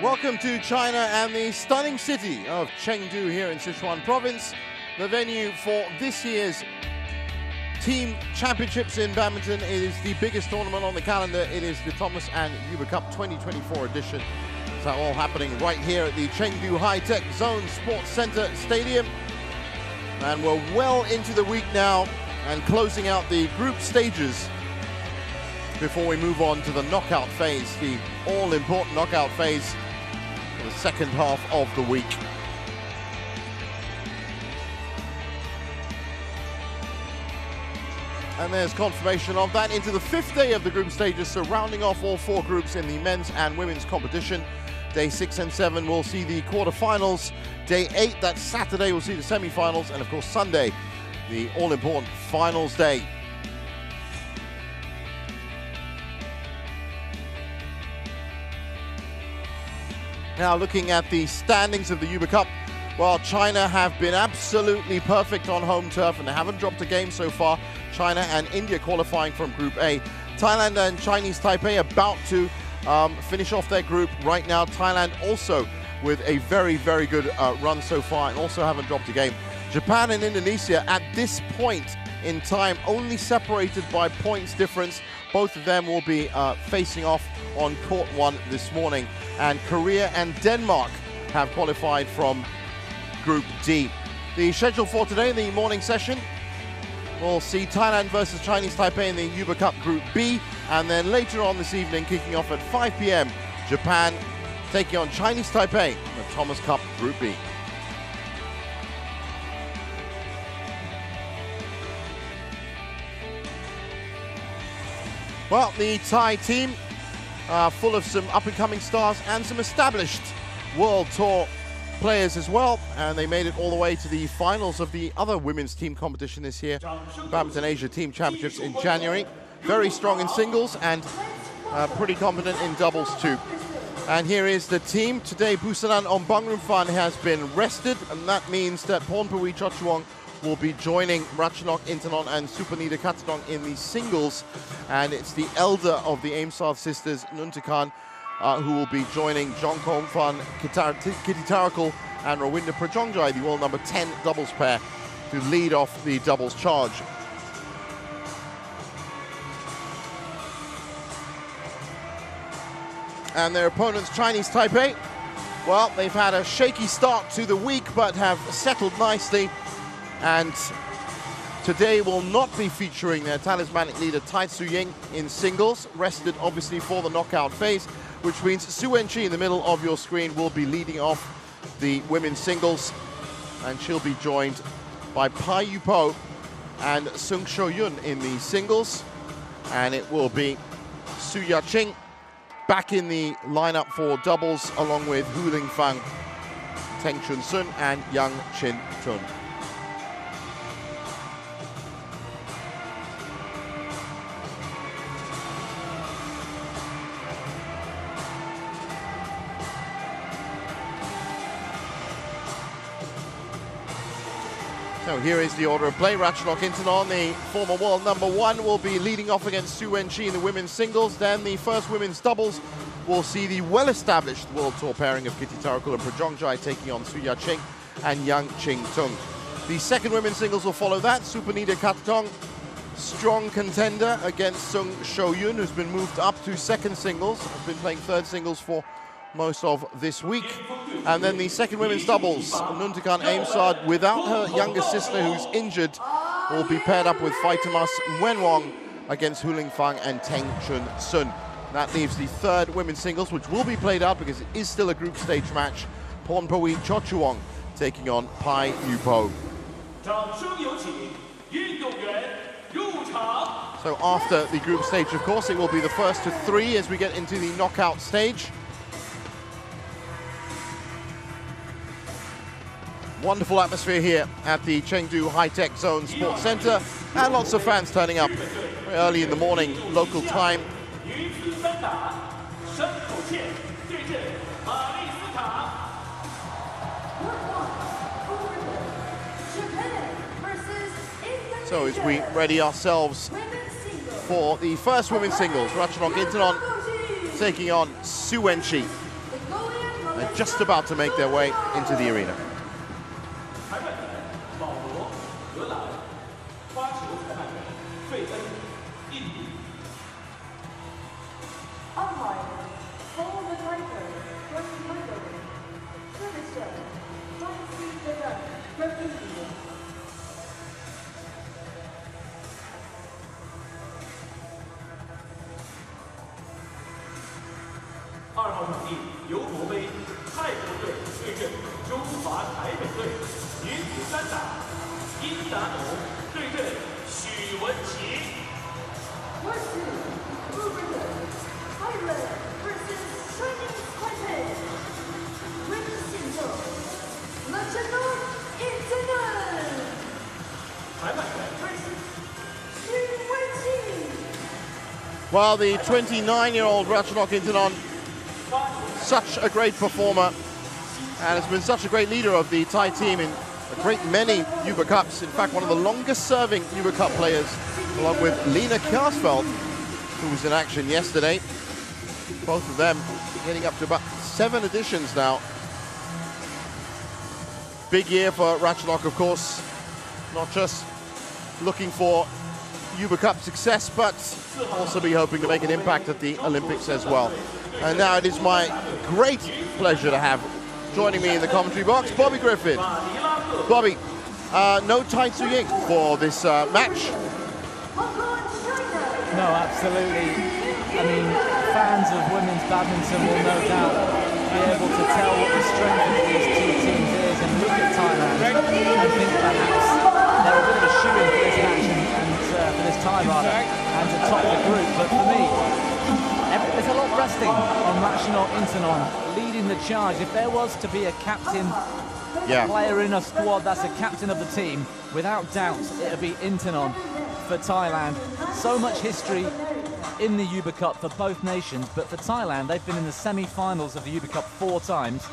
Welcome to China and the stunning city of Chengdu here in Sichuan province, the venue for this year's team championships in badminton. It is the biggest tournament on the calendar. It is the Thomas and Uber Cup 2024 edition. So all happening right here at the Chengdu High-Tech Zone Sports Center Stadium. And we're well into the week now and closing out the group stages before we move on to the knockout phase, the all-important knockout phase for the second half of the week. And there's confirmation of that into the fifth day of the group stages, so rounding off all four groups in the men's and women's competition. Day 6 and 7 will see the quarterfinals. Day 8, that's Saturday, will see the semi-finals, and of course Sunday, the all-important finals day. Now looking at the standings of the Uber Cup, well, China have been absolutely perfect on home turf and they haven't dropped a game so far. China and India qualifying from Group A. Thailand and Chinese Taipei about to finish off their group right now. Thailand also with a very, very good run so far and also haven't dropped a game. Japan and Indonesia at this point in time only separated by points difference. Both of them will be facing off on court 1 this morning. And Korea and Denmark have qualified from Group D. The schedule for today, the morning session, we'll see Thailand versus Chinese Taipei in the Uber Cup Group B. And then later on this evening, kicking off at 5 p.m, Japan taking on Chinese Taipei in the Thomas Cup Group B. Well, the Thai team full of some up-and-coming stars and some established World Tour players as well, and they made it all the way to the finals of the other women's team competition this year, Badminton Asia Team Championships in January. Very strong in singles and pretty competent in doubles too. And here is the team. Today, Busanan Ombangrumfan has been rested, and that means that Pornpuri Chochuong will be joining Ratchanok Intanon and Supanida Katadong in the singles. And it's the elder of the Aimsarth sisters, Nuntakan, who will be joining Jongkomfan Kititarakul and Rawinda Prajongjai, the world number 10 doubles pair, to lead off the doubles charge. And their opponents, Chinese Taipei, well, they've had a shaky start to the week, but have settled nicely. And today will not be featuring their talismanic leader Tai Tzu-Ying in singles, rested obviously for the knockout phase, which means Su Wenqi in the middle of your screen will be leading off the women's singles, and she'll be joined by Pai Yupo and Sung Shoyun in the singles, and it will be Su Yaqing back in the lineup for doubles along with Hu Lingfang, Teng Chun Sun and Yang Chin Chun. So here is the order of play. Ratchanok Intanon, the former world number 1, will be leading off against Su Wenqi in the women's singles. Then the first women's doubles will see the well-established World Tour pairing of Kititarakul and Prajongjai taking on Su Yaqing and Yang Ching Tung. The second women's singles will follow that. Supanida Katadong, strong contender against Sung Shoyun, who's been moved up to second singles, has been playing third singles for most of this week. And then the second women's doubles, Nuntakan Aimsard, without her younger sister who's injured, will be paired up with Faitamas Mwenwong against Hu Lingfang and Teng Chun Sun. That leaves the third women's singles, which will be played out because it is still a group stage match. Pornpuri Chochuong taking on Pai Yupo. So after the group stage, of course, it will be the first to 3 as we get into the knockout stage. Wonderful atmosphere here at the Chengdu High-Tech Zone Sports Center, and lots of fans turning up very early in the morning, local time. So as we ready ourselves for the first women's singles, Ratchanok Intanon taking on Su Wenqi. just about to make their way into the arena. Well, the 29-year-old Ratchanok Intanon, such a great performer, and has been such a great leader of the Thai team in a great many Uber Cups. In fact, one of the longest-serving Uber Cup players, along with Lena Kjaersveld, who was in action yesterday. Both of them getting up to about 7 editions now. Big year for Ratchanok, of course, not just looking for Uber Cup success, but also be hoping to make an impact at the Olympics as well. And now it is my great pleasure to have joining me in the commentary box, Bobby Griffin. Bobby, no Tai Tzu Ying for this match. No, absolutely. I mean, fans of women's badminton will no doubt be able to tell what the strength of these two teams is and look at Thailand and think perhaps they're a bit of a shoe-in for this match and for this tie rather, and to top the group. But for me, there's a lot resting on Ratchanok Intanon leading the charge. If there was to be a captain player in a squad that's a captain of the team, without doubt it would be Intanon for Thailand. So much history in the Uber Cup for both nations, but for Thailand, they've been in the semi-finals of the Uber Cup 4 times.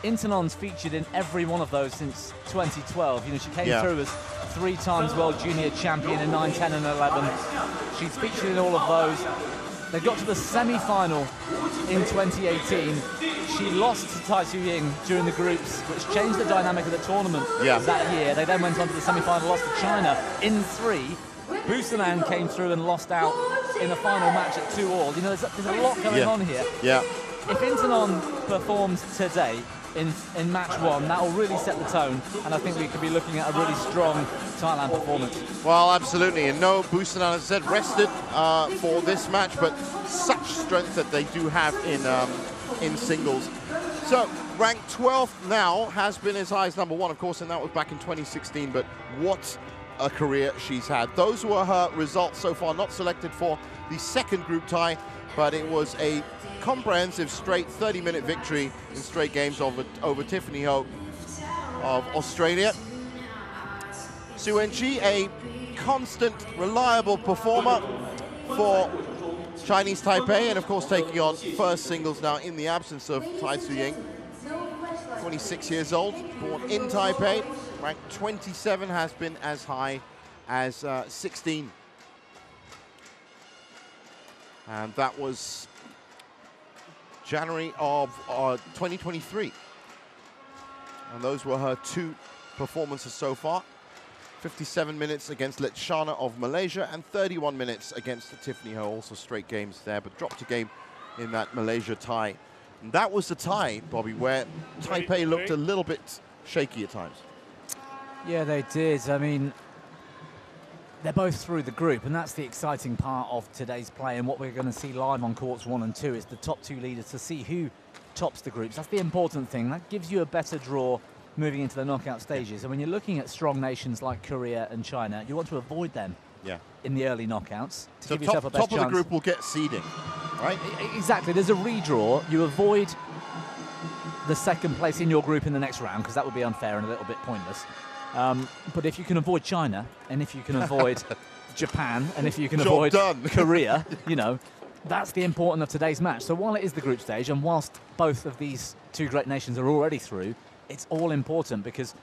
Intanon's featured in every one of those since 2012. You know, she came through as 3 times world junior champion in 9, 10 and 11. She's featured in all of those. They got to the semi-final in 2018. She lost to Tai Tzu Ying during the groups, which changed the dynamic of the tournament that year. They then went on to the semi-final, lost to China in 3. Busanan came through and lost out in the final match at 2-all. You know, there's a lot going on here. If Intanon performs today in match 1, that will really set the tone, and I think we could be looking at a really strong Thailand performance. Well, absolutely, and no, Busanan, as I said, rested for this match, but such strength that they do have in singles. So, ranked 12th now, has been as high as number 1, of course, and that was back in 2016, but what a career she's had. Those were her results so far, not selected for the second group tie, but it was a comprehensive straight 30-minute victory in straight games over Tiffany Ho of Australia. Su Wenqi, a constant, reliable performer for Chinese Taipei, and of course taking on first singles now in the absence of Tai Tzu Ying. 26 years old, born in Taipei, ranked 27, has been as high as 16. And that was January of 2023. And those were her 2 performances so far. 57 minutes against Lechana of Malaysia and 31 minutes against Tiffany Ho, also straight games there, but dropped a game in that Malaysia tie. And that was the tie, Bobby, where Taipei looked a little bit shaky at times. Yeah, they did. I mean, they're both through the group, and that's the exciting part of today's play, and what we're going to see live on courts 1 and 2 is the top 2 leaders to see who tops the groups. That's the important thing. That gives you a better draw moving into the knockout stages. And when you're looking at strong nations like Korea and China, you want to avoid them in the early knockouts to give yourself a best chance. Top of the group will get seeding, right? Exactly. There's a redraw. You avoid the second place in your group in the next round, because that would be unfair and a little bit pointless. But if you can avoid China, and if you can avoid Japan, and if you can avoid Korea, you know, that's the importance of today's match. So while it is the group stage, and whilst both of these 2 great nations are already through, it's all important because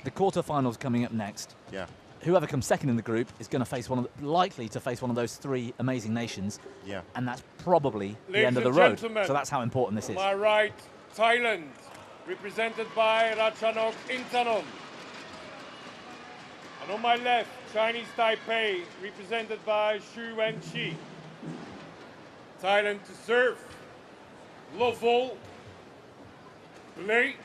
the quarterfinals coming up next. Yeah. Whoever comes second in the group is going to face likely to face one of those 3 amazing nations. Yeah. And that's probably the end of the road. So that's how important this is. My right. Thailand, represented by Ratchanok Intanon. And on my left, Chinese Taipei, represented by Xu Wenqi. Thailand to serve. Love all. Play.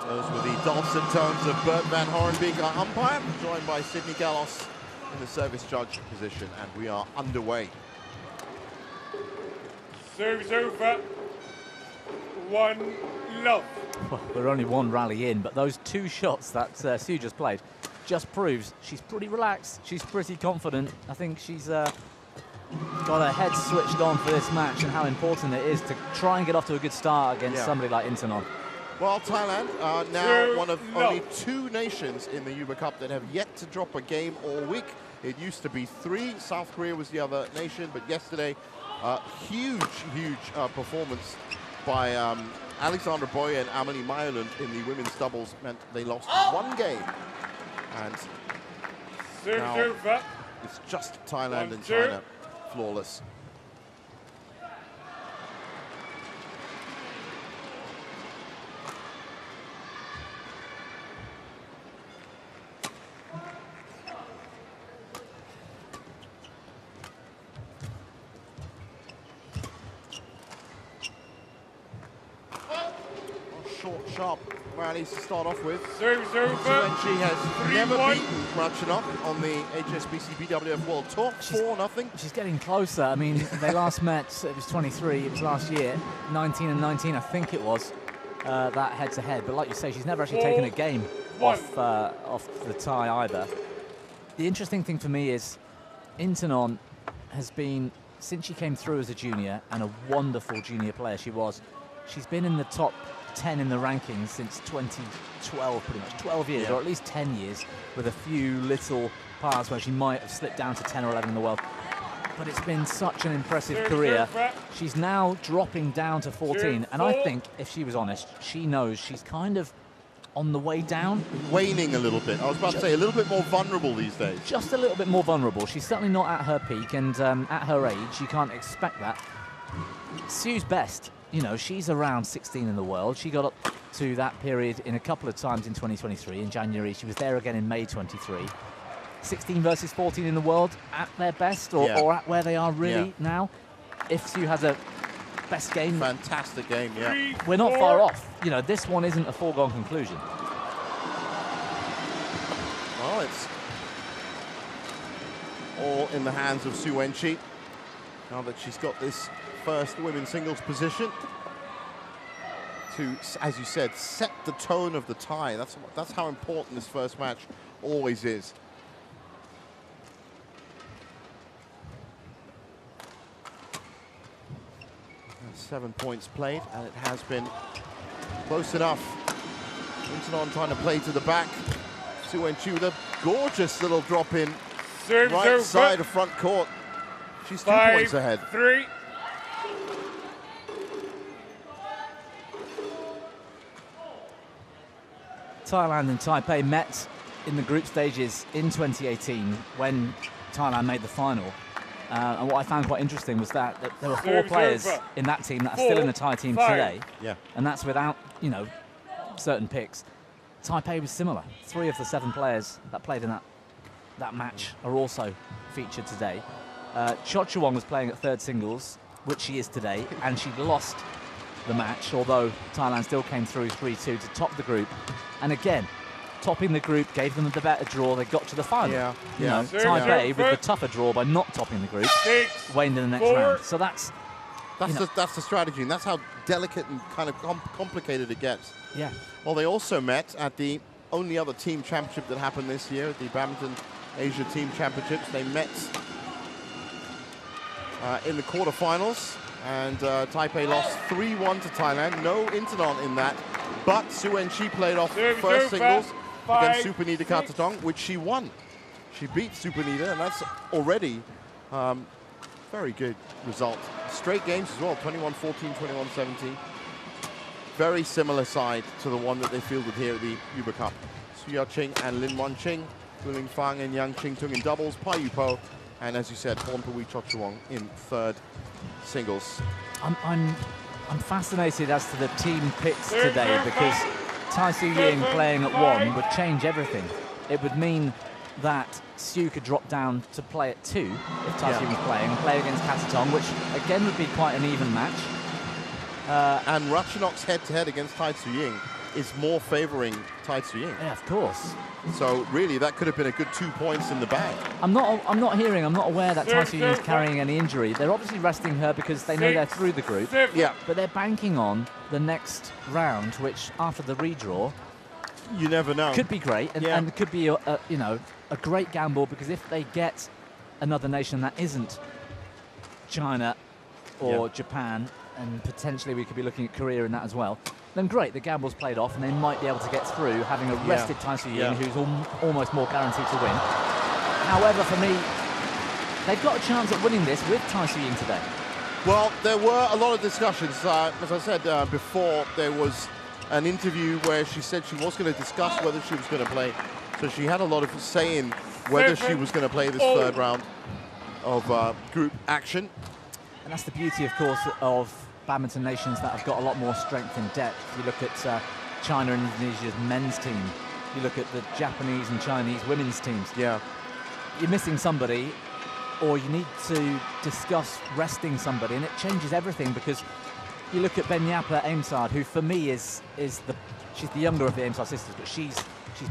Those were the dulcet tones of Bert van Horenbeek, our umpire, joined by Sidney Gallos in the service judge position, and we are underway. Service over. 1 love. Well, we're only one rally in, but those 2 shots that Sue just played just proves she's pretty relaxed. She's pretty confident. I think she's got her head switched on for this match and how important it is to try and get off to a good start against somebody like Intanon. Well, Thailand are now one of only 2 nations in the Uber Cup that have yet to drop a game all week. It used to be 3. South Korea was the other nation, but yesterday, huge performance by Alexandra Boye and Amelie Mayerlund in the women's doubles meant they lost 1 game. And now it's just Thailand and China flawless. Short, sharp rallies to start off with. Service over. Wenqi has never beaten Ratchanok on the HSBC BWF World Tour. 4-0. She's getting closer. I mean, they last met, it was 23, it was last year. 19 and 19, I think it was, that head-to-head. But like you say, she's never actually taken a game off the Thai either. The interesting thing for me is Intanon has been, since she came through as a junior, and a wonderful junior player she was, she's been in the top 10 in the rankings since 2012, pretty much 12 years, or at least 10 years, with a few little parts where she might have slipped down to 10 or 11 in the world. But it's been such an impressive career. She's now dropping down to 14, and I think, if she was honest, she knows she's kind of on the way down. Waning a little bit. I was about to say, a little bit more vulnerable these days. Just a little bit more vulnerable. She's certainly not at her peak, and at her age, you can't expect that. Sue's best. You know, she's around 16 in the world. She got up to that period in a couple of times in 2023. In January, she was there again in May 23. 16 versus 14 in the world at their best, or at where they are really now. If Sue has a best game. Fantastic game, yeah. We're not far off. You know, this one isn't a foregone conclusion. Well, it's all in the hands of Xu Wenqi. Now that she's got this first women's singles position to, as you said, set the tone of the tie. That's how important this first match always is. And 7 points played, and it has been close enough. Intanon trying to play to the back. Xu Wenqi with a gorgeous little drop in right side of front court. She's 2 points ahead. 5-3. Thailand and Taipei met in the group stages in 2018 when Thailand made the final. And what I found quite interesting was that there were 4 players in that team that are still in the Thai team today. Yeah. And that's without, you know, certain picks. Taipei was similar. 3 of the 7 players that played in that match are also featured today. Chochuang was playing at third singles, which she is today, and she lost the match, although Thailand still came through 3-2 to top the group. And again, topping the group gave them the better draw. They got to the final. You know, Taipei with the tougher draw by not topping the group, waned in the next round. So that's the strategy, and that's how delicate and kind of complicated it gets. Yeah. Well, they also met at the only other team championship that happened this year, the Badminton Asia Team Championships. They met in the quarterfinals, and Taipei lost 3-1 to Thailand. No Intanon in that, but Xu Wenqi played off first singles against Supanita Kartatong, which she won. She beat Supanita, and that's already very good result. Straight games as well, 21-14, 21-17. Very similar side to the one that they fielded here at the Uber Cup. Su Yao-Ching and Lin Wan-Ching, Wu Ling-Fang and Yang Qing-Tung in doubles, Pa Yu-Po, and as you said, Pornpui Chochuang in third singles. I'm I'm fascinated as to the team picks today, because Tai Tzu Ying playing at 1 would change everything. It would mean that Hsu could drop down to play at 2 if Tai Tzu was playing, and play against Katatong, which again would be quite an even match. And Ratchanok's head-to-head against Tai Tzu Ying is more favouring Tai Tzu Ying. Yeah, of course. So really, that could have been a good 2 points in the bag. I'm not aware that Tai Tzu Ying is carrying any injury. They're obviously resting her because they know they're through the group. Yeah. But they're banking on the next round, which after the redraw, you never know, could be great, and it could be a great gamble, because if they get another nation that isn't China or Japan, and potentially we could be looking at Korea in that as well, then great, the gamble's played off and they might be able to get through, having arrested Tai Tzu Ying, who's almost more guaranteed to win. However, for me, they've got a chance at winning this with Tai Tzu Ying today. Well, there were a lot of discussions. As I said before, there was an interview where she said she was going to discuss whether she was going to play. So she had a lot of say in whether she was going to play this third round of group action. And that's the beauty, of course, of badminton nations that have got a lot more strength in depth. You look at China and Indonesia's men's team. You look at the Japanese and Chinese women's teams. Yeah. You're missing somebody, or you need to discuss resting somebody, and it changes everything, because you look at Benyapa Aimsard, who for me she's the younger of the Aimsard sisters, but she's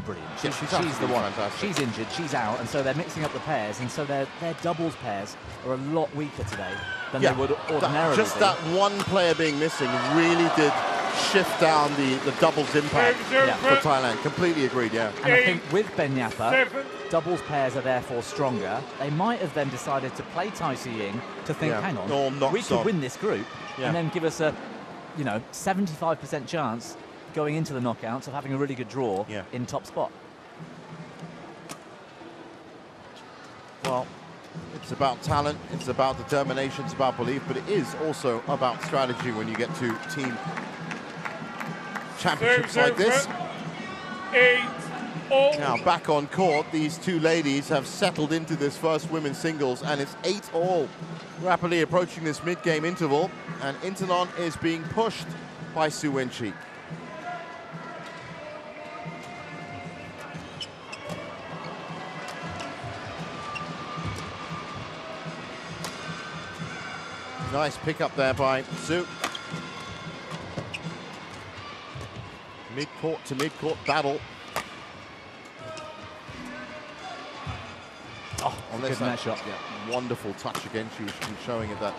brilliant. She's the one. Fantastic. She's injured, she's out, and so they're mixing up the pairs, and so their doubles pairs are a lot weaker today than they would ordinarily Just be. that one player being missing really did shift down the doubles impact for Thailand. Completely agreed, yeah. And I think with Benyapa, doubles pairs are therefore stronger. They might have then decided to play Tai Tzu Ying to think, hang on, we could win this group, and then give us a 75% chance going into the knockouts of having a really good draw in top spot. Well, it's about talent, it's about determination, it's about belief, but it is also about strategy when you get to team championships like this. 8-all. Now back on court, these two ladies have settled into this first women's singles, and it's 8-all. Rapidly approaching this mid-game interval, and Intanon is being pushed by Su Wenqi. Nice pick-up there by Su. Mid-court to mid-court battle. Oh, on this net shot. Yeah, wonderful touch again. She was showing it that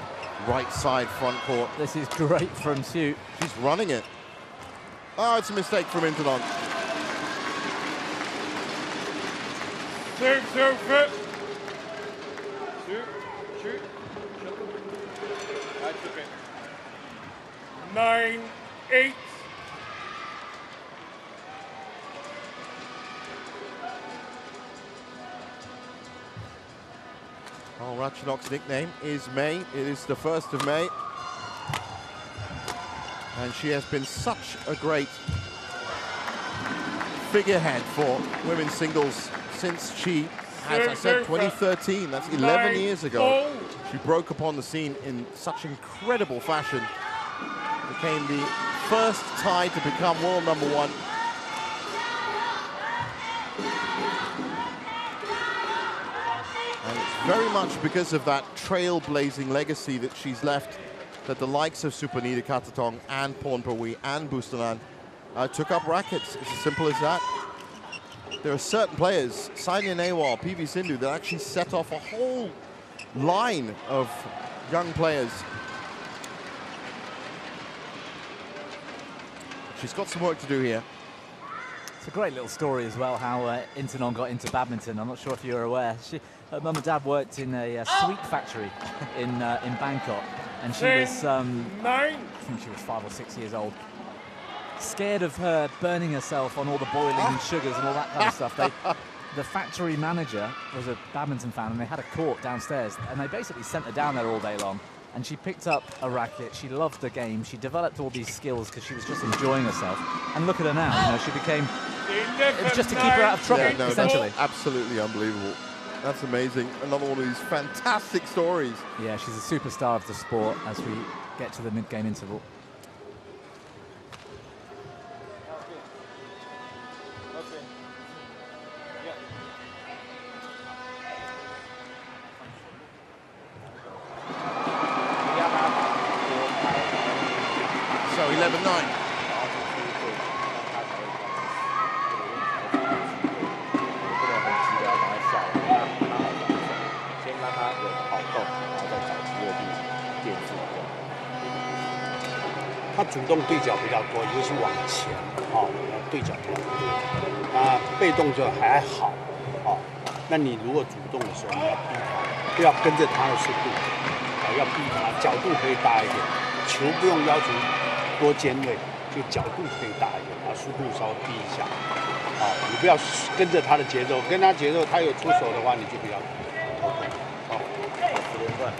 right side front court. This is great from Su. She's running it. Oh, it's a mistake from Intanon. Serve, shoot. That's okay. 9-8. Oh, Ratchanok's nickname is May. It is the 1st of May. And she has been such a great figurehead for women's singles since she, as I said, 2013, that's 11 years ago. She broke upon the scene in such incredible fashion. Became the first Thai to become world #1. And it's very much because of that trailblazing legacy that she's left that the likes of Supanita Katatong and Pornpawee and Bustanan took up rackets. It's as simple as that. There are certain players, Sainia Nehwal, PV Sindhu, that actually set off a whole line of young players. She's got some work to do here. It's a great little story as well, how Intanon got into badminton. I'm not sure if you're aware. Her mum and dad worked in a sweet factory in Bangkok, and she was, I think she was 5 or 6 years old. Scared of her burning herself on all the boiling sugars and all that kind of stuff. The factory manager was a badminton fan, and they had a court downstairs, and they basically sent her down there all day long. And she picked up a racket. She loved the game. She developed all these skills because she was just enjoying herself. And look at her now. She became. It was just to keep her out of trouble, essentially. No, absolutely unbelievable. That's amazing. Another one of these fantastic stories. Yeah, she's a superstar of the sport as we get to the mid-game interval. 11-9.他主动对角比较多，尤其往前，对角比较多。被动就还好，那你如果主动的时候，你要逼他，不要跟着他的速度，要逼他，角度可以大一点，球不用要求多尖锐，就角度可以大一点，速度稍微低一下，你不要跟着他的节奏，跟他节奏，他有出手的话，你就比较头痛，时间段。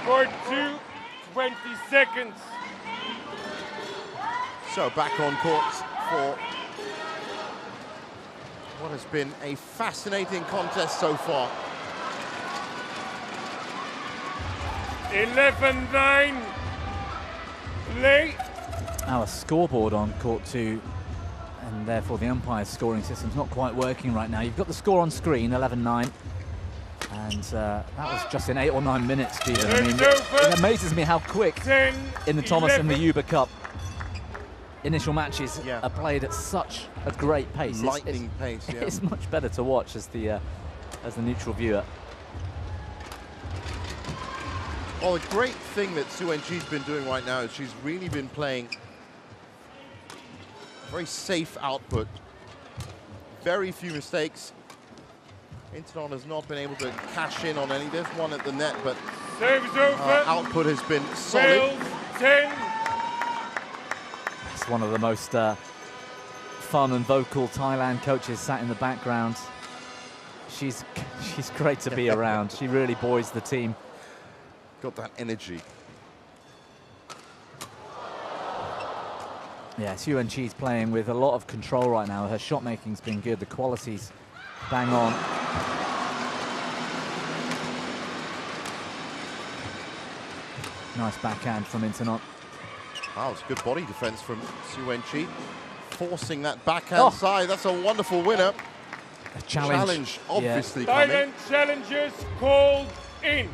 For 20 seconds. So back on court for what has been a fascinating contest so far. 11-9. Late. Our scoreboard on court 2, and therefore the umpire's scoring system's not quite working right now. You've got the score on screen, 11-9. And that was just in 8 or 9 minutes, Stephen. I mean, it amazes me how quick 10, in the Thomas 11. and the Uber Cup initial matches are played at such a great pace. Lightning pace, yeah. It's much better to watch as the neutral viewer. Well, the great thing that Su Wenqi's been doing right now is she's really been playing very safe output. Very few mistakes. Internon has not been able to cash in on any. There's one at the net, but output has been solid. 10. It's one of the most fun and vocal Thailand coaches sat in the background. She's great to be around. She really buoys the team. Got that energy. Yeah, Su Wenqi's playing with a lot of control right now. Her shot making's been good. The quality's bang on. Nice backhand from Internon. Wow, it's good body defense from Su Wenqi. Forcing that backhand side. That's a wonderful winner. A challenge obviously coming. Thailand challengers called in.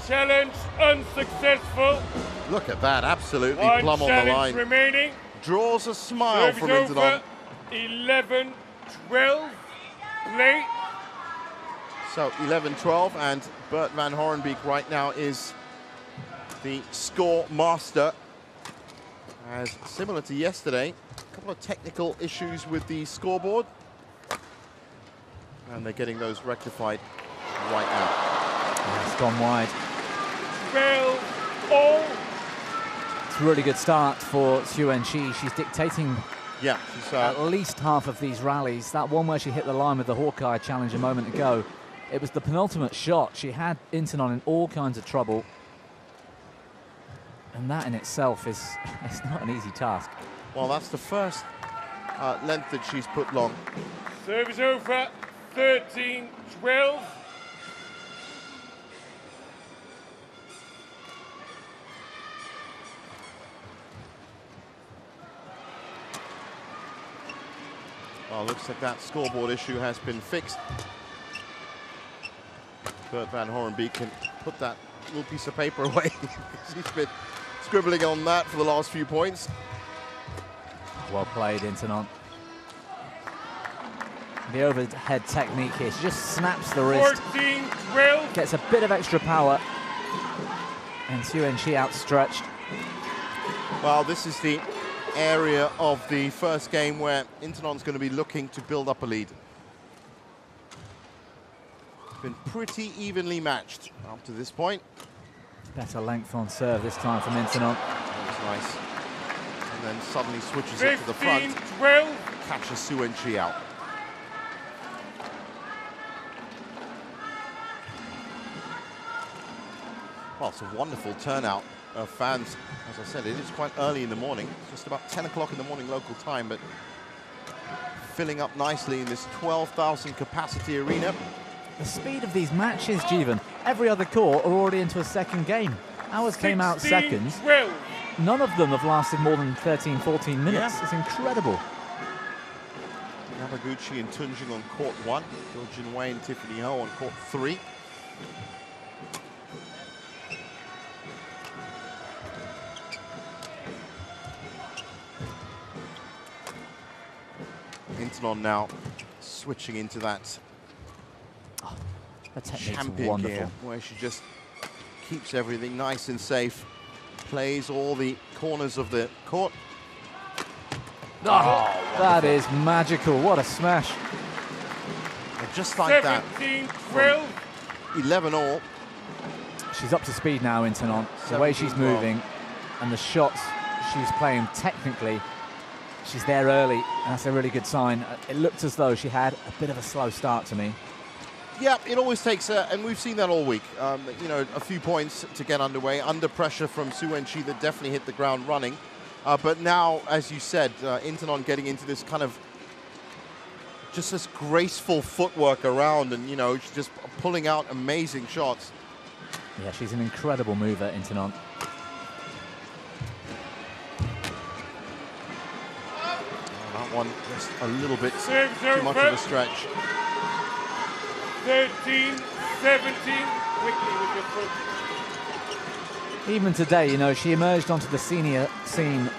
Challenge unsuccessful. Look at that, absolutely One plumb on the line. Remaining. Draws a smile from Internon. 11-12. Late. So 11-12, and Bert van Horenbeek right now is the score master. As similar to yesterday, a couple of technical issues with the scoreboard. And they're getting those rectified right now. It's gone wide. 12-all. It's a really good start for Su Wenqi. She's dictating she's at least half of these rallies. That one where she hit the line with the Hawkeye challenge a moment ago, it was the penultimate shot. She had Internon in all kinds of trouble. And that in itself is it's not an easy task. Well, that's the first length that she's put long. Service over. 13-12. Well, looks like that scoreboard issue has been fixed. Bert van Horenbeek can put that little piece of paper away. He's been scribbling on that for the last few points. Well played, Internon. The overhead technique here, she just snaps the wrist. 14-12. Gets a bit of extra power. And Su Wenqi outstretched. Well, this is the area of the first game where Internon's going to be looking to build up a lead. It's been pretty evenly matched up to this point. Better length on serve this time from Internon. That was nice. And then suddenly switches it to the front. 15-12. Catches Su Wenqi out. Well, it's a wonderful turnout of fans. As I said, it is quite early in the morning. It's just about 10 o'clock in the morning local time, but filling up nicely in this 12,000 capacity arena. The speed of these matches, Jeevan. Every other court are already into a second game. Ours came out second. 12. None of them have lasted more than 13, 14 minutes. Yeah. It's incredible. Yamaguchi and Tunjing on court 1. Bill Jinwei and Tiffany Ho on court 3. Intanon now switching into that The technique's champion wonderful. gear, where she just keeps everything nice and safe, plays all the corners of the court. Oh, that is magical. What a smash. And just like that, 17-12. 11 all. She's up to speed now, Intanon. The way she's 17-12. moving and the shots she's playing technically, she's there early, and that's a really good sign. It looked as though she had a bit of a slow start to me. Yeah, it always takes, and we've seen that all week, you know, a few points to get underway, under pressure from Su Wenqi that definitely hit the ground running. But now, as you said, Intanon getting into this kind of, just this graceful footwork around, and, you know, she's just pulling out amazing shots. Yeah, she's an incredible mover, Intanon. That one just a little bit Serves too much over. of a stretch. 13-17. Quickly with your foot. Even today, you know, she emerged onto the senior scene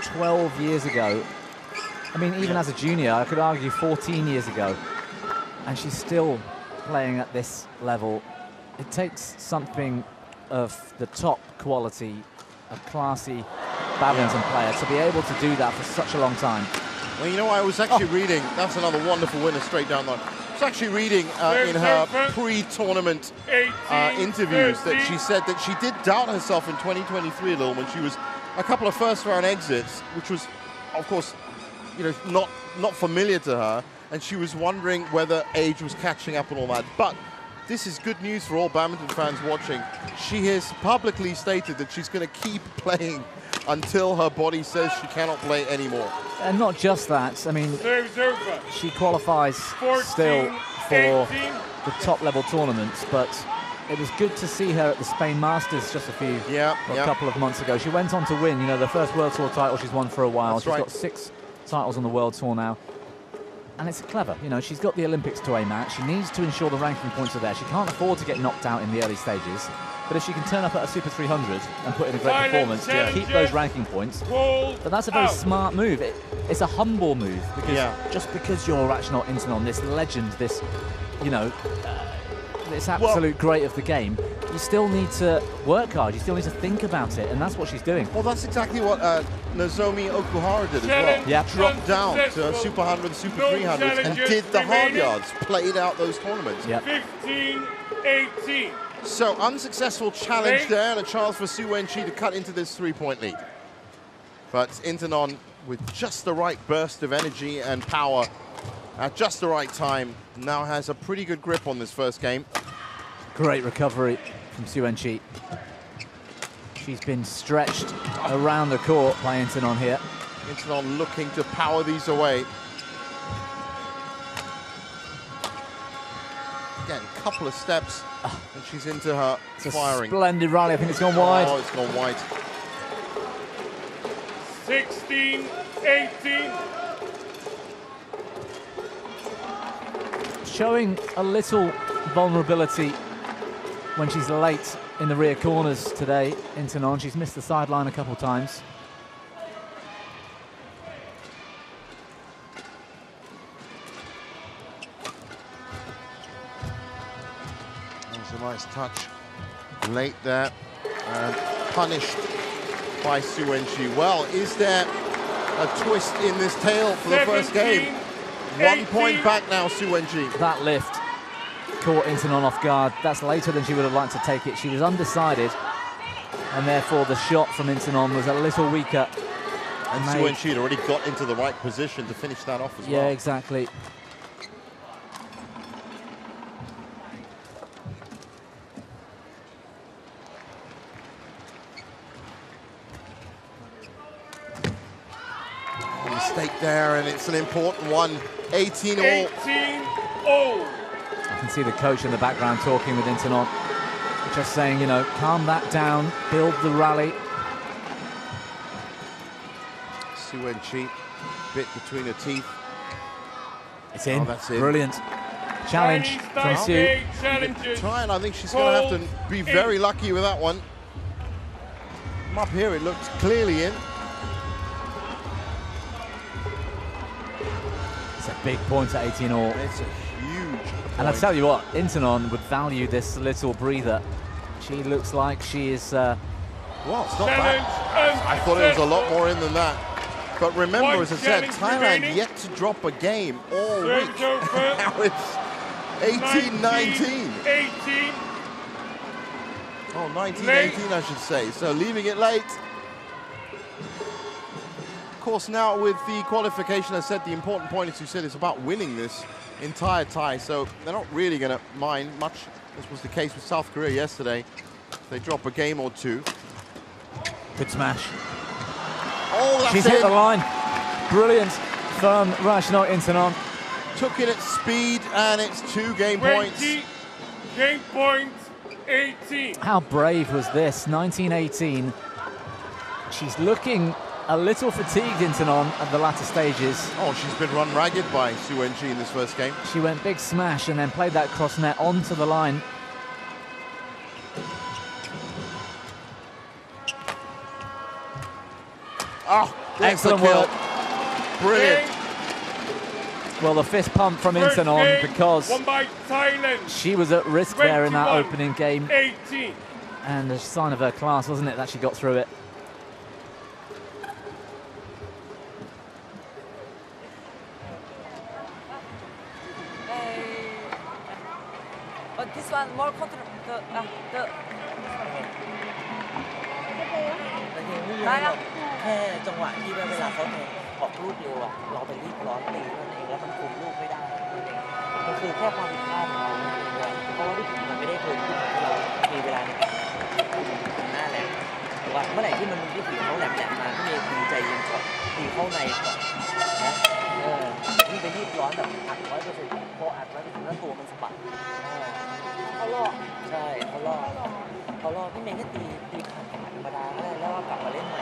12 years ago. I mean, even as a junior, I could argue 14 years ago. And she's still playing at this level. It takes something of the top quality, a classy badminton player, to be able to do that for such a long time. Well, you know, I was actually reading, that's another wonderful winner straight down there. I was actually reading in her pre-tournament interviews that she said that she did doubt herself in 2023 a little when she was a couple of first-round exits, which was, of course, you know, not familiar to her, and she was wondering whether age was catching up and all that. But this is good news for all badminton fans watching. She has publicly stated that she's going to keep playing until her body says she cannot play anymore. And not just that, I mean, Serves over. she qualifies 14, still for 18. the top level tournaments, but it was good to see her at the Spain Masters just a couple of months ago. She went on to win, you know, the first World Tour title she's won for a while. That's She's right. got 6 titles on the World Tour now. And it's clever, you know, she's got the Olympics to aim at. She needs to ensure the ranking points are there. She can't afford to get knocked out in the early stages. But if she can turn up at a Super 300 and put in a great Silent performance to keep challenger. those ranking points, Called but that's a very out. smart move. It's a humble move, because just because you're Ratchanok Intanon, this legend, this, you know, this absolute great of the game, you still need to work hard. You still need to think about it, and that's what she's doing. Well, that's exactly what Nozomi Okuhara did as well. Challenge Yeah. Dropped down to unsuccessful. Super 100, Super No 300s, and challenges did the hard remaining. yards, played out those tournaments. Yep. 15-18. So, unsuccessful challenge Late. there, and a chance for Su Wenqi to cut into this 3-point lead. But Intanon, with just the right burst of energy and power at just the right time, now has a pretty good grip on this first game. Great recovery from Su Wenqi. She's been stretched around the court by Intanon here. Intanon looking to power these away. Again, a couple of steps, and she's into her It's a firing. splendid rally. I think it's gone wide. Oh, it's gone wide. 16-18. Showing a little vulnerability when she's late in the rear corners today, Intanon. She's missed the sideline a couple of times. That was a nice touch late there, and punished by Su Wenqi. Well, is there a twist in this tale for the first game? 1 point 18. back now, Su Wenqi. That lift caught Intanon off guard. That's later than she would have liked to take it. She was undecided, and therefore the shot from Intanon was a little weaker. And Su Wenqi had already got into the right position to finish that off as well. Yeah, exactly. A mistake there, and it's an important one. 18 all. 18-0. I can see the coach in the background talking with Intanon, just saying, you know, calm that down, build the rally. Su Wenqi, bit between her teeth. It's in. Oh, that's in. Brilliant. Challenge from Su. Trying, I think she's going to have to be very lucky with that one. From up here, it looks clearly in. It's a big point at 18 all. It's a huge point. And I tell you what, Intanon would value this little breather. She looks like she is... well, it's not bad. I thought it was a lot more in than that. But remember, as I said, Thailand yet to drop a game all week. Now it's 18-19. 18. Oh, 19-18, I should say. So leaving it late. Of course, now with the qualification, I said the important point, as you said, is about winning this entire tie. So they're not really going to mind much. This was the case with South Korea yesterday. They drop a game or two. Good smash. Oh, that's She's hit the line. Brilliant. Firm rush, not Intanon. Took it at speed, and it's 2 game points. Game point 18. How brave was this? 19-18. She's looking a little fatigued, Intanon, at the latter stages. Oh, she's been run ragged by Su Wenqi in this first game. She went big smash and then played that cross net onto the line. Oh, excellent work. Brilliant. Well, the fist pump from Intanon because won by Thailand. she was at risk there in that opening game. 18. And a sign of her class, wasn't it, that she got through it. This one more control. The แค่จังหวะที่เวลาเขาออกลูกเร็วอะเราไปรีบร้อนตีนั่นเองแล้วมันคุมลูกไม่ได้มันคือแค่ความผิดพลาดของเราเพราะว่าลูกมันไม่ได้เคยที่เรามีเวลาในการคุมหน้าแหลมแต่ว่าเมื่อไหร่ที่มันลูกผีเขาแหลมมาที่มีตีใจเย็นก่อนตีเข้าในก่อนนะนี่ไปรีบร้อนแบบอัด100%พออัด100%แล้วตัวมันสะบัดเขาล่อใช่เขาล่อพี่เมย์แค่ตีผ่านธรรมดาแล้วก็กลับมาเล่นใหม่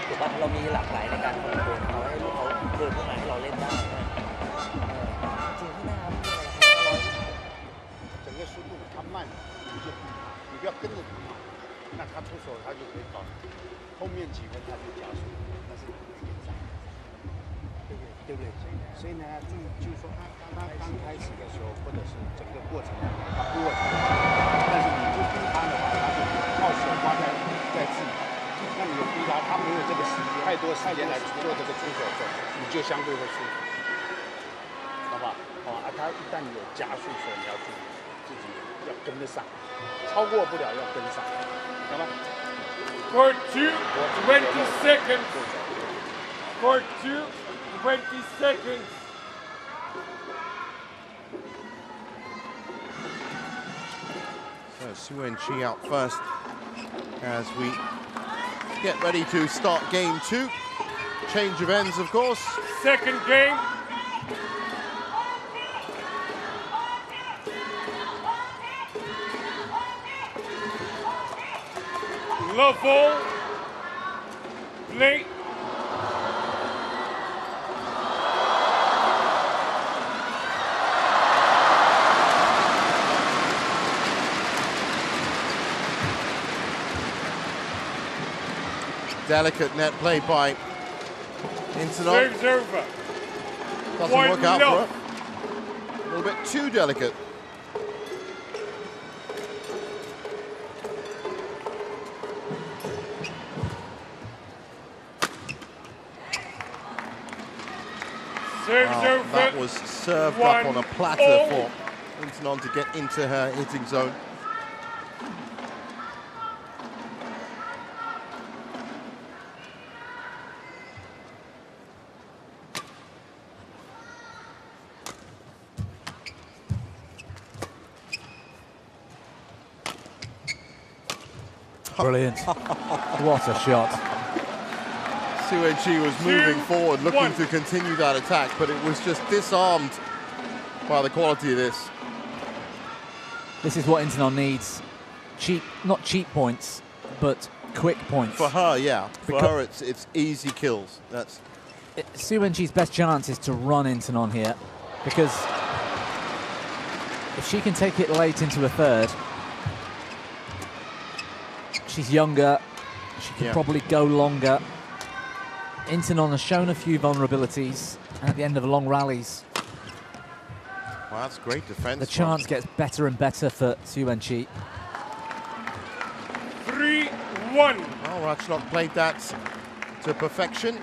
ถือว่าเรามีหลากหลายในการคอนโทรลเขาให้ลูกเขาเดินเข้ามาให้เราเล่นได้จริงที่น่า整个速度他慢，你不要跟着他，那他出手他就可以到，后面几分他就加速，那是对不对？所以呢，就是说他刚开始的时候，或者是整个过程他不会，但是你不逼他的话，他就靠手花在自己。那你有逼他，他没有这个太多时间来做这个出手的时候，你就相对会输，好吧？他一旦有加速的时候，你要注意自己要跟得上，超过不了要跟上，好吧？ For 2, 20 seconds. For 2, 20 seconds. So Su Wenqi out first as we get ready to start game 2. Change of ends, of course. Second game. Love all. Play. Delicate net play by Intanon. Serves over. Doesn't work out for her. A little bit too delicate. That was served up on a platter for Intanon to get into her hitting zone. Brilliant. What a shot. Su Wenqi was moving forward, looking to continue that attack, but it was just disarmed by the quality of this. This is what Intanon needs. Not cheap points, but quick points. For her, yeah. For her, it's easy kills. That's Su Wenqi's best chance is to run Intanon here, because if she can take it late into a third, she's younger, she can probably go longer. Intanon has shown a few vulnerabilities at the end of the long rallies. Well, that's great defense. The chance gets better and better for Su Wenqi. 3-1. Well, Ratchnok played that to perfection.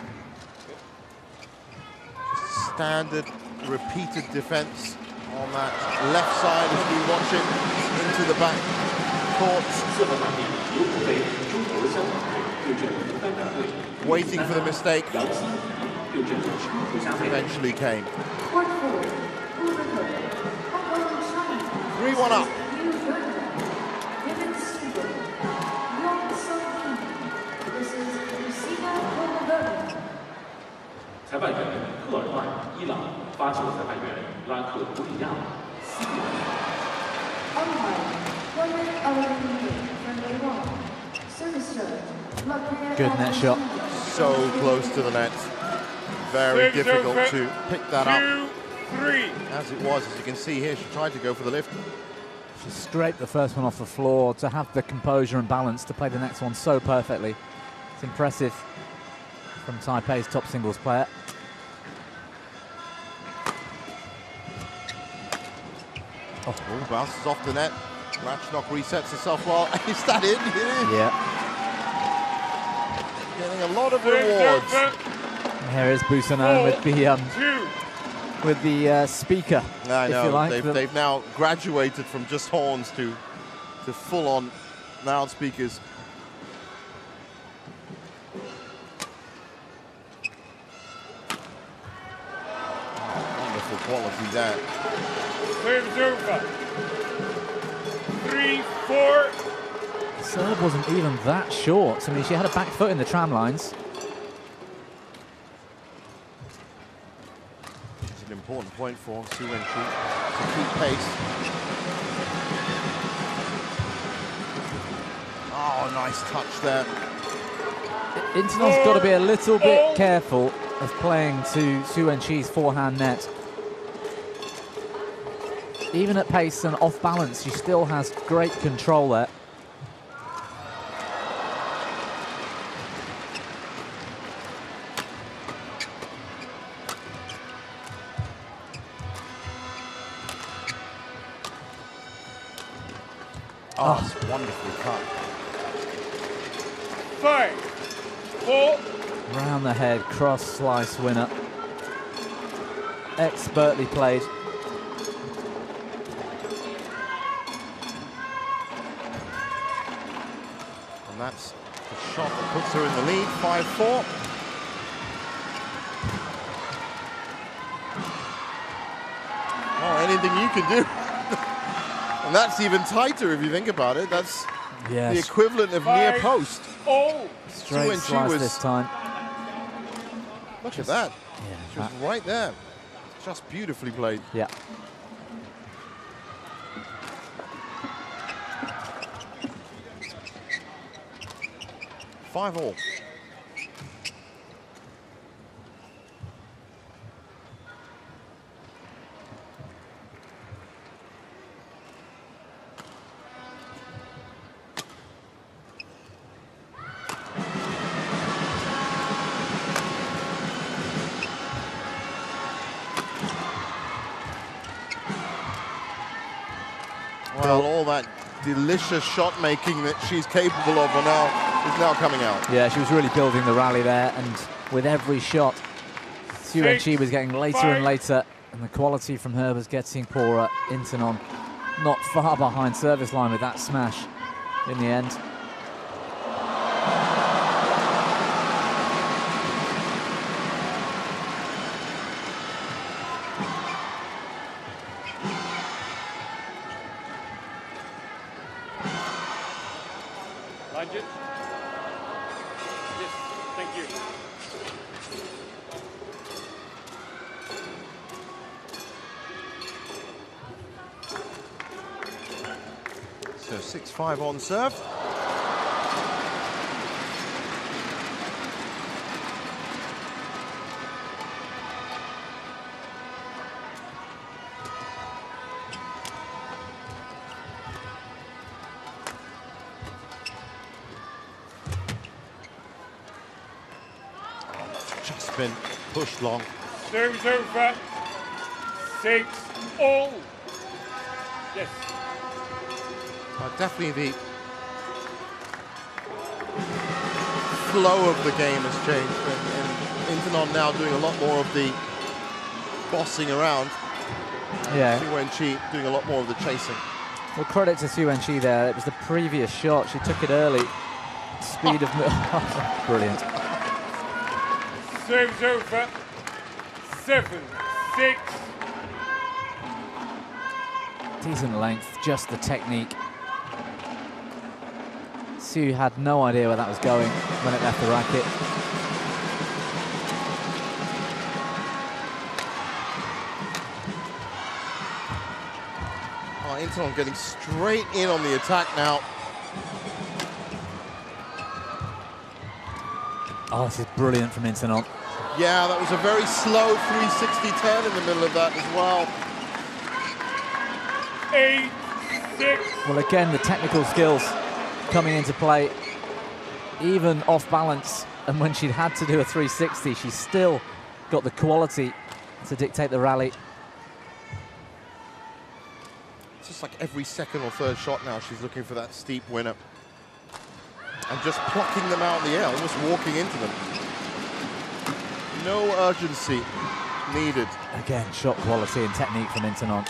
Standard, repeated defense on that left side as we watch it into the back court. Waiting for the mistake. Eventually came. 3-1 up. Good net shot. So close to the net. Very difficult to pick that up. 2-3. As it was, as you can see here, she tried to go for the lift. She scraped the first one off the floor. To have the composure and balance to play the next one so perfectly, it's impressive from Taipei's top singles player. Oh, bounces off the net. Ratchnok resets herself well. Is that it? It is. Yeah. Getting a lot of rewards. Here is Busanan with the speaker. I know. If you like. They've now graduated from just horns to full-on loudspeakers. Wonderful quality there. Serves over. 3-4. The serve wasn't even that short. I mean, she had a back foot in the tram lines. It's an important point for Su Wenqi to keep pace. Oh, nice touch there. Intanon's got to be a little bit careful of playing to Su Wenqi's forehand net. Even at pace and off balance, she still has great control there. Oh, it's wonderfully cut. 5-4. Round the head, cross slice winner. Expertly played. And that's the shot that puts her in the lead, 5-4. Oh, anything you can do. And that's even tighter if you think about it. That's the equivalent of near post. Oh, straight slice this time. Look at that. Yeah, she was right there. Just beautifully played. Yeah. Five all. Well, all that delicious shot making that she's capable of is now coming out. Yeah, she was really building the rally there, and with every shot, Su Wenqi was getting later and later, and the quality from her was getting poorer. Intanon not far behind service line with that smash in the end. Yes, thank you. So 6-5 on serve. Just been pushed long. Service over. 6-all. Yes. Definitely the flow of the game has changed, and Internon now doing a lot more of the bossing around. Yeah. Su Wen-chi doing a lot more of the chasing. Well, credit to Su Wen-chi there. It was the previous shot. She took it early. Speed of brilliant. Service over. 7-6. Decent length, just the technique. Su had no idea where that was going when it left the racket. Internon getting straight in on the attack now. Oh, this is brilliant from Internon. Yeah, that was a very slow 360 turn in the middle of that as well. 8-6. Well, again, the technical skills coming into play, even off balance. And when she'd had to do a 360, she still got the quality to dictate the rally. It's just like every second or third shot now, she's looking for that steep winner. And just plucking them out in the air, almost walking into them. No urgency needed. Again, shot quality and technique from Internon.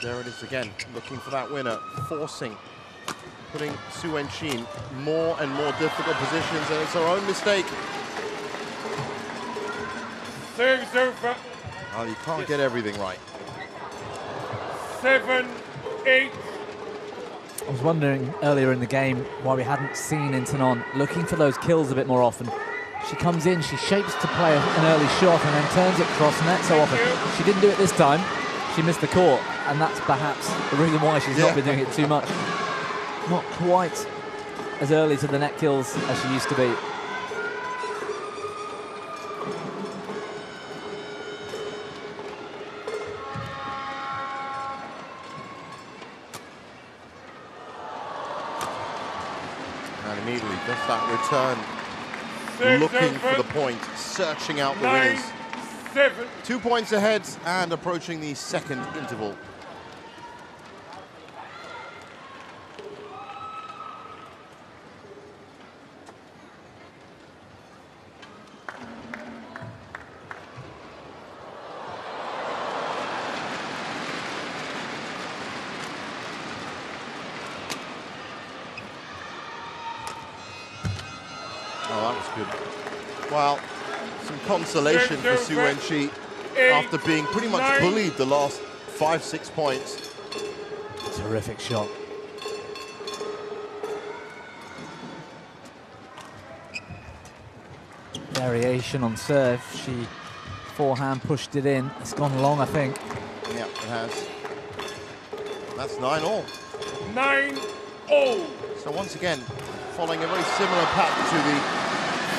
There it is again, looking for that winner, forcing, putting Su Wen-chi in more and more difficult positions, and it's her own mistake. Service over. Well, you can't get everything right. 7-8. I was wondering earlier in the game why we hadn't seen Internon looking for those kills a bit more often. She comes in, she shapes to play an early shot and then turns it cross net so often. She didn't do it this time. She missed the court, and that's perhaps the reason why she's not been doing it too much. Not quite as early to the net kills as she used to be. And immediately just that return, looking for the point, searching out the winners. 9-7. 2 points ahead and approaching the second interval. Oh, that was good. Well, some consolation for Su Wen-chi after being pretty much bullied the last 5-6 points. Terrific shot. Variation on serve. She forehand pushed it in. It's gone long, I think. Yeah, it has. That's 9-all. 9-all. So once again, following a very similar pattern to the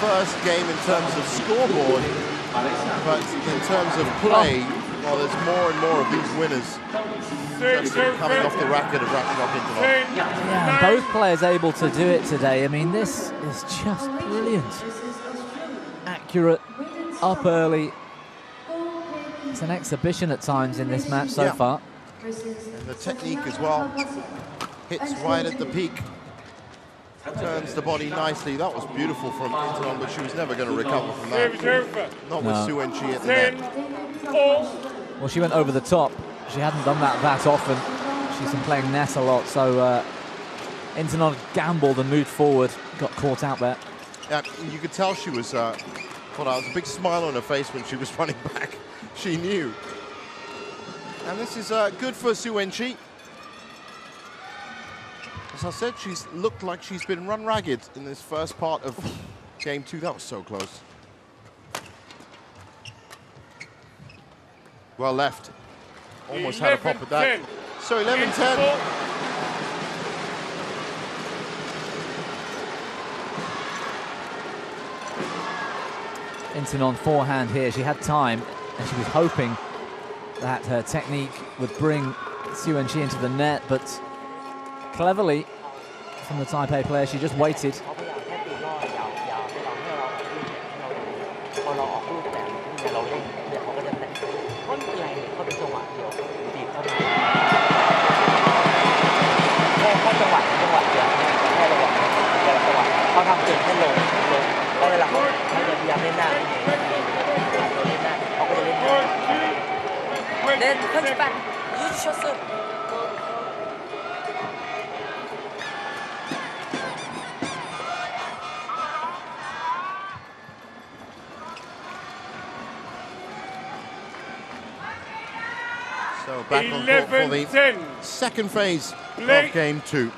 first game in terms of scoreboard, but in terms of play, well, there's more and more of these winners just coming off the racket of Internon. Yeah, and both players able to do it today. I mean, this is just brilliant. Accurate, up early. It's an exhibition at times in this match so far. And the technique as well. Hits right at the peak. Turns the body nicely. That was beautiful from Internon, but she was never going to recover from that. Not with Su Wen-chi at the net. Well, she went over the top. She hadn't done that often. She's been playing net a lot, so Internon gambled and moved forward. Got caught out there. Yeah, you could tell she was, well, there was a big smile on her face when she was running back. She knew. And this is good for Su Wen-chi. As I said, she's looked like she's been run ragged in this first part of game 2. That was so close. Well left. Almost had a pop at that. 11-10. So 11-10. Inton on forehand here. She had time, and she was hoping that her technique would bring Xu Wenqi into the net, but cleverly from the Taipei player, she just waited. เขาพยายามแค่ตีล่อยาวๆให้เราพอเราออกลูกแบบนี้เราเล่นเดี๋ยวเขาก็จะแต่ก็ไม่เป็นไรเขาเป็นจังหวะเดียวดีดเข้ามาแค่จังหวะเดียวแค่ระวังแต่ละจังหวะเขาทำเก่งแค่ลงแล้วเวลาเขาพยายามเล่นหน้าเราเล่นหน้าเขาก็จะเล่นหน้า 네, 편집반 해주셨어요. So back on court for the second phase of game 2.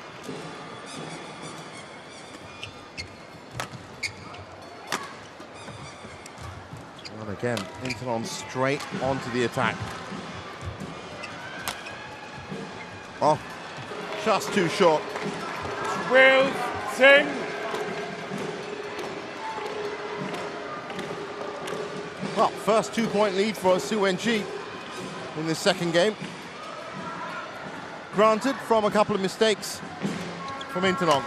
And again, Intanon straight onto the attack. Oh, just too short. 12-10. Well, first 2-point lead for Xu Wenqi in this second game. Granted, from a couple of mistakes from Intanon.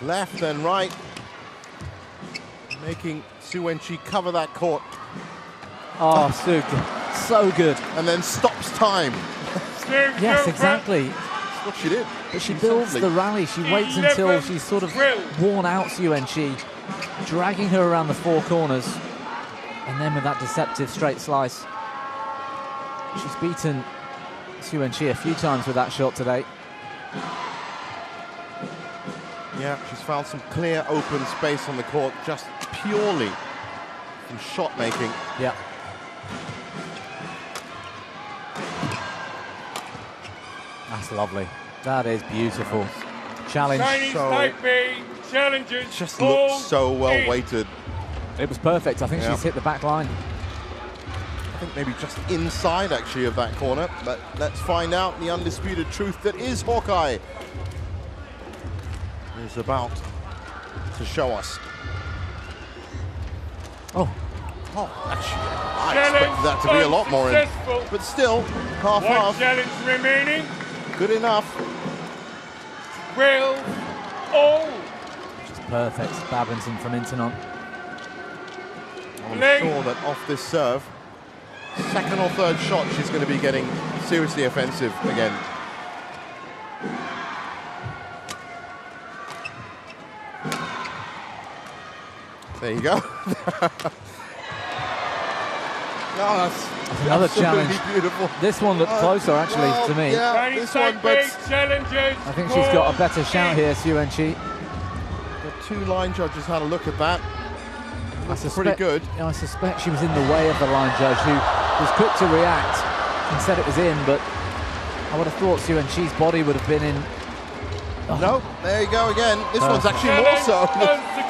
Left and right, making Xu Wenqi cover that court. Oh, Su, so good. And then stops time. Yes, exactly. That's what she did. But she builds the rally. She waits until she's sort of worn out Xu Wenqi, dragging her around the four corners. And then with that deceptive straight slice. She's beaten Xu Wenqi a few times with that shot today. Yeah, she's found some clear open space on the court just purely from shot making. Yeah. That's lovely. That is beautiful. Challenge. Chinese Taipei challenges. Just looks so well weighted. It was perfect. I think she's hit the back line. I think maybe just inside actually of that corner, but let's find out the undisputed truth that is Hawkeye is about to show us. Oh, actually, I expected that to be a lot more in, but still, half. One challenge remaining. Good enough. 12-0. just perfect badminton from Intanon. I'm sure that off this serve, second or third shot, she's going to be getting seriously offensive again. There you go. That's another challenge. Beautiful. This one looked closer, actually, to me. Yeah, this one, but I think she's got a better shout here, Xu Wenqi. The two line judges had a look at that. That's pretty good. I suspect she was in the way of the line judge, who was quick to react and said it was in, but I would have thought Xu Wenqi's body would have been in. Oh. No, there you go again. This one's actually more so.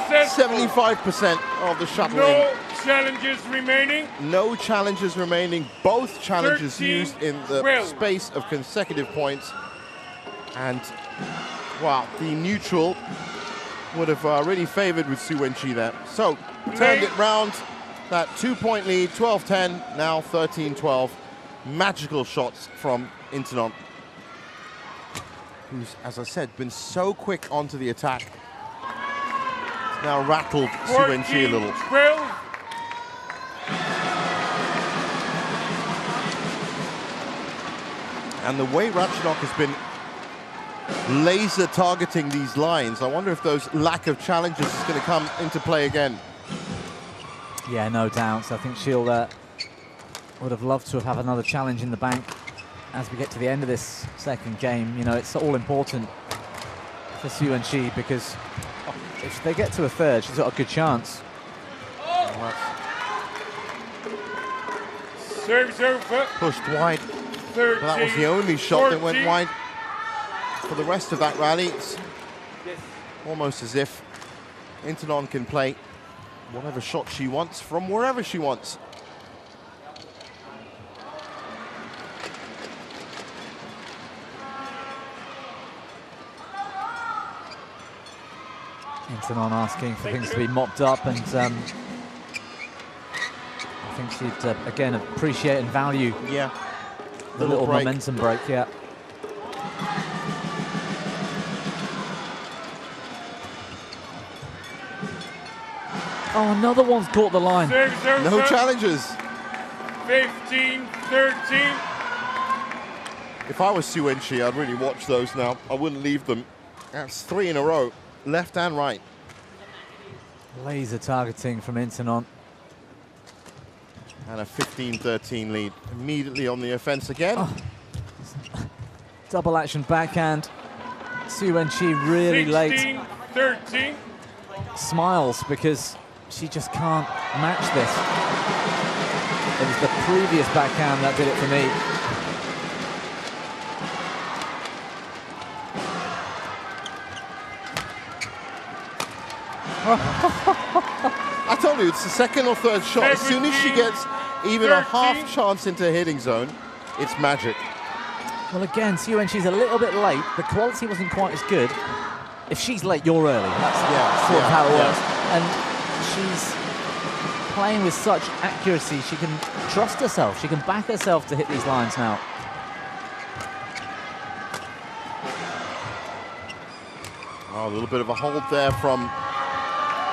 75% of the shuttle in. Challenges remaining. No challenges remaining. Both challenges 13, used in the 12. space of consecutive points. And, wow, the neutral would have really favored with Xu Wenqi there. So, turned it round. That 2-point lead, 12-10, now 13-12. Magical shots from Intanon, who's, as I said, been so quick onto the attack. It's now rattled Xu Wenqi a little. 12. And the way Ratchnok has been laser targeting these lines, I wonder if those lack of challenges is going to come into play again. Yeah, no doubt. I think she'll would have loved to have another challenge in the bank as we get to the end of this second game. You know, it's all important for Xu Wenqi because if they get to a third, she's got a good chance. Serves over. Pushed wide. 13, Well, that was the only shot that went 14. wide for the rest of that rally. It's Almost as if Internon can play whatever shot she wants from wherever she wants. Internon asking for things to be mopped up, and I think she'd again appreciate and value the little momentum break. Yeah. Oh, another one's caught the line. No challenges. 15-13. If I was Su Wenqi, I'd really watch those now. I wouldn't leave them. That's 3 in a row, left and right. Laser targeting from Internon. And a 15-13 lead. Immediately on the offense again. Oh. Double action backhand. Su Wenqi really late. 16-13. Smiles because she just can't match this. It was the previous backhand that did it for me. I told you, it's the second or third shot. As soon as she gets even a half chance into hitting zone, it's magic. Well, again, Su Wenqi's a little bit late. The quality wasn't quite as good. If she's late, you're early. That's sort of how it works. And she's playing with such accuracy. She can trust herself. She can back herself to hit these lines now. Oh, a little bit of a hold there from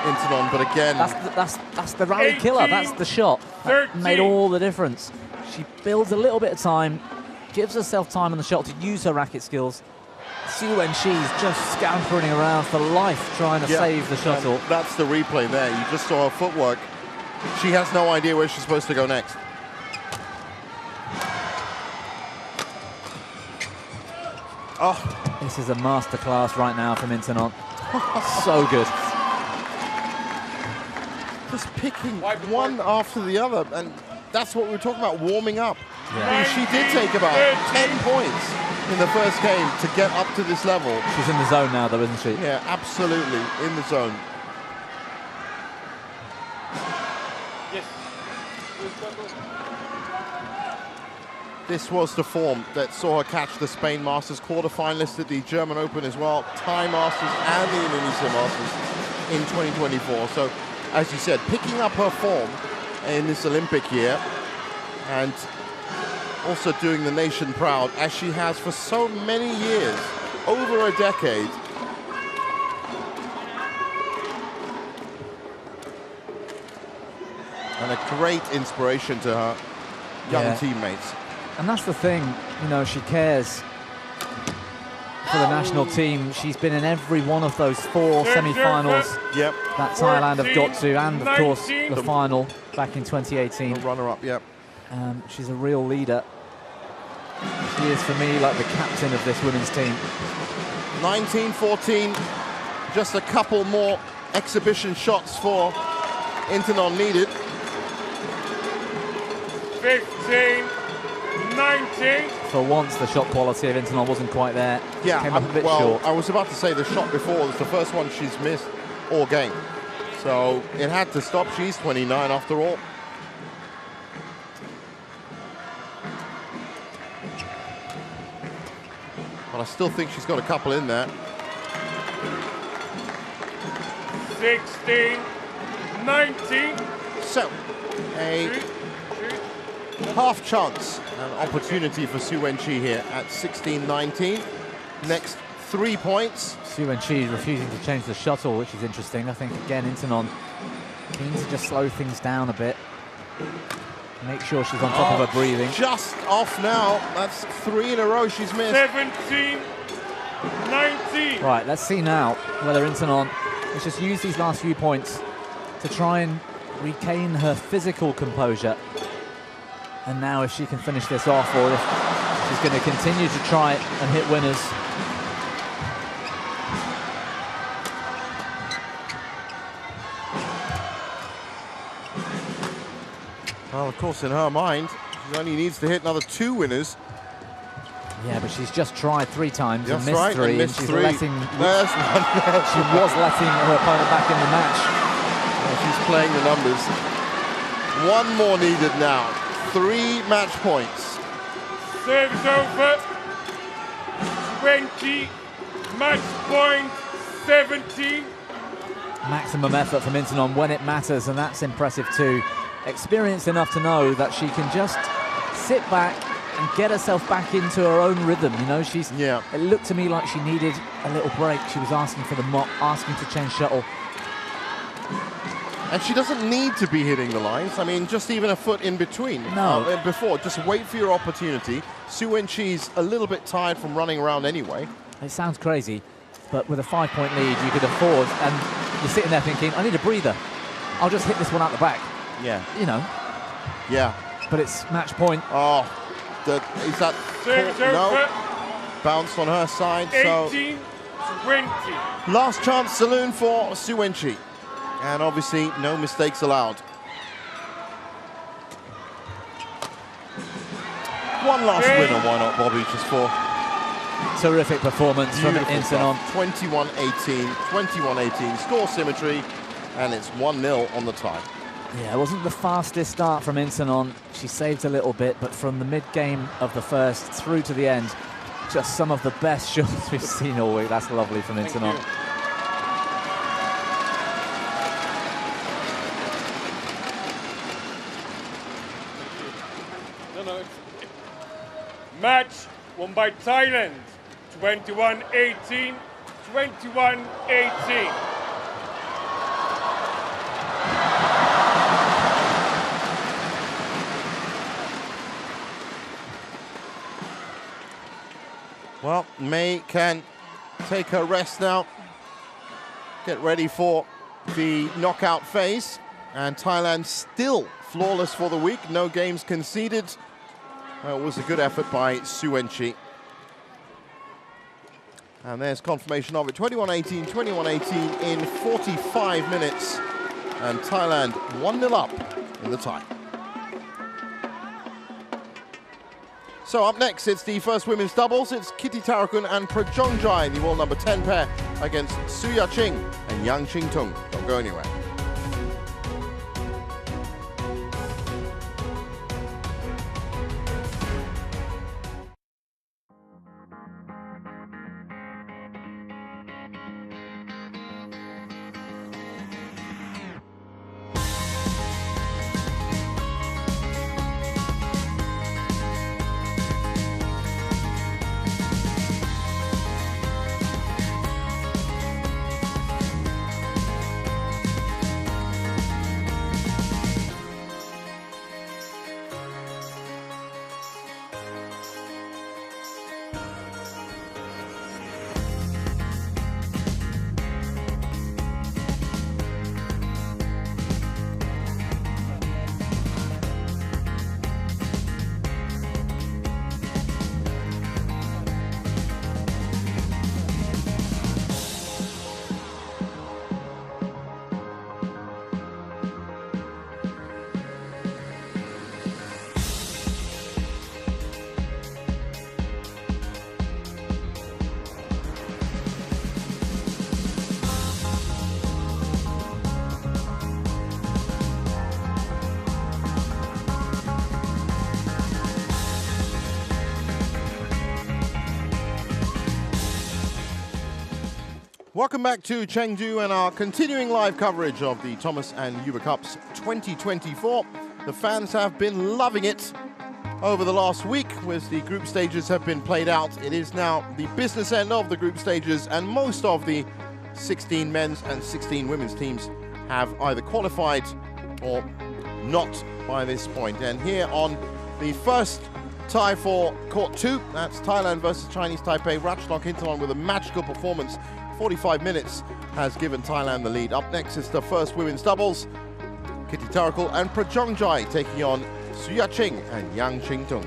Internon, but again... That's the rally killer. That's the shot. That made all the difference. She builds a little bit of time, gives herself time on the shot to use her racket skills. Su Wenqi's just scampering around for life trying to save the shuttle. And that's the replay there. You just saw her footwork. She has no idea where she's supposed to go next. Oh, this is a masterclass right now from Internon. So good. Just picking one after the other, and that's what we were talking about, warming up. Yeah. She did take about 10 points in the first game to get up to this level. She's in the zone now, though, isn't she? Yeah, absolutely, in the zone. Yes. This was the form that saw her catch the Spain Masters, quarterfinalist at the German Open as well, Thai Masters and the Indonesia Masters in 2024. So, as you said, picking up her form in this Olympic year and also doing the nation proud, as she has for so many years, over a decade. And a great inspiration to her young teammates. And that's the thing, you know, she cares for the national team. She's been in every one of those 4 semi-finals that Thailand have got to, and of course the final back in 2018. The runner-up, she's a real leader. She is, for me, like the captain of this women's team. 19-14, just a couple more exhibition shots for Internon needed. 15-19. For once, the shot quality of Internon wasn't quite there. Yeah, came up a bit short. I was about to say the shot before was the first one she's missed all game. So it had to stop. She's 29 after all. But I still think she's got a couple in there. 16-19. So, a half chance, an opportunity for Su Wenqi here at 16-19. Next 3 points. Su Wenqi refusing to change the shuttle, which is interesting. I think, again, Internon keen to just slow things down a bit. Make sure she's on top of her breathing. Just off now. That's 3 in a row she's missed. 17-19. Right, let's see now whether Internon, let's just use these last few points to try and regain her physical composure. And now if she can finish this off, or if she's going to continue to try and hit winners. Well, of course, in her mind, she only needs to hit another 2 winners Yeah, but she's just tried 3 times and That's missed right, 3. and missed she's 3. letting. There's She was letting her opponent back in the match. Well, she's playing the numbers. 1 more needed now. 3 match points. Service over. 20. Match point 17. Maximum effort from Intanon when it matters, and that's impressive too. Experienced enough to know that she can just sit back and get herself back into her own rhythm. You know, she's. Yeah. It looked to me like she needed a little break. She was asking for the mop, asking to change shuttle. And she doesn't need to be hitting the lines. I mean, just even a foot in between. No. Before, just wait for your opportunity. Su Wenqi's a little bit tired from running around anyway. It sounds crazy, but with a 5-point lead, you could afford, and you're sitting there thinking, I need a breather. I'll just hit this one out the back. Yeah. You know. Yeah. But it's match point. Oh, is that... Service No. over. Bounced on her side, 18. 20. so... Last chance saloon for Su Wenqi. And obviously, no mistakes allowed. One last winner, why not, Bobby, just for... Terrific performance from Beautiful Intanon. stuff. 21-18, 21-18, score symmetry, and it's 1-0 on the tie. Yeah, it wasn't the fastest start from Intanon. She saved a little bit, but from the mid-game of the first through to the end, just some of the best shots we've seen all week. That's lovely from Intanon. Match won by Thailand. 21-18. 21-18. Well, May can take her rest now, get ready for the knockout phase, and Thailand still flawless for the week, no games conceded. Well, it was a good effort by Su Wenqi. And there's confirmation of it, 21-18, 21-18 in 45 minutes, and Thailand 1-0 up in the tie. So up next, it's the first women's doubles. It's Kitty Tarakun and Prajongjai, the world number 10 pair, against Su Ya-ching and Yang Qingtung. Don't go anywhere. Welcome back to Chengdu and our continuing live coverage of the Thomas and Uber Cups 2024. The fans have been loving it over the last week as the group stages have been played out. It is now the business end of the group stages, and most of the 16 men's and 16 women's teams have either qualified or not by this point. And here on the first tie for Court 2, that's Thailand versus Chinese Taipei. Ratchnok Intanon with a magical performance. 45 minutes has given Thailand the lead. Up next is the first women's doubles. Kitty Tarakul and Prajongjai taking on Su Ya-ching and Yang Qingtung.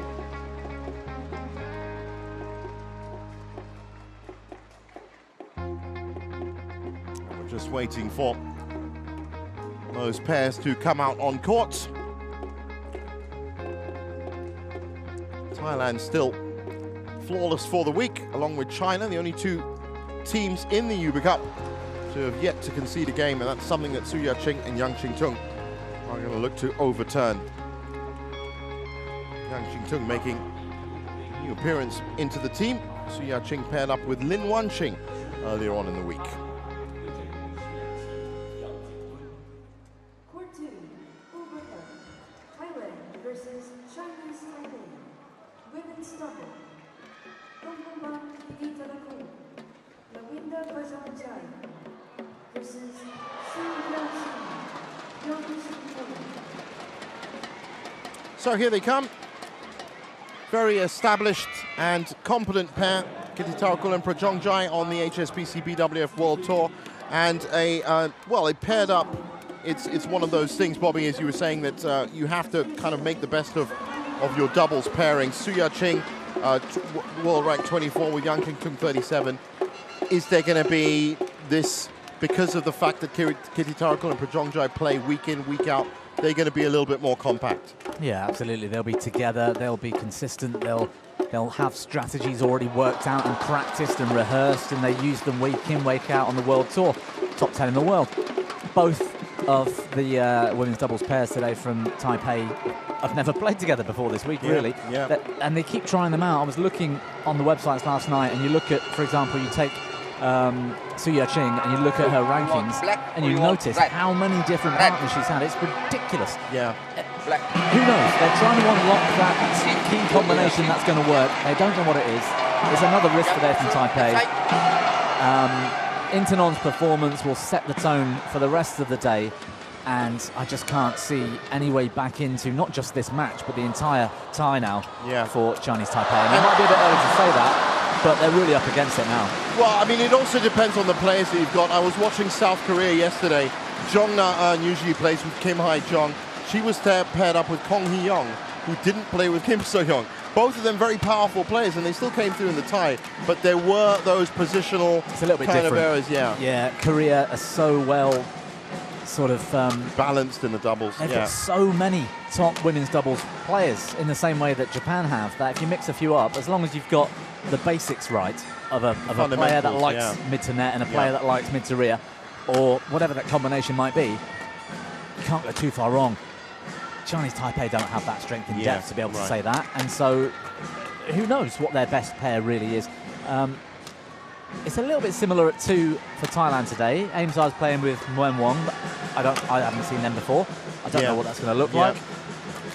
We're just waiting for those pairs to come out on court. Thailand still flawless for the week, along with China, the only two teams in the Uber Cup to have yet to concede a game, and that's something that Su Ya-Ching and Yang Qingtung are going to look to overturn. Yang Qingtung making a new appearance into the team. Su Ya-Ching paired up with Lin Wanqing earlier on in the week. Court 2, Uber Cup, Thailand versus Chinese Taipei. Women's double. Dongguman Itadaku, Lawinda Bajanjai versus Su Ya-Ching, Yang Qingtung. So here they come. Very established and competent pair. Kitty-Tarakul and Prajongjai on the HSBC BWF World Tour. And well, they paired up. It's one of those things, Bobby, as you were saying, that you have to kind of make the best of your doubles pairing. Su Ya-Ching, world rank 24 with Yang Qingtung 37. Is there going to be this, because of the fact that Kitty-Tarakul and Prajongjai play week in, week out, they're going to be a little bit more compact? Yeah, absolutely. They'll be together. They'll be consistent. They'll have strategies already worked out and practiced and rehearsed, and they use them week in, week out on the World Tour. Top 10 in the world. Both of the women's doubles pairs today from Taipei have never played together before this week, really. Yeah. And they keep trying them out. I was looking on the websites last night, and you look at, for example, you take Su Ya-Ching and you look at her rankings, and you notice how many different partners she's had. It's ridiculous. Yeah. Who knows? They're trying to unlock that key combination that's going to work. They don't know what it is. There's another risk for there from Taipei. Internon's performance will set the tone for the rest of the day, and I just can't see any way back into not just this match, but the entire tie now for Chinese Taipei. And it might be a bit early to say that, but they're really up against it now. Well, I mean, it also depends on the players that you've got. I was watching South Korea yesterday. Jong Na-eun usually plays with Kim Hae-jong. She was paired up with Kong Hee-young, who didn't play with Kim So-young. Both of them very powerful players, and they still came through in the tie. But there were those positional it's a little bit kind different. of errors, Yeah, Korea are so well sort of balanced in the doubles. They've got so many top women's doubles players in the same way that Japan have, that if you mix a few up, as long as you've got the basics right of a player that likes mid to net and a player that likes mid to rear, or whatever that combination might be, you can't go too far wrong. Chinese Taipei don't have that strength and depth to be able to say that, and so who knows what their best pair really is. It's a little bit similar at 2 for Thailand today. Aimsar's playing with Nguyen Wong. I haven't seen them before. I don't know what that's going to look like.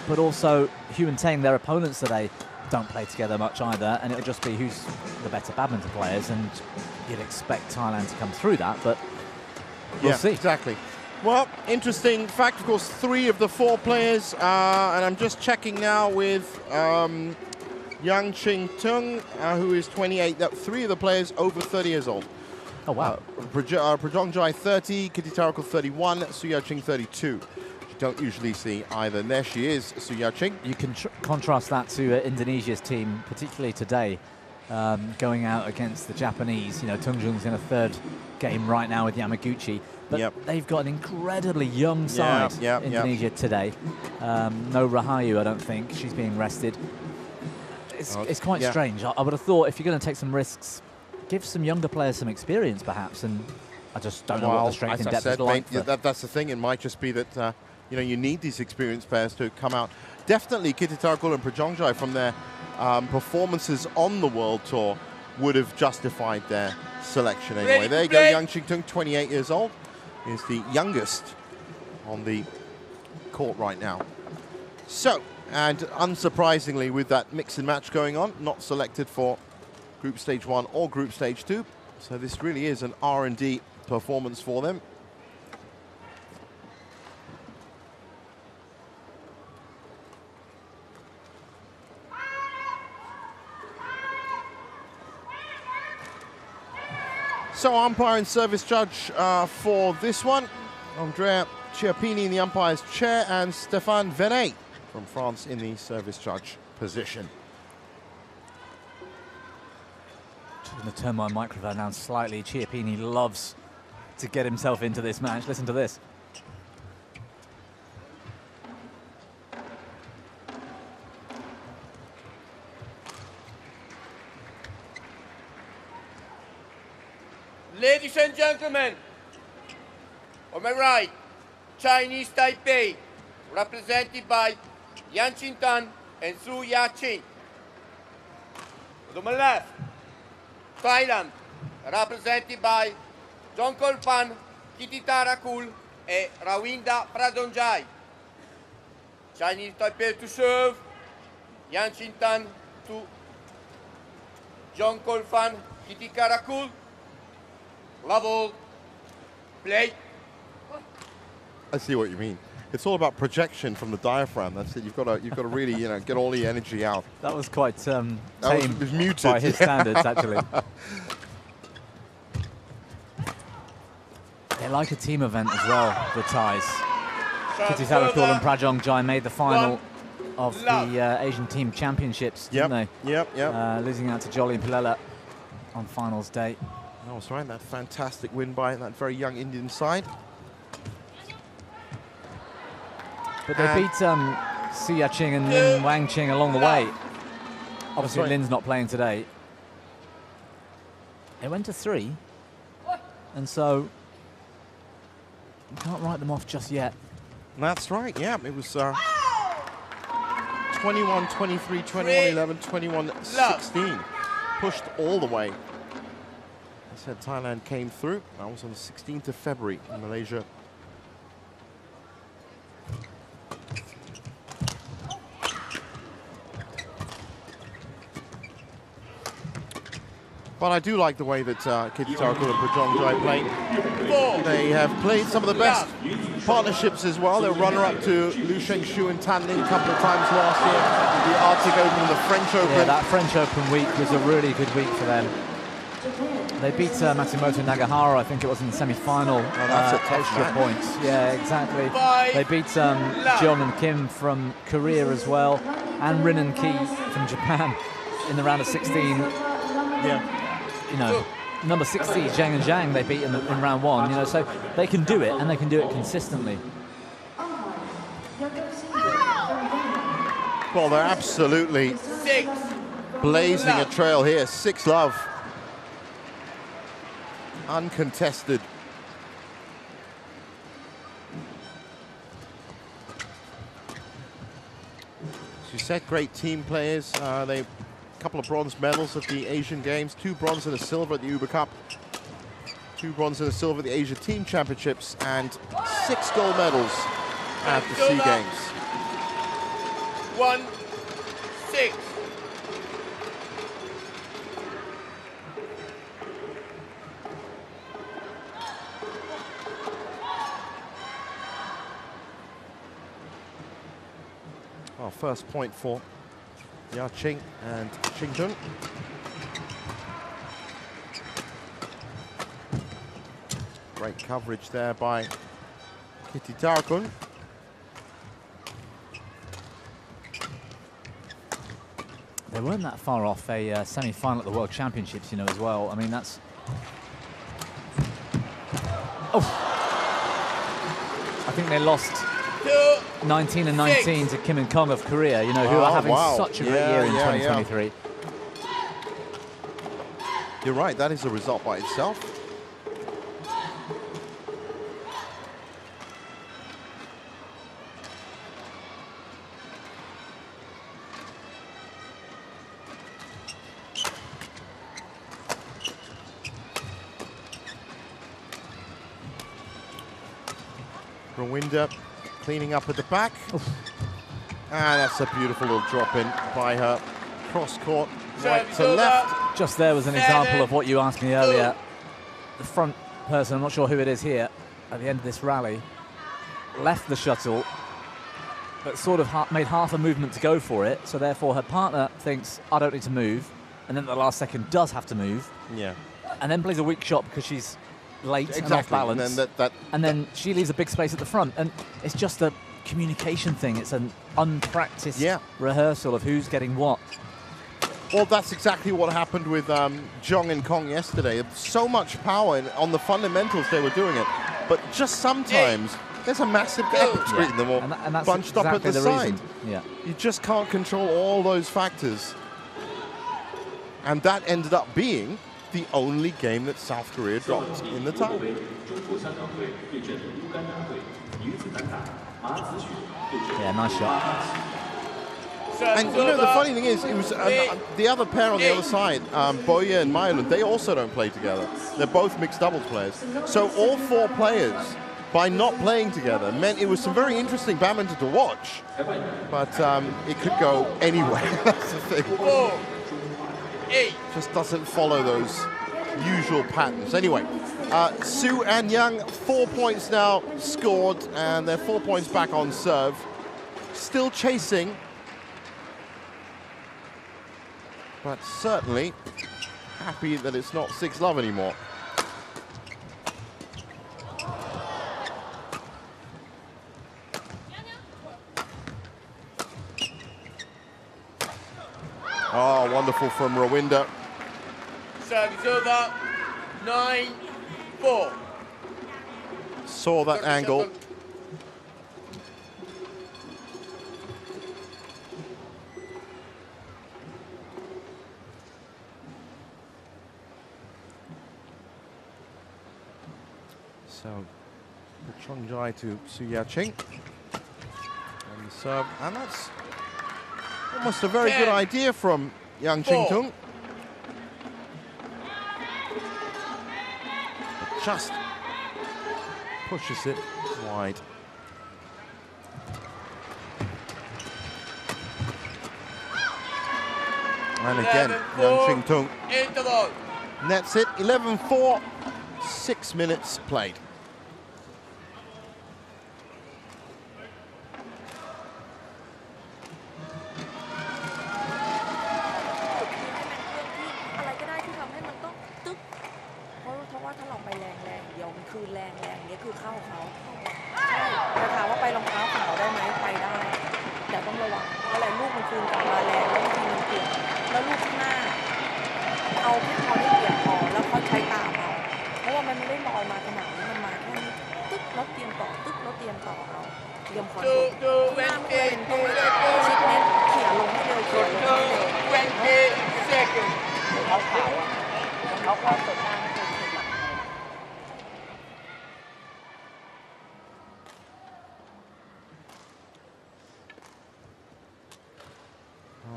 But also, Hugh and Tang, their opponents today, don't play together much either, and it'll just be who's the better badminton players, and you'd expect Thailand to come through that, but we'll see. Exactly. Well, interesting fact, of course, 3 of the 4 players, and I'm just checking now with Yang Qingtung, who is 28. 3 of the players over 30 years old. Oh, wow. Prajongjai 30, Kitty-Tarakul 31, Su Ya-Ching 32. You don't usually see either. And there she is, Su Ya-Ching. You can contrast that to Indonesia's team, particularly today, going out against the Japanese. You know, Tungjung's in a 3rd game right now with Yamaguchi. But they've got an incredibly young side, Indonesia today. No Rahayu, I don't think. She's being rested. It's quite strange. I would have thought if you're going to take some risks, give some younger players some experience, perhaps. And I just don't know what the strength and depth is like. That's the thing. It might just be that you need these experienced players to come out. Definitely, Kitty-Tarakul and Prajongjai, from their performances on the World Tour, would have justified their selection anyway. There you go, Yang Qingtung, 28 years old, is the youngest on the court right now. So, and unsurprisingly, with that mix and match going on, not selected for Group Stage 1 or Group Stage 2. So this really is an R&D performance for them. So umpire and service judge for this one, Andrea Chiappini in the umpire's chair and Stéphane Venet from France in the service judge position. Just going to turn my microphone down slightly. Chiappini loves to get himself into this match. Listen to this. Ladies and gentlemen, on my right, Chinese Taipei, represented by Yan Qingtan and Su Yaqing. On my left, Thailand, represented by Jongkolpan Kititarakul and Rawinda Pradonjai. Chinese Taipei to serve, Yan Qingtan to Jongkolpan Kitikarakul. Level, play. I see what you mean. It's all about projection from the diaphragm. That's it. You've got to really, you know, get all the energy out. That was quite tame it was muted by his standards, actually. They're like a team event as well, the Thais. Kititarakul and Prajongjai made the final of the Asian Team Championships, didn't they? Yep. Losing out to Jolly and Pilela on finals day. That was right. That fantastic win by that very young Indian side. But they beat Su Yaqing and Lin Wangqing along the way. Obviously, Lin's not playing today. It went to 3. And so, you can't write them off just yet. That's right, yeah. It was 21-23, 21-11, 21-16. Pushed all the way. I said Thailand came through. That was on the 16th of February in Malaysia. But I do like the way that Kititarakul and Prajongjai play. They have played some of the best partnerships as well. They're runner-up to Liu Shengshu and Tan Ling a couple of times last year. The Arctic Open and the French Open. Yeah, that French Open week was a really good week for them. They beat Matsumoto Nagahara, I think it was in the semi-final. That's a tough extra match. points. Yeah, exactly. They beat Jeong and Kim from Korea as well, and Rin and Ki from Japan in the round of 16. Yeah. You know, number 60, Zhang and Zhang, they beat in round 1. You know, so they can do it, and they can do it consistently. Well, they're absolutely blazing a trail here. 6-love. Uncontested. As you said, great team players. They couple of bronze medals at the Asian Games, 2 bronze and a silver at the Uber Cup, 2 bronze and a silver at the Asia Team Championships, and 6 gold medals at the SEA Games. 1-6. Well, first point for Yaqing and Qingdun. Great coverage there by Kititarakul. They weren't that far off a semi-final at the World Championships, you know, as well. I mean, that's... Oh! I think they lost 19 and 19 to Kim and Kong of Korea, you know, who are having such a great year in 2023. Yeah. You're right, that is a result by itself. Rawinda cleaning up at the back. Oof. And that's a beautiful little drop in by her. Cross court, right to left. Just there was an example of what you asked me earlier. The front person, I'm not sure who it is here, at the end of this rally, left the shuttle, but sort of made half a movement to go for it. So therefore her partner thinks, I don't need to move. And then at the last second does have to move. Yeah. And then plays a weak shot because she's late and off balance. And then she leaves a big space at the front. And it's just a communication thing. It's an unpracticed rehearsal of who's getting what. Well, that's exactly what happened with Jeong and Kong yesterday. So much power on the fundamentals they were doing it. But just sometimes there's a massive gap between them, or and that's bunched up at the side. Yeah. You just can't control all those factors. And that ended up being the only game that South Korea dropped in the tie. Yeah, nice shot. And you know, the funny thing is, it was the other pair on the other side, Boye and Myland, they also don't play together. They're both mixed doubles players. So all 4 players, by not playing together, meant it was some very interesting badminton to watch. But it could go anywhere. That's the thing. 4, 8. Just doesn't follow those usual patterns. Anyway, Su and Yang, 4 points now scored, and they're 4 points back on serve. Still chasing, but certainly happy that it's not 6-love anymore. Oh, wonderful from Rawinda. Service over. 9-4. Saw that angle. So, Chongjai to Su Yaching. And the serve, and that's almost a very good idea from Yang Qingtung. Just pushes it wide. And again, Yang Qingtung nets it. 11-4, 6 minutes played.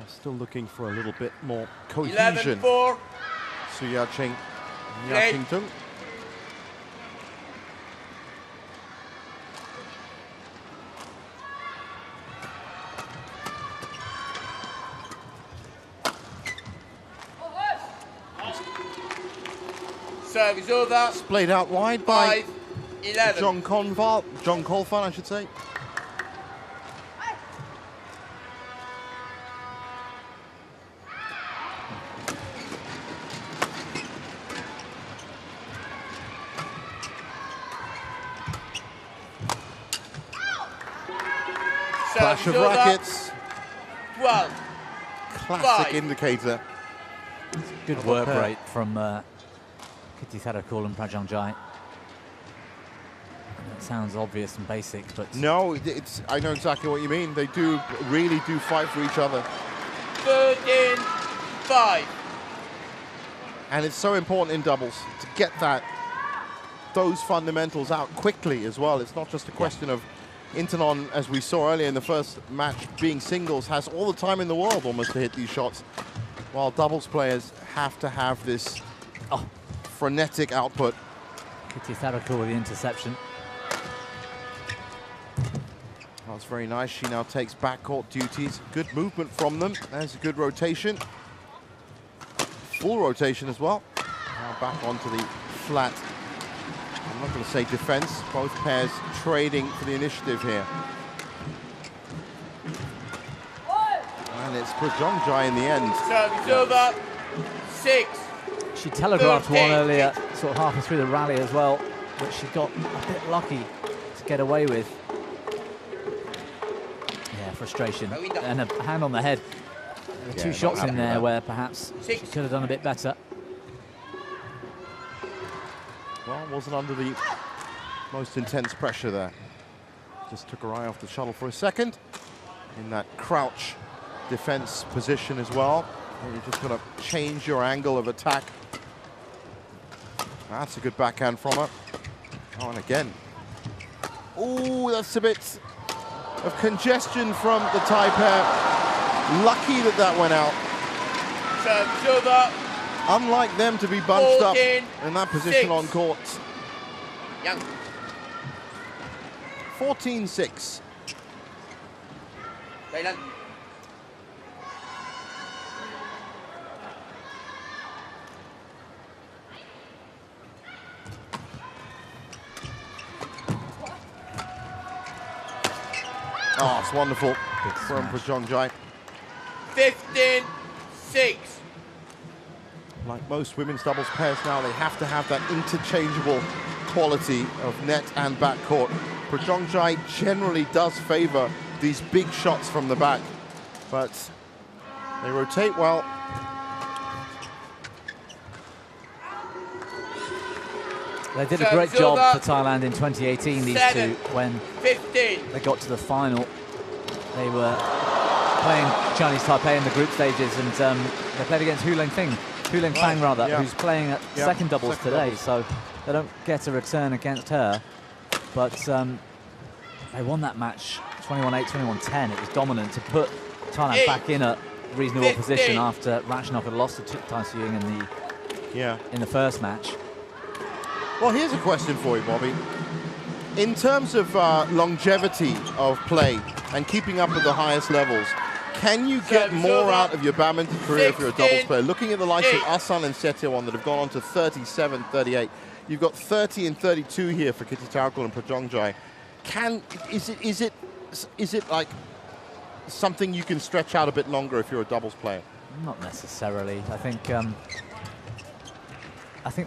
Still looking for a little bit more cohesion. 11-4. Su Yaching, Yang Qingtung. Service over. It's played out wide by 5-11. John Colfan, I should say. Clash of rackets. 12. Classic indicator. Good work rate from Kitty Tharakul and Prajangjai. It sounds obvious and basic, but no, I know exactly what you mean. They really do fight for each other. 13-5. And it's so important in doubles to get those fundamentals out quickly as well. It's not just a question of Intanon, as we saw earlier in the first match, being singles, has all the time in the world almost to hit these shots, while doubles players have to have this frenetic output. Kitty Tharakul with the interception. That's very nice. She now takes backcourt duties. Good movement from them. There's a good rotation. Full rotation as well. Now back onto the flat. I'm not going to say defense. Both pairs trading for the initiative here. And it's Prajangjai in the end. Service over. 6. She telegraphed one earlier, sort of halfway through the rally as well, which she got a bit lucky to get away with. Yeah, frustration. And a hand on the head. There were 2 shots in there where perhaps she could have done a bit better. Well, wasn't under the most intense pressure there. Just took her eye off the shuttle for a second. In that crouch defense position as well. And you just got to change your angle of attack That's a good backhand from her. Oh, and again. Oh, that's a bit of congestion from the Thai pair. Lucky that that went out. Unlike them to be bunched up in that position on court. 14-6. Thailand. Oh, it's wonderful from Prajongjai. 15-6. Like most women's doubles pairs now, they have to have that interchangeable quality of net and backcourt. Prajongjai generally does favor these big shots from the back, but they rotate well. They did a great job for Thailand in 2018, these two, when they got to the final. They were playing Chinese Taipei in the group stages, and they played against Hu Lingfang rather, who's playing at second doubles today, so they don't get a return against her. But they won that match 21-8, 21-10. It was dominant to put Thailand back in a reasonable position after Ratchanov had lost to Tai Tzu-Ying in the first match. Well, here's a question for you, Bobby. In terms of longevity of play and keeping up at the highest levels, can you get more out of your badminton career if you're a doubles player? Looking at the likes of Asan and Setiawan that have gone on to 37, 38. You've got 30 and 32 here for Kitty Tarakul and Prajongjai. Is it like something you can stretch out a bit longer if you're a doubles player? Not necessarily. I think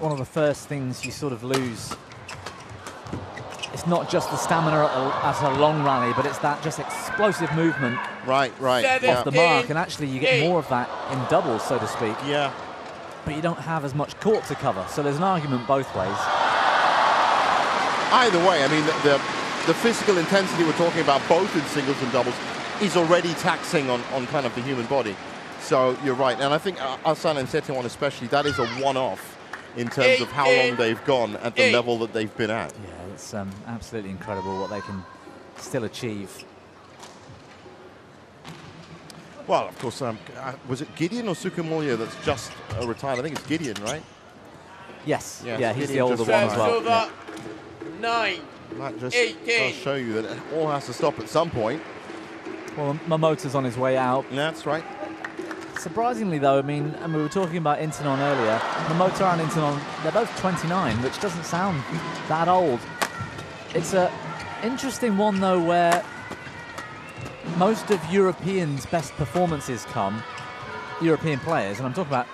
one of the first things you sort of lose, it's not just the stamina at a long rally, but it's that just explosive movement off the mark, and actually you get more of that in doubles, so to speak. Yeah. But you don't have as much court to cover, so there's an argument both ways. Either way, I mean, the physical intensity we're talking about, both in singles and doubles, is already taxing on kind of the human body. So you're right, and I think Asan and Setiawan especially, that is a one-off in terms of how long they've gone at the level that they've been at. Yeah, it's absolutely incredible what they can still achieve. Well, of course, was it Gideon or Sukamulya that's just retired? I think it's Gideon, right? Yes, yeah, he's Gideon the older one as well. Yeah. 9. That just does show you that it all has to stop at some point. Well, Momota's on his way out. That's right. Surprisingly, though, I mean, and we were talking about Intanon earlier. Momota and Intanon, they're both 29, which doesn't sound that old. It's an interesting one, though, where most of Europeans' best performances come, European players, and I'm talking about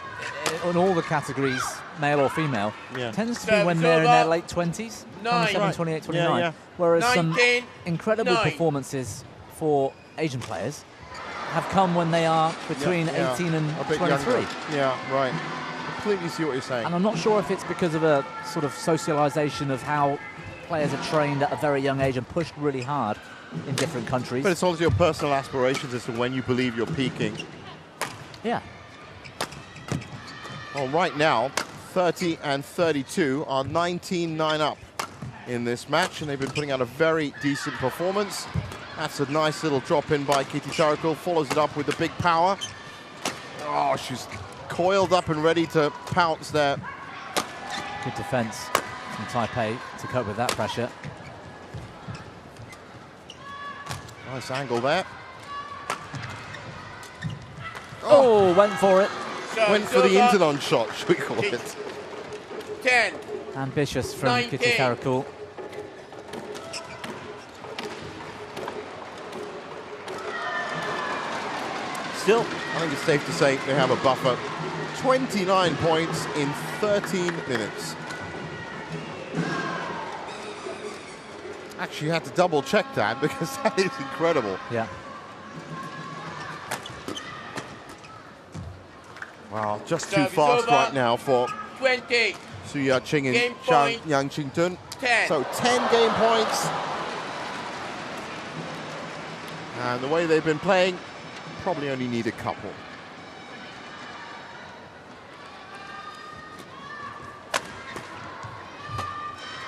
in all the categories, male or female, tends to be when they're in their late 20s, 27, 28, 29. Whereas some incredible performances for Asian players have come when they are between 18 and 23. Younger. Yeah, right. Completely see what you're saying. And I'm not sure if it's because of a sort of socialization of how players are trained at a very young age and pushed really hard in different countries. But it's also your personal aspirations as to when you believe you're peaking. Yeah. Well, right now, 30 and 32 are 19-9 up in this match, and they've been putting out a very decent performance. That's a nice little drop in by Kitty Tarakul, follows it up with the big power. Oh, she's coiled up and ready to pounce there. Good defense from Taipei to cope with that pressure. Nice angle there. Oh, went for it. Went for the Intanon shot, should we call it. 10. Ambitious from Kitty Tarakul. Still, I think it's safe to say they have a buffer. 29 points in 13 minutes. Actually, you had to double check that because that is incredible. Yeah. Wow, just too fast right now for 20. Su Ya-Ching and Yang Qingtun. 10. So 10 game points. And the way they've been playing, probably only need a couple.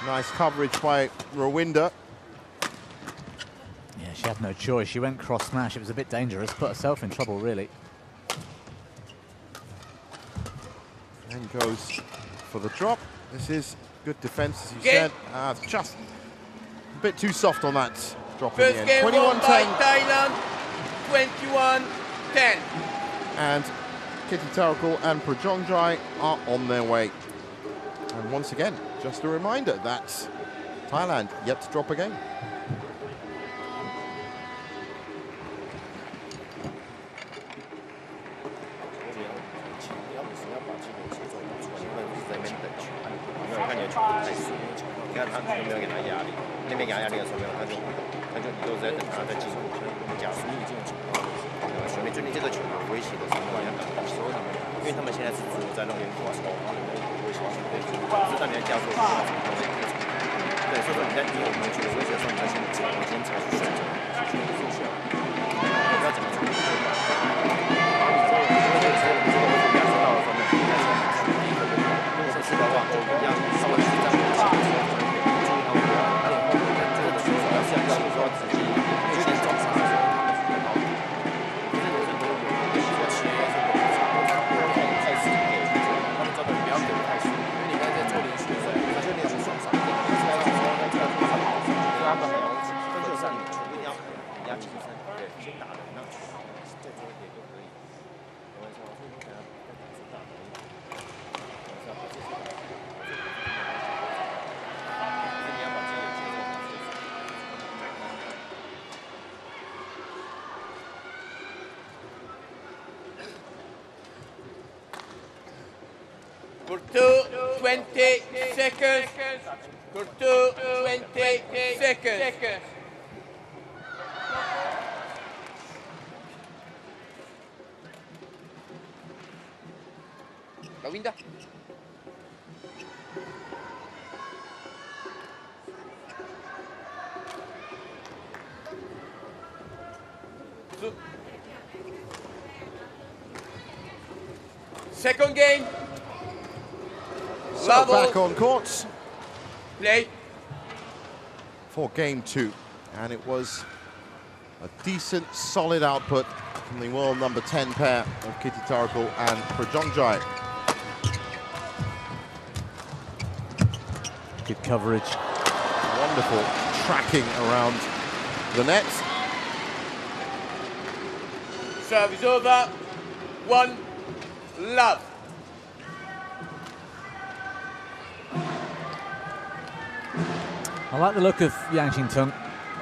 Nice coverage by Rwinda. Yeah, she had no choice. She went cross smash. It was a bit dangerous. Put herself in trouble, really. And goes for the drop. This is good defense, as you said. It's just a bit too soft on that drop in the end. 21-10. Thailand, 21-10. And Kitty Tarakul and Prajongjai are on their way. And once again, just a reminder that Thailand yet to drop a game. For 20 seconds. For 20 seconds. Rwinda. Second game. So back on courts. Play. For game 2. And it was a decent, solid output from the world number 10 pair of Kitty Tarakul and Prajongjai. Good coverage. Wonderful tracking around the net. Serve is over. 1 love. I like the look of Yang Qingtung.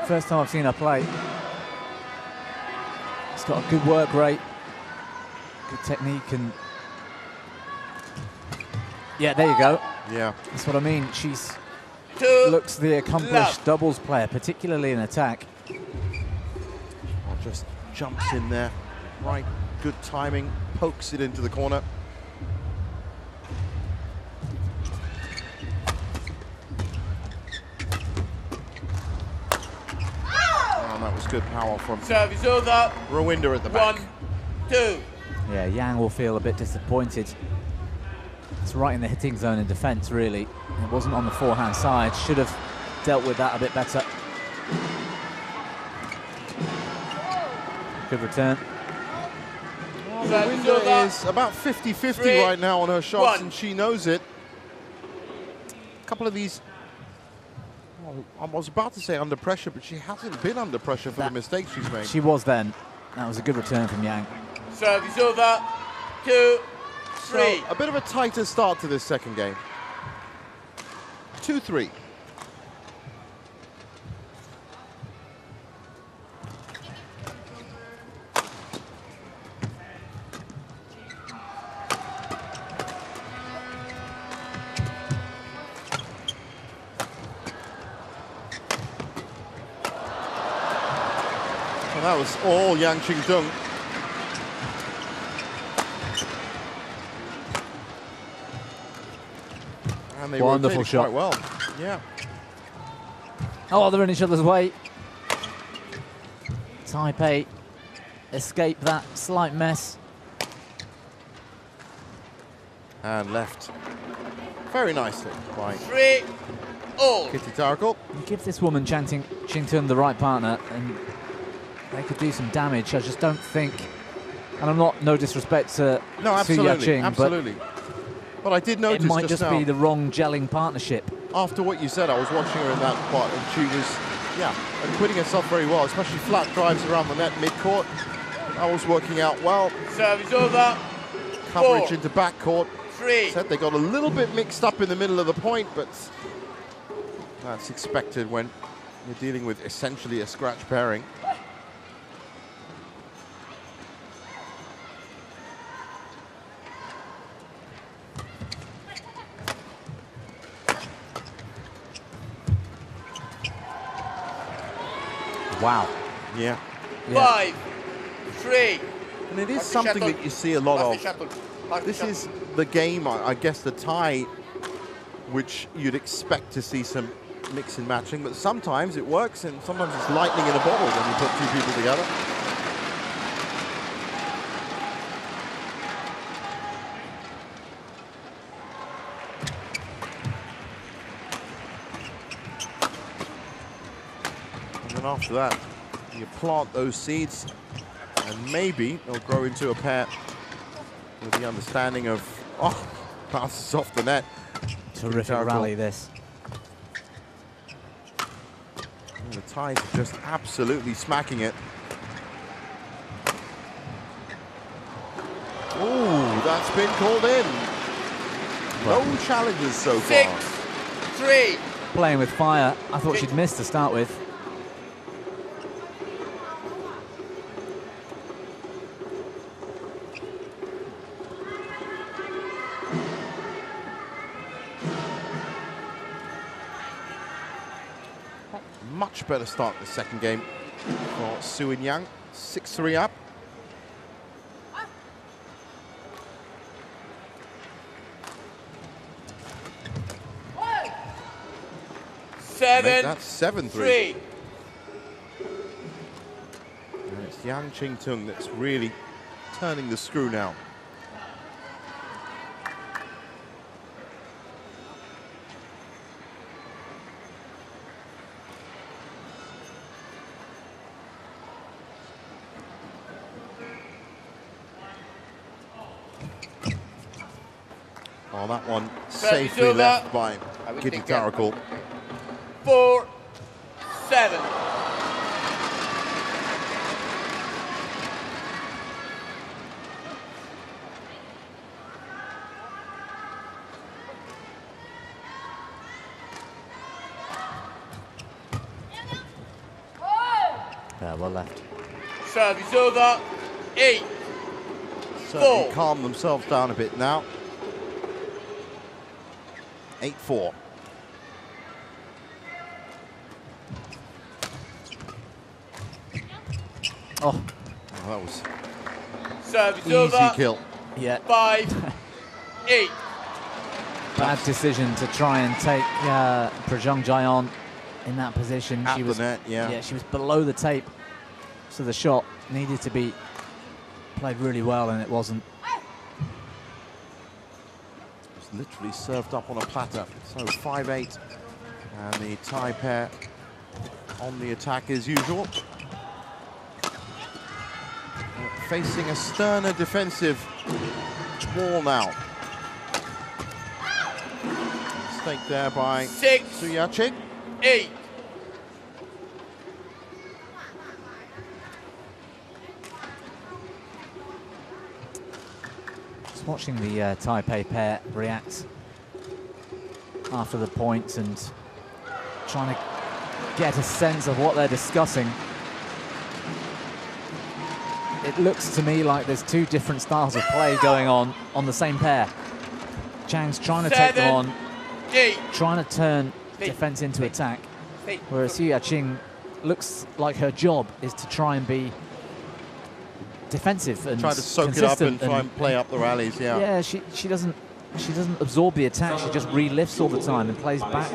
First time I've seen her play. She's got a good work rate, good technique, and yeah, there you go. Yeah, that's what I mean. She's looks the accomplished doubles player, particularly in attack. Just jumps in there, right, good timing, pokes it into the corner. That was good power from Service over. Rwinda at the back. 1-2. Yeah, Yang will feel a bit disappointed. It's right in the hitting zone in defence, really. It wasn't on the forehand side. Should have dealt with that a bit better. Good return. Rwinda is about 50-50 right now on her shots, and she knows it. A couple of these, well, I was about to say under pressure, but she hasn't been under pressure for the mistakes she's made. She was then. That was a good return from Yang. Service over. 2-3. So a bit of a tighter start to this second game. 2-3. That was all Yang Qingtung. And they wonderful shot. Quite well. Yeah. Oh, they're in each other's way. Taipei escape that slight mess. And left very nicely by 3-all. Kitty Tarakul. Give this woman, Ching-Tun, the right partner, and they could do some damage. I just don't think, and I'm not, no disrespect to Su Ya-Ching, absolutely. But I did notice it might just now, be the wrong gelling partnership. After what you said, I was watching her in that part, and she was, acquitting herself very well, especially flat drives around the net mid-court. That was working out well. Service over. Coverage 4, into backcourt. 3. Said they got a little bit mixed up in the middle of the point, but that's expected when you're dealing with essentially a scratch pairing. Wow. Yeah. 5, 3. And it is something that you see a lot of. This is the game, I guess, the tie, which you'd expect to see some mix and matching, but sometimes it works and sometimes it's lightning in a bottle when you put two people together. And then after that, you plant those seeds and maybe they'll grow into a pair with the understanding of, bounces off the net. Terrific rally, this. And the Thais are just absolutely smacking it. Oh, that's been called in. No challenges so far. 6-3. Playing with fire. I thought she'd missed to start with. Much better start the second game for Su Yang. 6-3 up. That's 7-3. And it's Yang Ching-Tung that's really turning the screw now. Oh, that one safely left by Kitty Tarakul. 4-7. Yeah, well left. Service over. 8. Certainly calm themselves down a bit now. 8-4. Oh, that was service easy over. Kill. Yeah. 5-8. Bad decision to try and take Prajong Jayon in that position. At She the was net, yeah. she was below the tape, so the shot needed to be played really well, and it wasn't. Literally served up on a platter. So 5-8. And the Thai pair on the attack as usual. Facing a sterner defensive wall now. Mistake there by 6, Su Ya-Ching. 8. Watching the Taipei pair react after the point and trying to get a sense of what they're discussing. It looks to me like there's two different styles of play going on the same pair. Chang's trying to take them on, 8. trying to turn defense into attack, whereas Su Ya-Ching looks like her job is to try and be defensive and try to soak it up and try and play up the rallies. Yeah, she doesn't absorb the attack. She just re-lifts all the time and plays back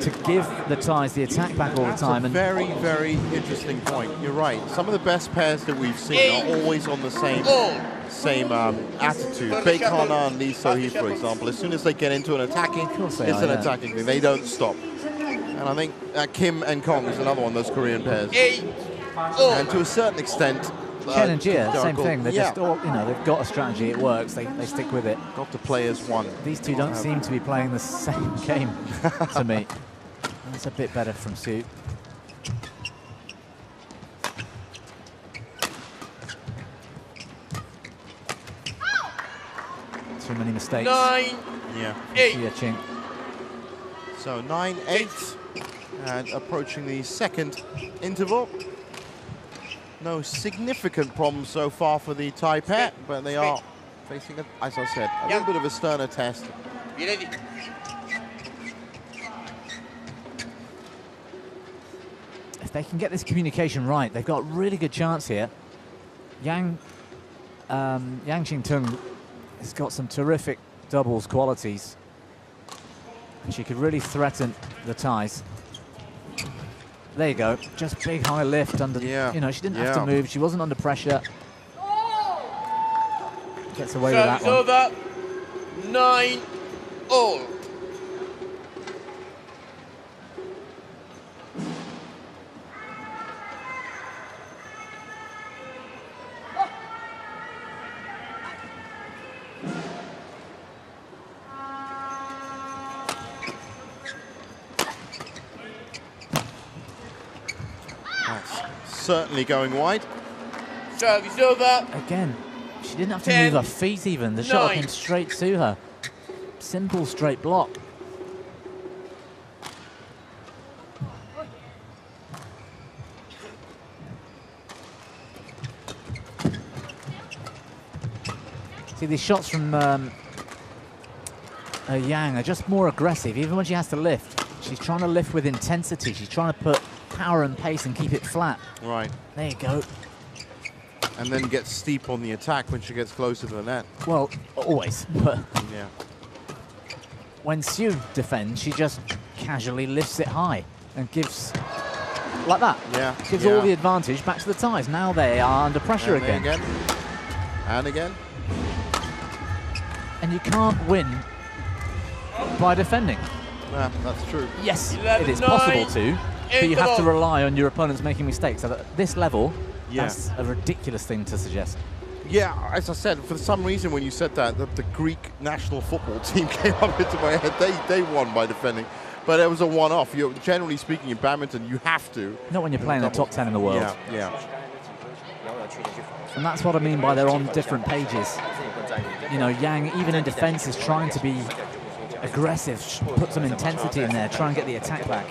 to give the Thais the attack back all the time. That's a very, very interesting point. You're right. Some of the best pairs that we've seen are always on the same same attitude. Beikana and Lee So-hee, for example, as soon as they get into an attacking, it's an attacking thing. They don't stop. And I think Kim and Kong is another one of those Korean pairs. And to a certain extent, Chen and Jia, same thing. They're just all, you know, they've got a strategy, it works, they stick with it. Got to play as one. These two don't seem to be playing the same game to me. That's a bit better from Su. Too many mistakes. 9, Yeah. 8. Xia Qing. So 9-8, and approaching the second interval. No significant problems so far for the Taipei, but they are facing, as I said, a little bit of a sterner test. Be ready. If they can get this communication right, they've got a really good chance here. Yang Qingtung has got some terrific doubles qualities. And she could really threaten the ties. There you go, just big high lift under, you know, she didn't have to move, she wasn't under pressure. Gets away with that one. Over. 9 all. Certainly going wide. Service over. Again, she didn't have to move her feet even. The shot came straight to her. Simple straight block. See, these shots from Yang are just more aggressive. Even when she has to lift, she's trying to lift with intensity. She's trying to put power and pace and keep it flat. Right. There you go. And then get steep on the attack when she gets closer to the net. Well, always. But yeah. When Su defends, she just casually lifts it high and gives, like that. Yeah. Gives all the advantage back to the ties. Now they are under pressure again. And again. And you can't win by defending. Yeah, that's true. Yes, it is possible to, but you have to rely on your opponents making mistakes. So at this level, that's a ridiculous thing to suggest. Yeah, as I said, for some reason when you said that, the Greek national football team came up into my head. They won by defending, but it was a one-off. Generally speaking, in badminton, you have to. Not when you're playing the top 10 in the world. Yeah. And that's what I mean by they're on different pages. You know, Yang, even in defense, is trying to be aggressive, put some intensity in there, try and get the attack back.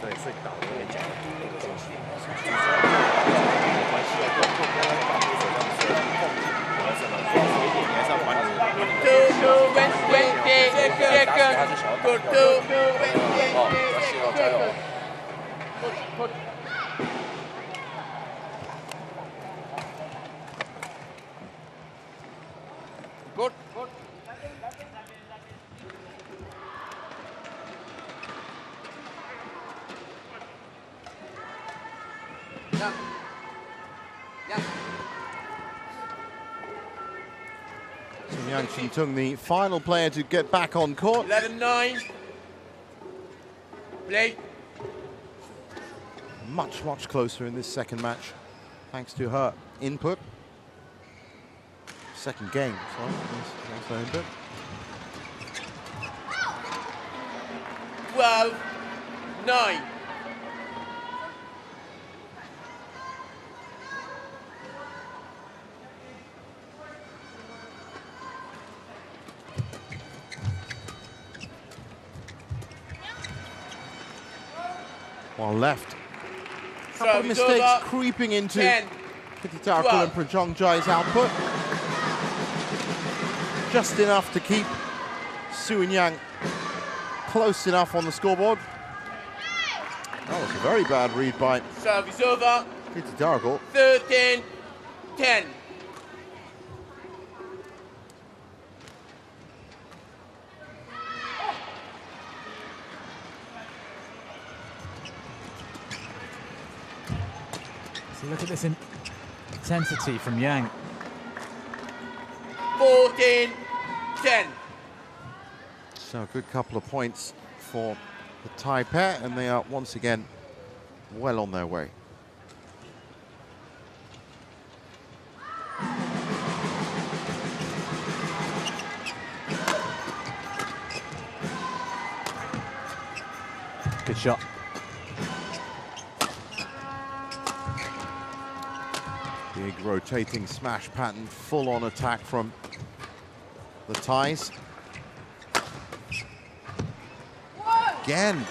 Good. So Yang Qingtung, the final player to get back on court. 11-9. Play. Much closer in this second match, thanks to her input. Second game, sorry. Thanks to her input. 12-9. While left. Couple of mistakes creeping into Kititarkul and Prajong Jai's output. Just enough to keep Su and Yang close enough on the scoreboard. That was a very bad read by Service over. Kititarkul. 13-10. So look at this intensity from Yang. 14-10. So a good couple of points for the Thai pair, and they are once again well on their way. Good shot. Big rotating smash pattern, full on attack from the Thais. Again,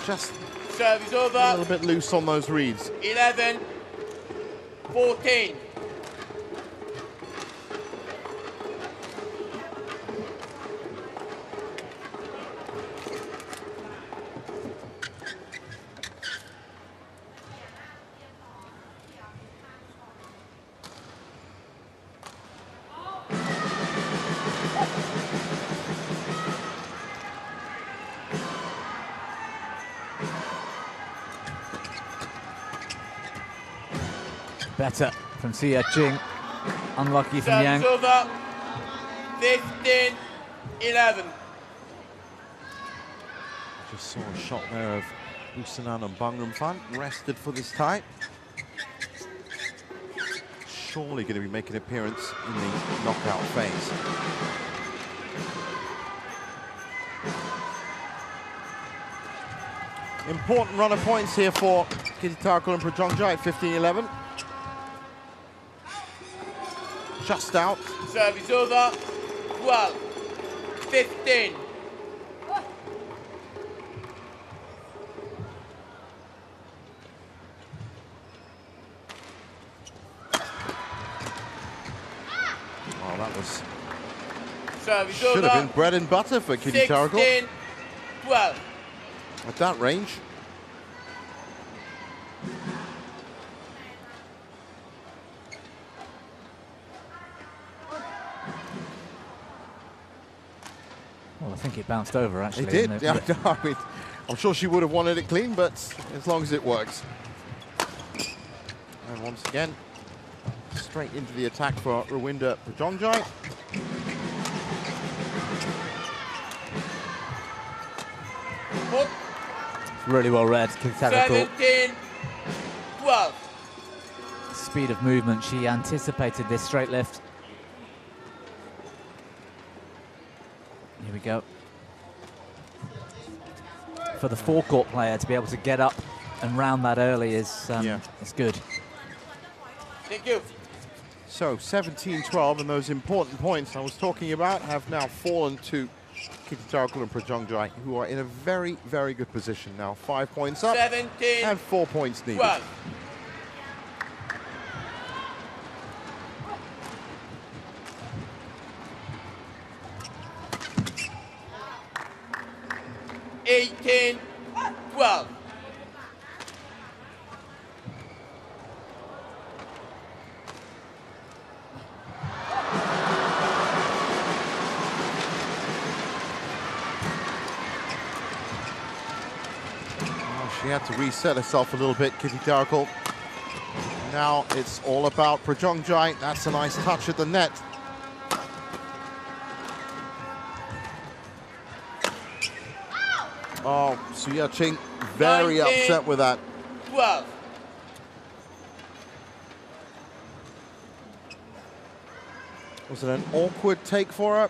just Service a over. little bit loose on those reads. 11-14. Better from Xia Jing. Unlucky from Yang. Service over. 15-11. Just saw a shot there of Usanan and Bangrumphan, rested for this tie. Surely going to be making an appearance in the knockout phase. Important run of points here for Kitty-Tarakul and Prajongjai at 15-11. Just out. Service over. 12-15. Oh, that was Service should over. have been bread and butter for Kitty-Tarakul 16-12. at that range. Well, I think it bounced over, actually. It did. didn't Yeah, it? I mean, I'm sure she would have wanted it clean, but as long as it works. And once again, straight into the attack for Rawinda Prajongjai. Really well read. Kitty-Tarakul. 17-12. Speed of movement. She anticipated this straight lift. Here we go. For the forecourt player to be able to get up and round that early is good. Thank you. So 17-12, and those important points I was talking about have now fallen to Kitty-Tarakul and Prajongjai, who are in a very, very good position now. 5 points up 17, and 4 points needed. 12. $18-12. She had to reset herself a little bit, Kitty-Tarakul. Now it's all about Prajongjai. That's a nice touch at the net. Oh, Suya Ching very 19, upset with that. 12. Was it an awkward take for her?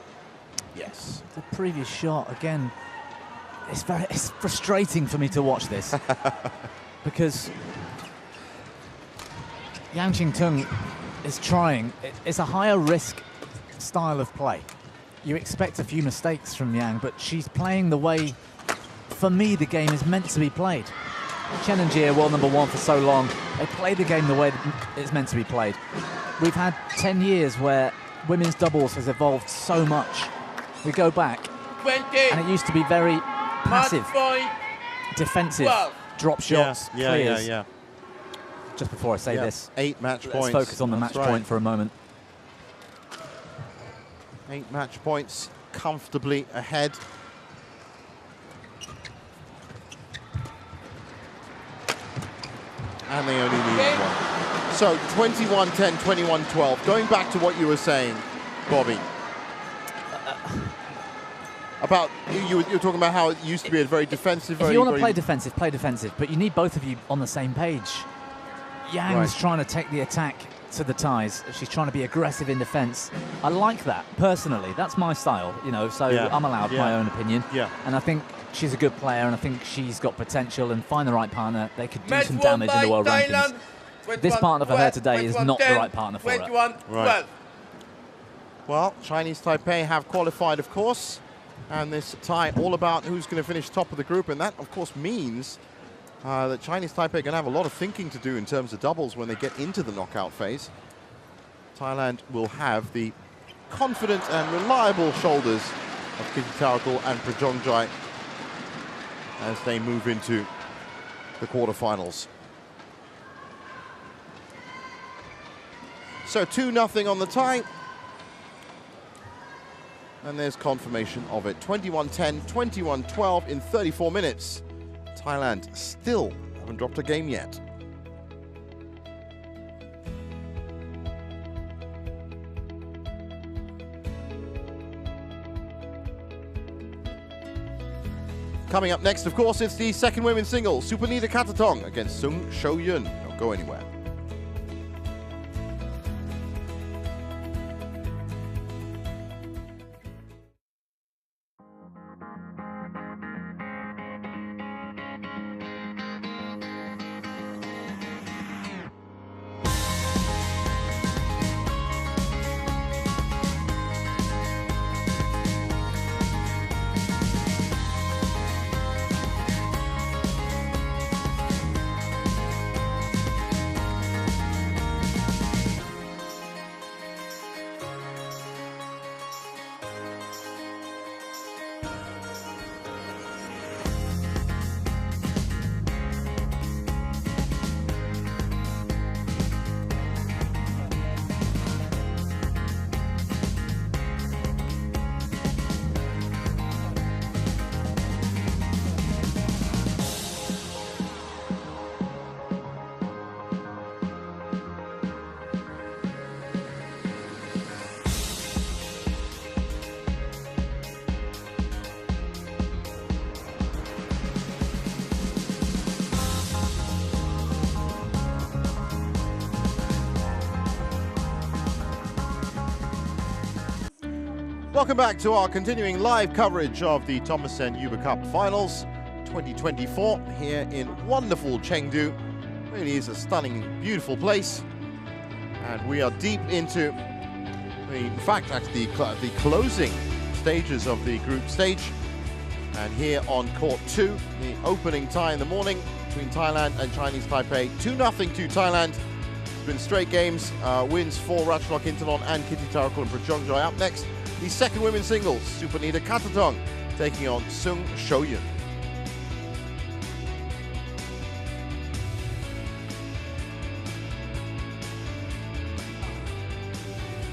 Yes. The previous shot, again, it's frustrating for me to watch this because Yang Qingtung is trying. It's a higher risk style of play. You expect a few mistakes from Yang, but she's playing the way, for me, the game is meant to be played. Chen and Jia, world #1 for so long, they play the game the way it's meant to be played. We've had 10 years where women's doubles has evolved so much. We go back, 20. and it used to be very passive, Point. defensive, 12. drop shots, clears. Yeah. Just before I say this, 8 match let's points. focus on the That's match point for a moment. 8 match points, comfortably ahead. And they only need one. So 21-10, 21-12. Going back to what you were saying, Bobby. About you're talking about how it used to be a very defensive. If you want to play defensive, play defensive. But you need both of you on the same page. Yang's trying to take the attack to the ties. She's trying to be aggressive in defence. I like that personally. That's my style, you know. So I'm allowed my own opinion. Yeah. And I think she's a good player, and I think she's got potential. And find the right partner, they could do some damage in the world rankings. This partner for her today is not the right partner for her. Right. Well, Chinese Taipei have qualified, of course. And this tie all about who's going to finish top of the group. And that, of course, means that Chinese Taipei are going to have a lot of thinking to do in terms of doubles when they get into the knockout phase. Thailand will have the confident and reliable shoulders of Kitty Tarakul and Prajongjai as they move into the quarterfinals. So 2-0 on the tie. And there's confirmation of it. 21-10, 21-12 in 34 minutes. Thailand still haven't dropped a game yet. Coming up next, of course, it's the second women's singles. Supanita Katatong against Sung Sho-yun. Don't go anywhere. Welcome back to our continuing live coverage of the Thomasen Uber Cup Finals 2024 here in wonderful Chengdu. Really is a stunning, beautiful place. And we are deep into, in fact, actually the closing stages of the group stage. And here on court 2, the opening tie in the morning between Thailand and Chinese Taipei. 2-0 to Thailand. It's been straight games, wins for Ratchanok Intanon and Kitty Tarakul and Prajongjai. Up next, the second women's singles, Supanita Katatong taking on Sung Sho-yun.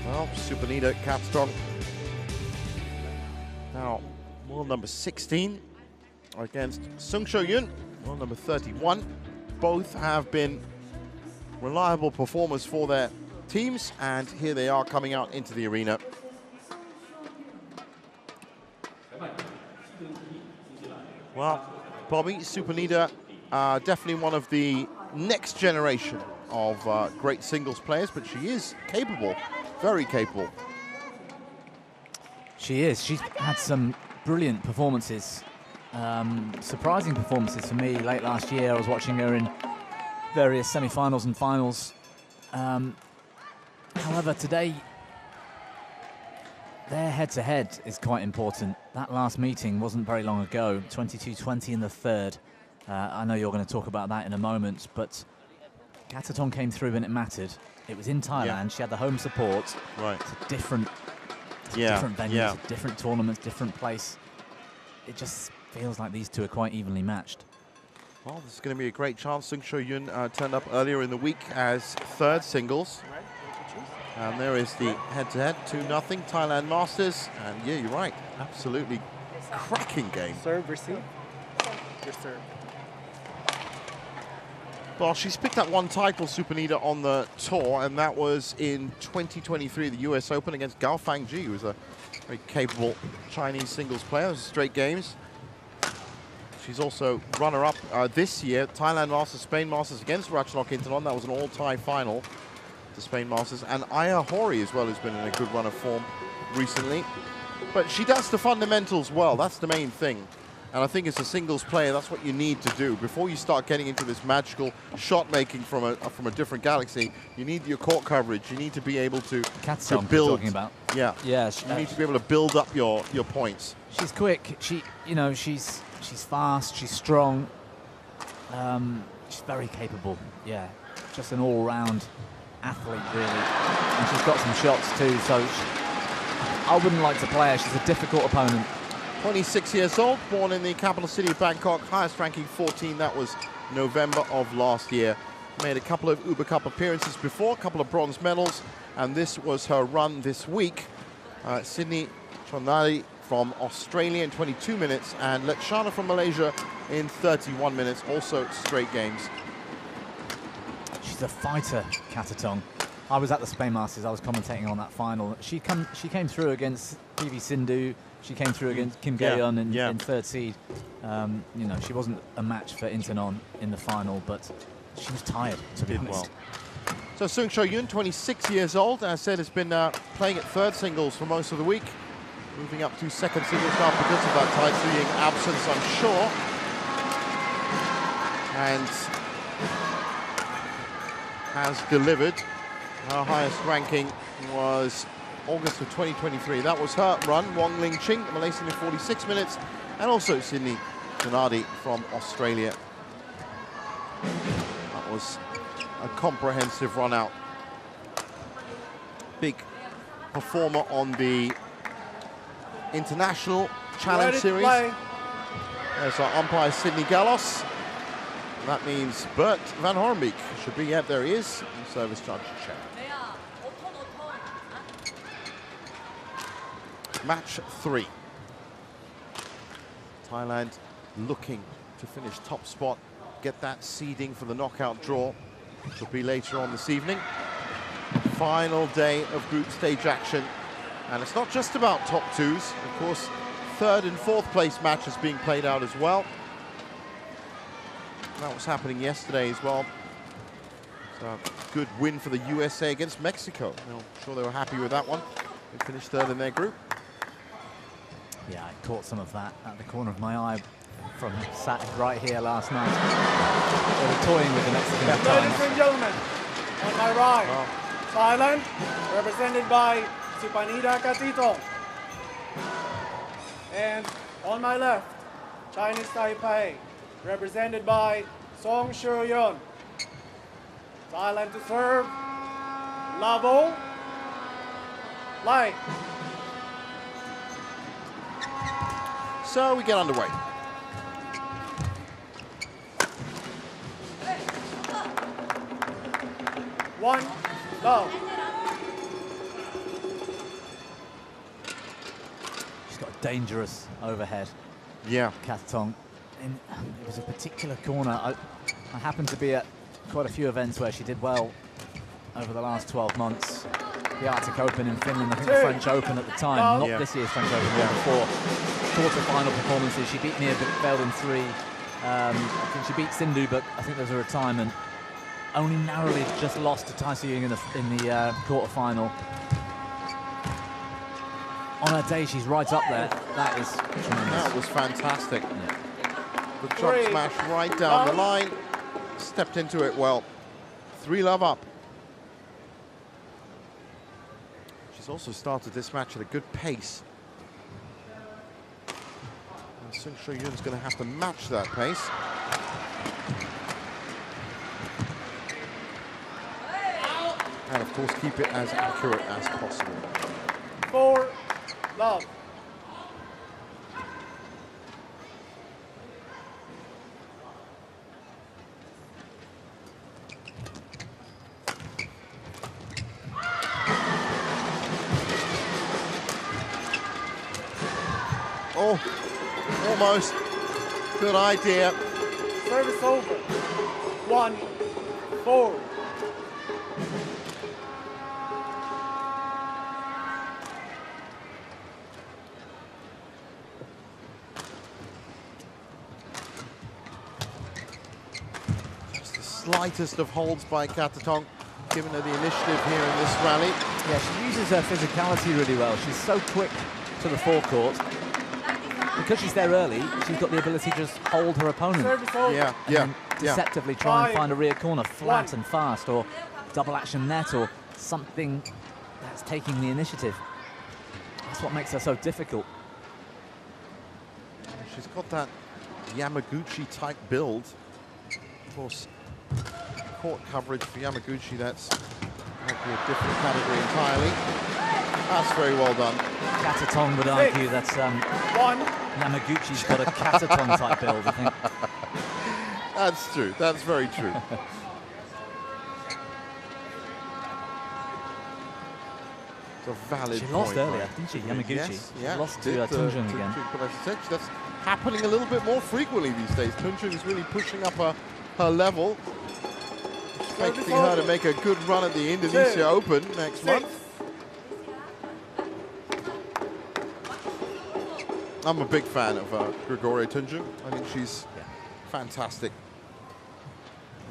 Well, Supanita Katatong now world number 16 against Sung Sho-yun, world number 31. Both have been reliable performers for their teams, and here they are coming out into the arena. Well, Bobby, Supanita, definitely one of the next generation of great singles players, but she is capable, very capable. She is. She's had some brilliant performances, surprising performances for me. Late last year, I was watching her in various semi-finals and finals. However, today, their head-to-head is quite important. That last meeting wasn't very long ago, 22-20 in the third. I know you're going to talk about that in a moment, but Katatong came through when it mattered. It was in Thailand. Yeah. She had the home support. Right. It's a different venues, different tournaments, different place. It just feels like these two are quite evenly matched. Well, this is going to be a great chance. Sung Sho-yun turned up earlier in the week as third singles. And there is the head-to-head, 2-0, Thailand Masters. And yeah, you're right, absolutely cracking game. Serve, receive. Your serve. Well, she's picked up one title, Supanita, on the tour, and that was in 2023, the US Open against Gao Fangji, who was a very capable Chinese singles player. It was straight games. She's also runner-up this year, Thailand Masters, Spain Masters against Ratchanok Intanon. That was an all-tie final, the Spain Masters. And Aya Hori as well, who's been in a good run of form recently. But she does the fundamentals well. That's the main thing. And I think as a singles player, that's what you need to do. Before you start getting into this magical shot-making from a different galaxy, you need your court coverage. You need to be able to build. Talking about. Yeah. Yeah. You need to be able to build up your points. She's quick. She's fast. She's strong. She's very capable. Yeah. Just an all-round athlete, really. And she's got some shots too. So I wouldn't like to play her. She's a difficult opponent. 26 years old, born in the capital city of Bangkok, highest ranking 14, that was November of last year. Made a couple of Uber Cup appearances before, a couple of bronze medals, and this was her run this week. Sydney Chonari from Australia in 22 minutes, and Letshana from Malaysia in 31 minutes, also straight games. She's a fighter, Katatong. I was at the Spain Masters, I was commentating on that final. She came through against PV Sindhu. She came through against Kim Gaeon in third seed. She wasn't a match for Intanon in the final, but she was tired, to be honest. Well. So Seung Sho Yoon, 26 years old, as I said, has been playing at third singles for most of the week. Moving up to second singles now because of that Tai Tzu-Ying absence, I'm sure. And has delivered. Her highest ranking was August of 2023. That was her run. Wong Ling Ching, the Malaysian, in 46 minutes. And also Sydney Janardi from Australia. That was a comprehensive run out. Big performer on the International Challenge Series. There's our umpire, Sydney Gallos. That means Bert van Hornbeek should be, yeah, there he is. Service charge check. Match 3. Thailand looking to finish top spot, get that seeding for the knockout draw, which will be later on this evening. Final day of group stage action. And it's not just about top twos. Of course, third and fourth place matches being played out as well. That was happening yesterday as well. So good win for the USA against Mexico. I'm sure they were happy with that one. They finished third in their group. Yeah, I caught some of that at the corner of my eye from sat right here last night. They were toying with the Mexican at the time. Ladies and gentlemen, on my right, Thailand, represented by Supanita Katito. And on my left, Chinese Taipei, represented by Seung Sho Yoon. Thailand to serve, Lavo, Lai. So we get underway. One, love. She's got a dangerous overhead. Yeah. Katatong. And it was a particular corner. I happened to be at quite a few events where she did well over the last 12 months. The Arctic Open in Finland, I think the French Open at the time, not this year's French Open, one before. Quarter-final performances, she beat Nia Bitfeld in 3. I think she beat Sindhu, but I think there was a retirement. Only narrowly just lost to Tai Tzu-Ying in the quarter-final. On her day, she's right up there. That is tremendous. That was fantastic. Yeah. The drop smash right down the line. Stepped into it well. 3-love up. She's also started this match at a good pace. And Seung Sho Yoon's going to have to match that pace. And of course, keep it as accurate as possible. 4-love. Oh, almost. Good idea. Service over. 1, 4. Just the slightest of holds by Katatong, giving her the initiative here in this rally. Yeah, she uses her physicality really well. She's so quick to the forecourt. Because she's there early, she's got the ability to just hold her opponent. Yeah, and then deceptively try and find a rear corner flat and fast, or double action net, or something that's taking the initiative. That's what makes her so difficult. She's got that Yamaguchi type build. Of course, court coverage for Yamaguchi, that's might be a different category entirely. That's very well done. Katatong would argue that Yamaguchi's got a Katatong type build, I think. That's true. That's very true. It's a valid She lost point, earlier, right? didn't she, Yamaguchi? Yes, yeah. She lost Did, to Tunjung again. But as I said, that's happening a little bit more frequently these days. Tunjung is really pushing up her level, expecting her to make a good run at the Indonesia Open next month. I'm a big fan of Gregoria Tunjung. I think she's fantastic.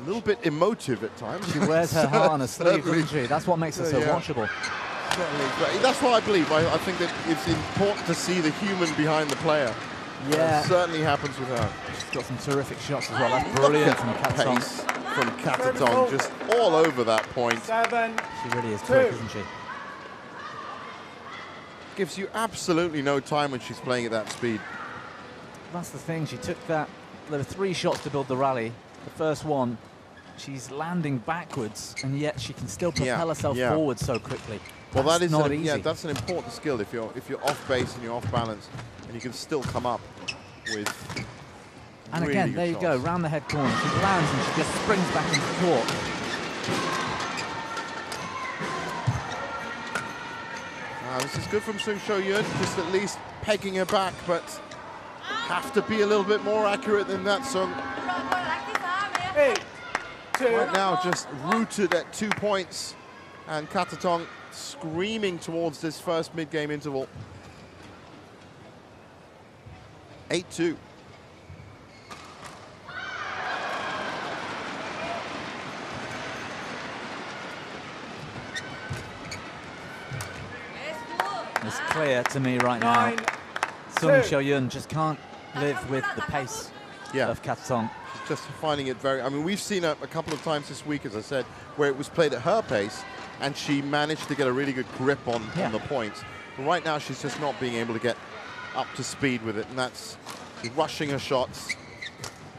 A little bit emotive at times. She wears her heart on her sleeve, doesn't she? That's what makes her so watchable. Certainly. That's what I believe. I think that it's important to see the human behind the player. Yeah. That certainly happens with her. She's got some terrific shots as well. That's brilliant from Katatong. Pace from Katatong, just all over that point. 7. She really is quick, isn't she? Gives you absolutely no time when she's playing at that speed. That's the thing. She took that. There were 3 shots to build the rally. The first one, she's landing backwards, and yet she can still propel herself forward so quickly. Well, that's that is not easy. that's an important skill. If you're off base and you're off balance, and you can still come up with. And really again, there you go, round the head corner. She lands and she just springs back into the court. This is good from Sung Sho-yun, just at least pegging her back, but have to be a little bit more accurate than that, Sung. 8, 2. Right now, just rooted at 2 points, and Katatong screaming towards this first mid-game interval. 8-2. It's clear to me right now, Sung Sho-yun just can't live with the pace of Katatong. She's just finding it very... I mean, we've seen it a couple of times this week, as I said, where it was played at her pace, and she managed to get a really good grip on the points. But right now, she's just not being able to get up to speed with it, and that's... She's rushing her shots,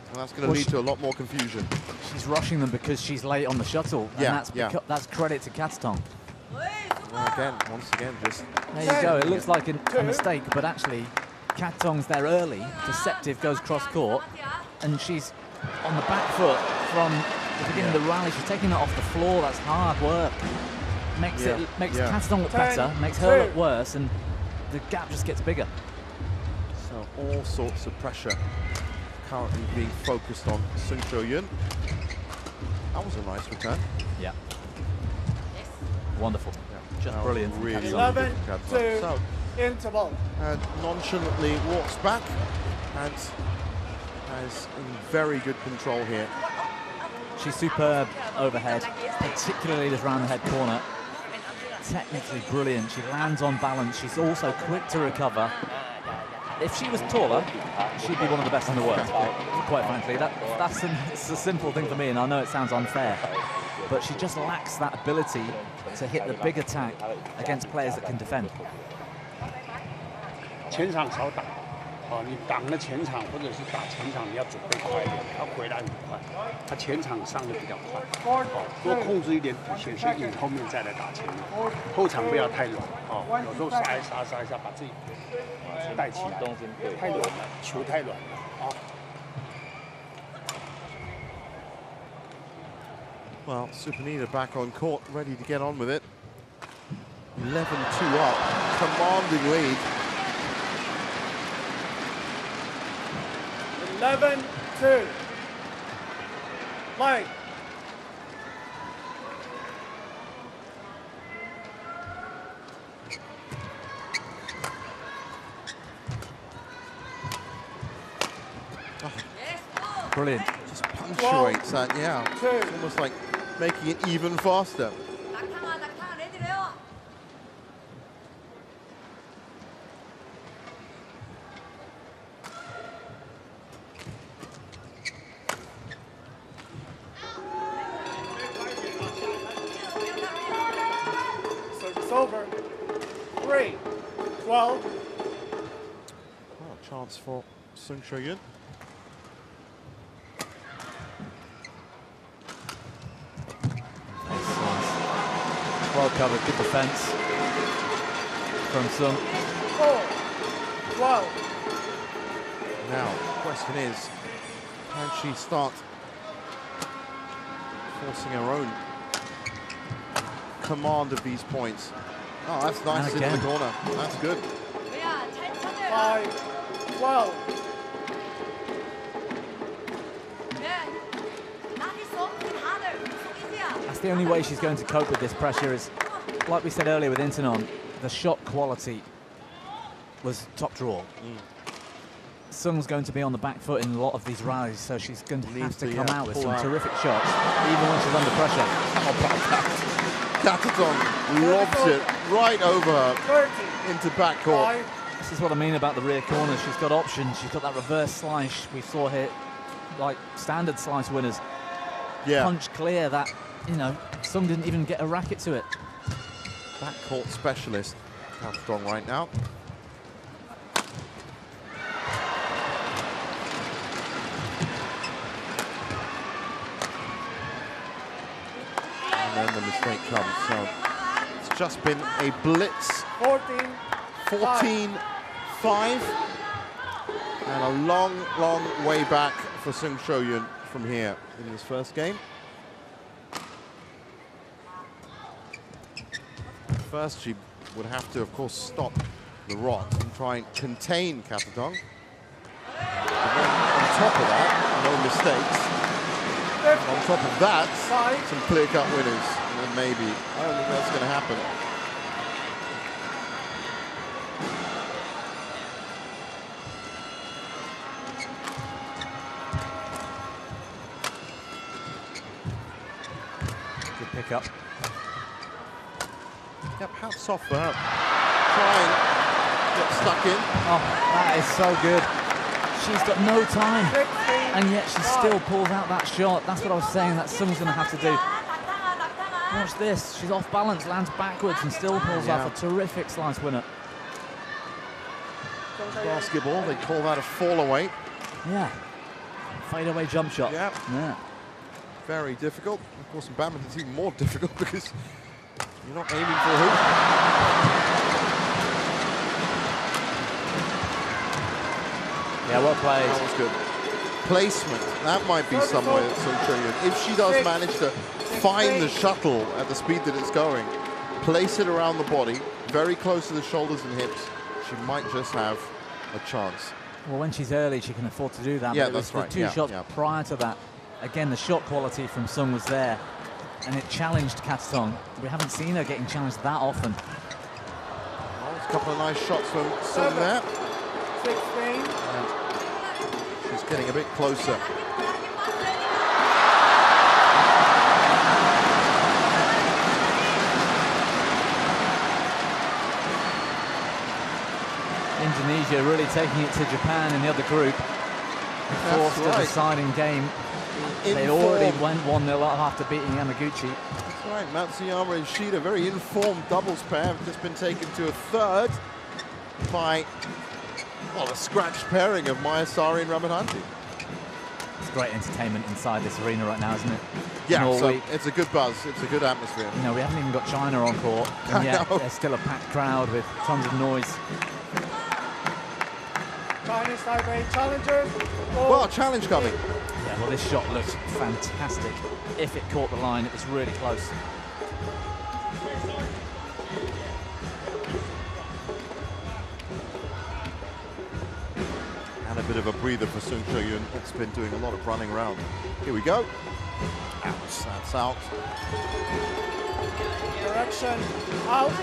and that's going to lead to a lot more confusion. She's rushing them because she's late on the shuttle, and that's credit to Katatong. Well, once again, just... There you go. It looks like a mistake, but actually, Katatong's there early. Deceptive goes cross-court, and she's on the back foot from the beginning of the rally. She's taking it off the floor. That's hard work. Makes Katatong look better, makes her look worse, and the gap just gets bigger. So all sorts of pressure currently being focused on Sung Sho-yun. That was a nice return. Yeah. Wonderful. Just brilliant. Really, 11, 2, so, interval. and nonchalantly walks back and is in very good control here. She's superb overhead, particularly this round the head corner. Technically brilliant. She lands on balance. She's also quick to recover. If she was taller, she'd be one of the best in the world, quite frankly. That's a simple thing for me, and I know it sounds unfair, but she just lacks that ability to hit the big attack against players that can defend. 前场少打，你挡了前场或者是打前场，你要准备快一点，他回来很快，他前场上的比较快，多控制一点底线，先引后面再来打前面，后场不要太软，有时候杀一下，把自己带起来，太软了，球太软了， Well, Sudirman back on court, ready to get on with it. 11-2 up, commanding lead. 11-2. Line. Brilliant. Just punctuates that, yeah. It's almost like making it even faster. Service over. 3, 12. Oh, chance for Sung Cho-yun. Well covered, good defense from Sung. 4, 12. Now, the question is, can she start forcing her own command of these points? Oh, that's nice into the corner. That's good. 5, 12. That's the only way she's going to cope with this pressure is, like we said earlier with Intanon, the shot quality was top draw. Sung's going to be on the back foot in a lot of these rallies, so she's going to have to come out with some terrific shots, even when she's under pressure. Katatong lobs it right over her into backcourt. This is what I mean about the rear corner. She's got options. She's got that reverse slice we saw here, like standard slice winners. Yeah. Punch clear that, you know, Sung didn't even get a racket to it. Backcourt specialist, Katatong right now. And then the mistake comes. So it's just been a blitz. 14-5. And a long, long way back for Sung Cho-yun from here in this first game. First, she would have to, of course, stop the rot and try and contain Katatong. And then on top of that, no mistakes. On top of that, some clear-cut winners. And then maybe, I don't think that's going to happen. Good pickup. Yep, hats off for her. Trying to get stuck in. Oh, that is so good. She's got no time, and yet she still pulls out that shot. That's what I was saying that Sung's going to have to do. Watch this. She's off balance, lands backwards, and still pulls off a terrific slice winner. Basketball, they call that a fall away. Yeah. Fadeaway jump shot. Yep. Yeah. Very difficult. Of course, in badminton, it's even more difficult because you're not aiming for a hoop. Yeah, well played. That was good. Placement, that might be somewhere that Sung Cho-yun, if she does manage to find the shuttle at the speed that it's going, place it around the body, very close to the shoulders and hips, she might just have a chance. Well, when she's early, she can afford to do that. Yeah, but that's right. The two shots prior to that, again, the shot quality from Sung was there, and it challenged Katatong. We haven't seen her getting challenged that often. Well, there's a couple of nice shots from Sung there. 16. And she's getting a bit closer. Indonesia really taking it to Japan in the other group. Forced a deciding game. They already went 1-0 after beating Yamaguchi. That's right, Matsuyama and Shida, very informed doubles pair, have just been taken to a third by, well, a scratch pairing of Mayasari and Ramanandi. It's great entertainment inside this arena right now, isn't it? Yeah, so it's a good buzz, it's a good atmosphere. You know, we haven't even got China on court, and yet there's still a packed crowd with tons of noise. Chinese Taipei challengers. Well, a challenge coming. Yeah, well, this shot looks fantastic. If it caught the line, it was really close. And a bit of a breather for Sung Cho-yun. It's been doing a lot of running around. Here we go. Out, that's out. Direction, out.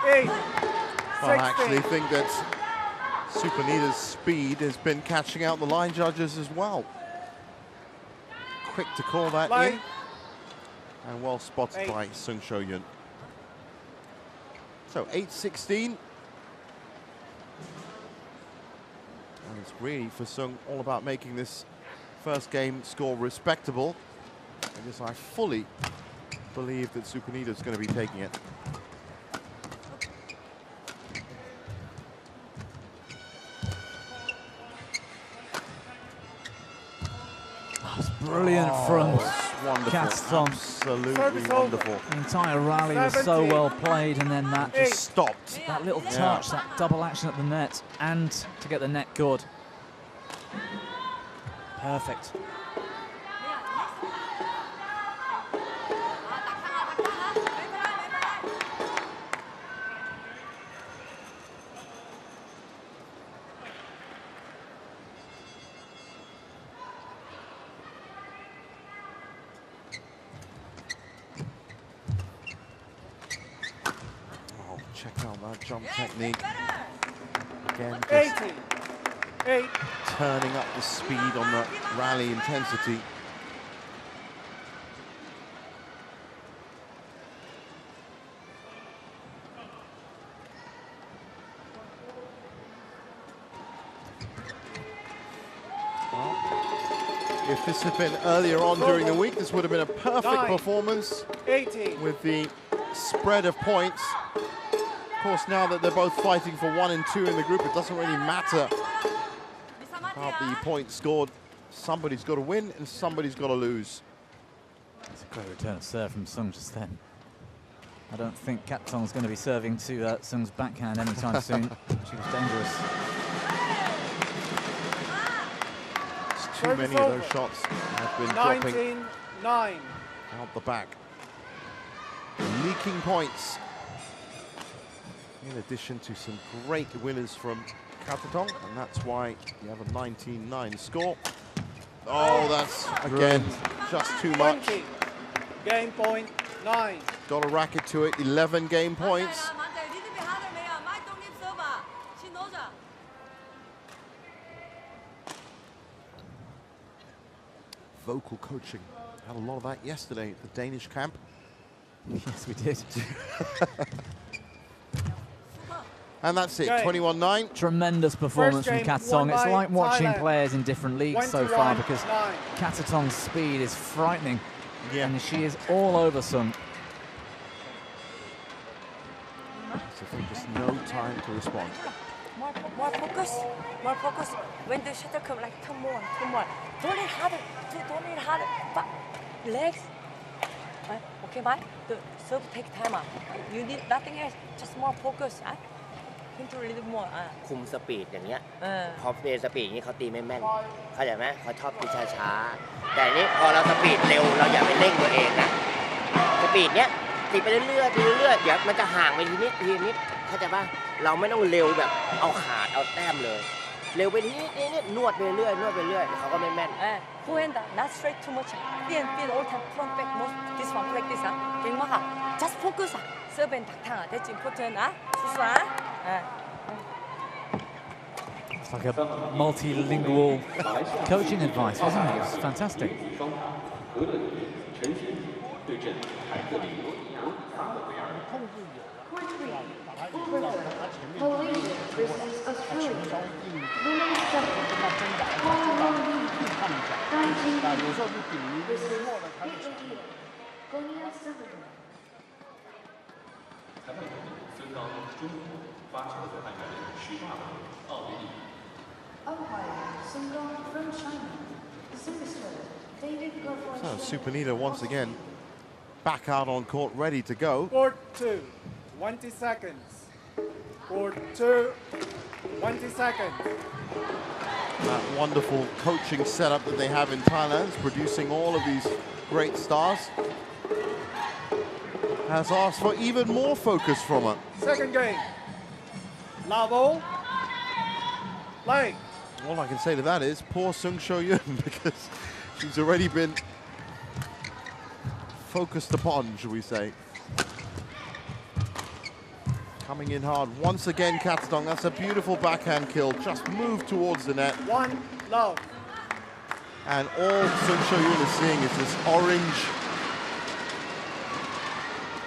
8. Well, I actually think that Supanita's speed has been catching out the line judges as well. Quick to call that in. And well spotted by Sung Sho-yun. So 8-16. And it's really for Sung all about making this first game score respectable. Because I fully believe that Supanita is going to be taking it. That's brilliant from wonderful. Absolutely wonderful. The entire rally was so well played, and then that just stopped. That little touch, that double action at the net, and to get the net good. Perfect. Check out that jump technique. Again, just turning up the speed on the rally intensity. Well, if this had been earlier on during the week, this would have been a perfect performance with the spread of points. Of course, now that they're both fighting for 1 and 2 in the group, it doesn't really matter about the points scored. Somebody's got to win and somebody's got to lose. It's a great return of serve from Sung just then. I don't think Katong's going to be serving to Sung's backhand anytime soon. She was dangerous. It's too many of those shots have been dropping out the back. Leaking points. In addition to some great winners from Katong, and that's why you have a 19-9 score. Oh, that's, again, just too much. Game point 9. Got a racket to it, 11 game points. Vocal coaching. Had a lot of that yesterday at the Danish camp. Yes, we did. And that's it, 21-9. Tremendous performance from Katong. It's like watching players in different leagues so far, because Katong's speed is frightening. Yeah. And she is all over Sung. So just no time to respond. More focus, more focus. When the shuttle comes, like, come on. Don't hit harder, don't hit harder. But legs. Okay, bye. The serve take time. You need nothing else, just more focus. คุมสปีดอย่างเงี้ยพอเปลี่ยนสปีดอย่างนี้เขาตีไม่แม่นเข้าใจไหมเขาชอบตีช้าๆแต่นี้พอเราสปีดเร็วเราอย่าไปเร่งตัวเองนะสปีดเนี้ยตีไปเรื่อยๆเดี๋ยวมันจะห่างไปทีนิดเข้าใจป่ะเราไม่ต้องเร็วแบบเอาขาดเอาแต้มเลยเร็วไปทีนิดนวดไปเรื่อยเขาก็ไม่แม่น Forehand not straight too much. Feed all time front back most this one like this. 갱 막아. Just focus. Serve and 탁탕. That's important. 수수아. It's like a multilingual coaching advice, isn't it? It's fantastic. Malaysia versus Australia. Women's double. 19 versus Italy. Gonia Sudirman. Umpire Sungong from China. Superstar David Goffman. So Supanita once again back out on court, ready to go. Court 2, 20 seconds. Court 2, 20 seconds. That wonderful coaching setup that they have in Thailand is producing all of these great stars. Has asked for even more focus from her. Second game. Level. Play. All I can say to that is poor Sung Sho-yun, because she's already been focused upon, shall we say. Coming in hard once again, Katadong. That's a beautiful backhand kill. Just move towards the net. 1-love. And all Sun Shoyun is seeing is this orange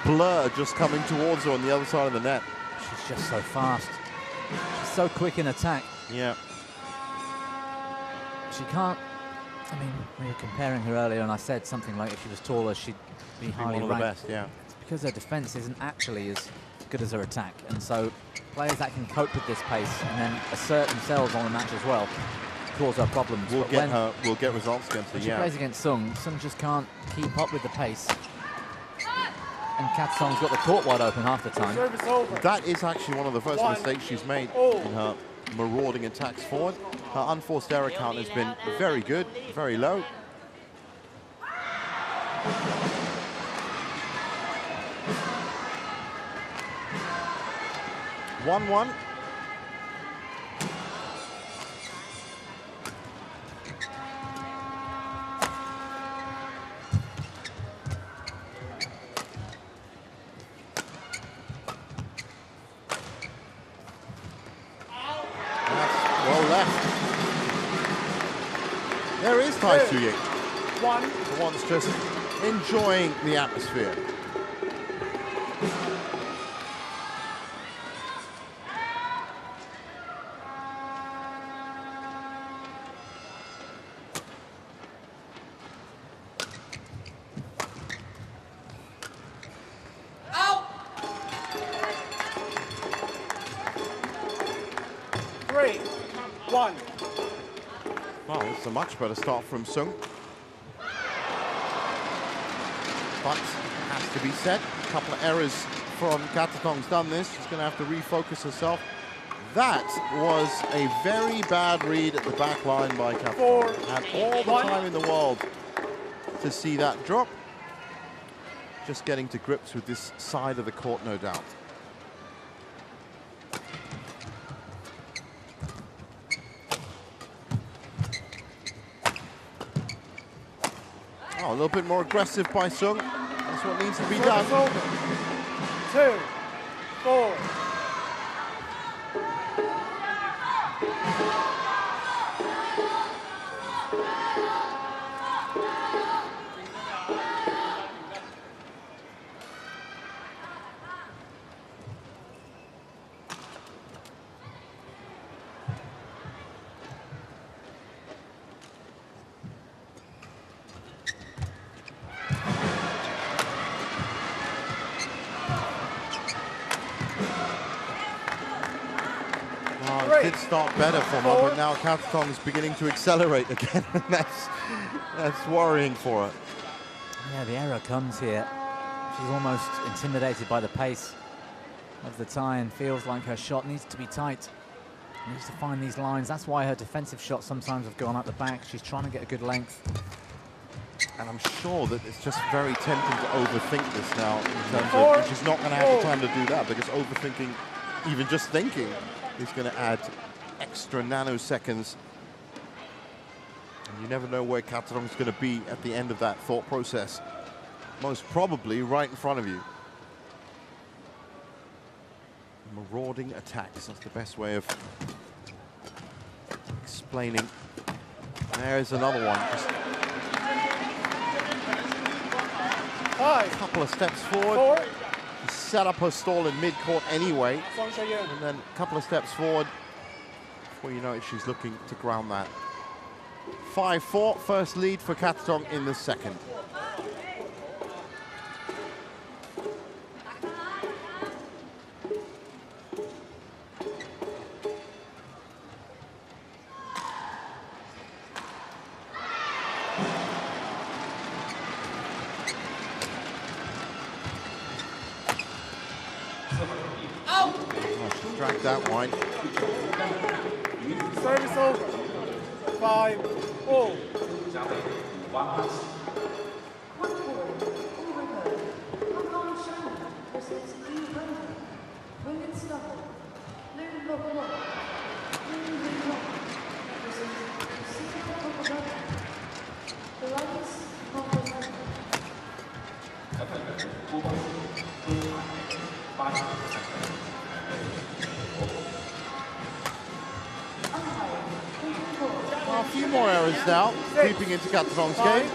blur just coming towards her on the other side of the net. She's just so fast. She's so quick in attack. Yeah. She can't, I mean, we were comparing her earlier and I said something like if she was taller, she'd be highly one of ranked. the best, yeah. It's because her defense isn't actually as good as her attack. And so players that can cope with this pace and then assert themselves on the match as well cause her problems. We'll get results against her, when she plays against Sung just can't keep up with the pace. And Katadong's got the court wide open half the time. That is actually one of the first mistakes she's made in her marauding attacks forward. Her unforced error count has been very good, very low. One. There is Tai Su-ying. The one's just enjoying the atmosphere. Well, it's a much better start from Sung. But, has to be said, a couple of errors from Katadong's done this. She's going to have to refocus herself. That was a very bad read at the back line by Katadong. Had all the time in the world to see that drop. Just getting to grips with this side of the court, no doubt. Oh, a little bit more aggressive by Sung. That's what needs to be done. 2-4. It did start better for her, but now Katadong is beginning to accelerate again, and that's worrying for her. Yeah, the error comes here. She's almost intimidated by the pace of the Thai and feels like her shot needs to be tight. Needs to find these lines. That's why her defensive shots sometimes have gone up the back. She's trying to get a good length. And I'm sure that it's just very tempting to overthink this now in terms of she's not going to have the time to do that, because overthinking, even just thinking, is going to add extra nanoseconds. And you never know where Katadong's going to be at the end of that thought process. Most probably right in front of you. Marauding attacks, that's the best way of explaining. There's another one. Just a couple of steps forward. She set up her stall in mid-court anyway. And then a couple of steps forward. Before you know it, she's looking to ground that. 5-4, first lead for Katadong in the second. Drag that wine. Service over. 5-all. more errors now, creeping into Katatong's game.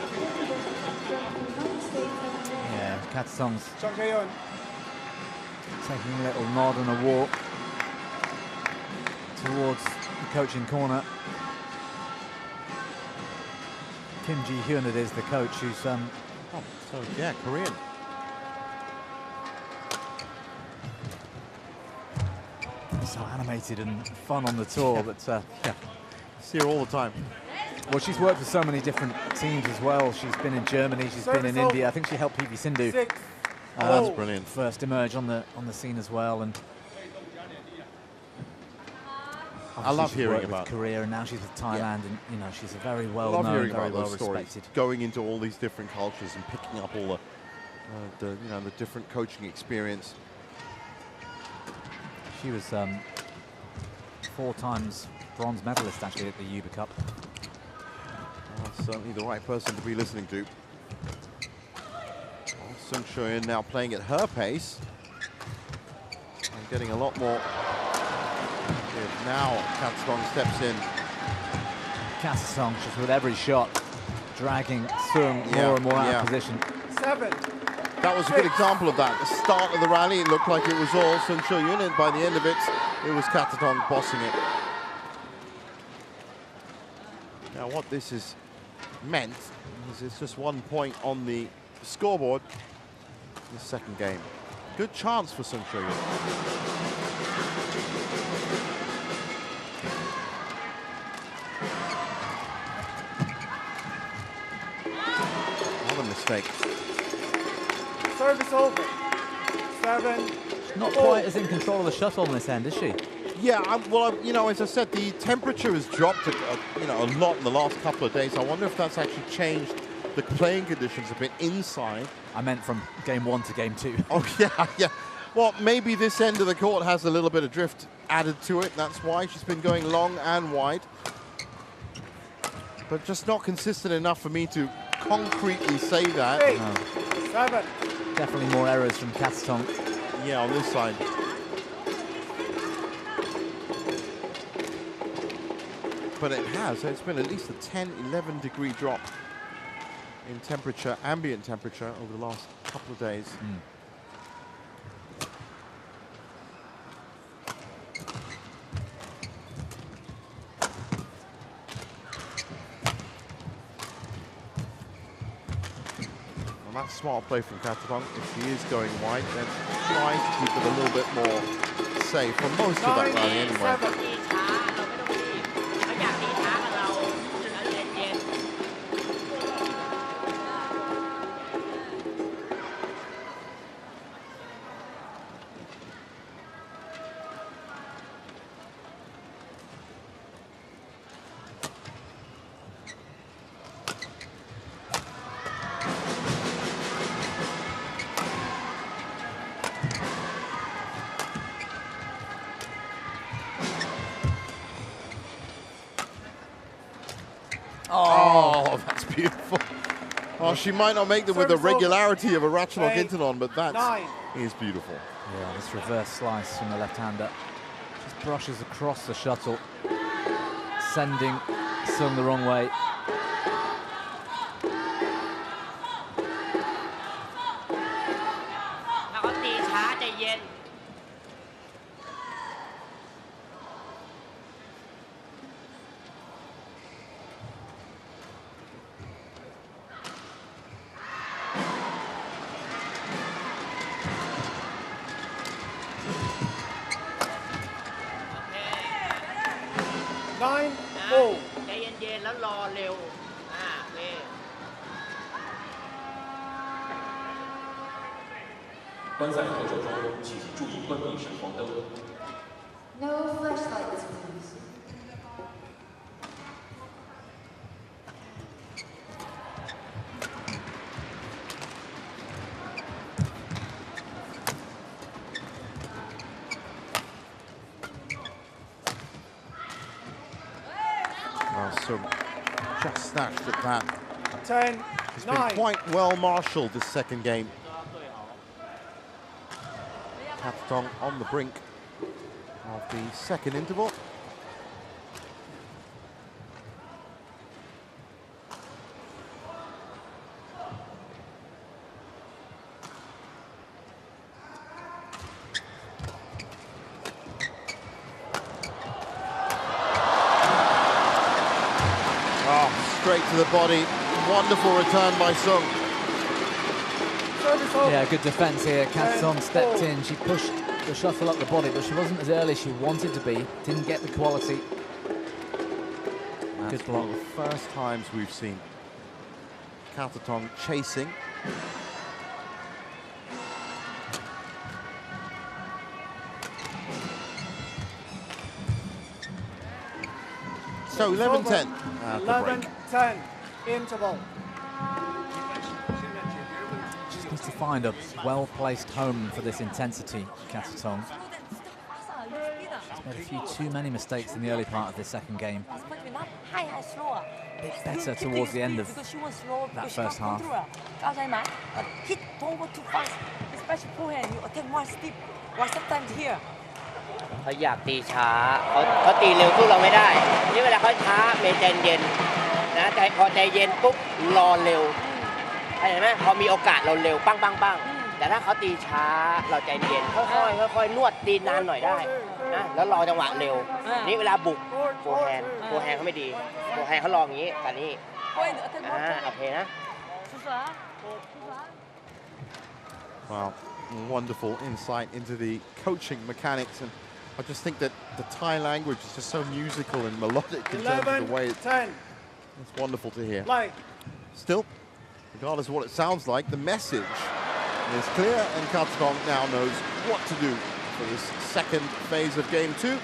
Yeah, Katatong's Chung Tae-yeon. taking a little nod and a walk towards the coaching corner. Kim Ji-hyun, it is the coach who's So yeah, Korean. so animated and fun on the tour, but Yeah, see her all the time. well, she's worked with so many different teams as well. She's been in Germany, she's been in India. I think she helped PV Sindhu 6. That's brilliant. first emerge on the scene as well. And I love she's hearing worked about with Korea, and now she's with Thailand, and you know she's a very I well love known, hearing very about well those stories, respected. going into all these different cultures and picking up all the you know, the different coaching experience. She was 4 times bronze medalist actually at the Uber Cup. Well, certainly the right person to be listening to. Well, Sung Seo-yeon now playing at her pace and getting a lot more. Now Katatong steps in. Katatong just with every shot dragging Sung more and more out of position. 7. That was a good example of that. At the start of the rally, it looked like it was all Sung Seo-yeon, and by the end of it, it was Katatong bossing it. Now, what this has meant is it's just 1 point on the scoreboard in the second game. Good chance for Sung Seo-yeon. Another mistake. Service over. 7. Not quite as in control of the shuttle on this end, is she? Yeah, you know, as I said, the temperature has dropped you know, a lot in the last couple of days. I wonder if that's actually changed the playing conditions a bit inside. I meant from game 1 to game 2. Oh, yeah, yeah. Well, maybe this end of the court has a little bit of drift added to it. That's why she's been going long and wide. But just not consistent enough for me to concretely say that. 8. 7. Definitely more errors from Katatong. Yeah, on this side. But it has. It's been at least a 10, 11 degree drop in temperature, ambient temperature, over the last couple of days. Well, that's smart play from Katatong. If she is going wide, then try to keep it a little bit more safe for most of that rally anyway. 7. เราอยากตีช้ากับเราเย็น Oh, that's beautiful. Well, she might not make them with the Service over. regularity of a Ratchanok 8, Intanon, but that 9. is beautiful. Yeah, this reverse slice from the left-hander just brushes across the shuttle, sending Sung the wrong way. ถ้าเขาตีช้าใจเย็น 9. นะ Oh. ใจเย็นๆแล้วรอเร็วโอเค 观赛合手中，请注意关闭闪光灯。 No flashlights, please. Well, so just snatched at that. 10. It's been 9. quite well marshalled this second game. Katatong on the brink of the second interval. Straight to the body. Wonderful return by Sung. Yeah, good defence here. Katsong stepped in. She pushed the shuttle up the body, but she wasn't as early as she wanted to be. Didn't get the quality. That's good block. one of the first times we've seen Katatong chasing. So 11-10 at the break. 11-10 interval. Just needs to find a well-placed home for this intensity, Katatong. She's made a few too many mistakes in the early part of this second game. A bit better towards the end of that first half. Hit don't go too fast, especially forehand. You attack more steep. What's the time here? เขาอยากตีช้าเขาตีเร็วสู้เราไม่ได้นี่เวลาเขาช้าเมย์ใจเย็นนะใจพอใจเย็นปุ๊บรอเร็วเห็นไหมพอมีโอกาสเราเร็วปั้งปั้งปั้งแต่ถ้าเขาตีช้าเราใจเย็นค่อยๆค่อยๆนวดตีนานหน่อยได้นะแล้วรอจังหวะเร็วนี่เวลาบุกโฟร์แฮนด์เขาไม่ดีโฟร์แฮนด์เขารออย่างนี้แต่นี่โอเคนะ Wow, wonderful insight into the coaching mechanics, and I just think that the Thai language is just so musical and melodic in terms of the way it's wonderful to hear. Still, regardless of what it sounds like, the message is clear, and Katatong now knows what to do for this second phase of game 2.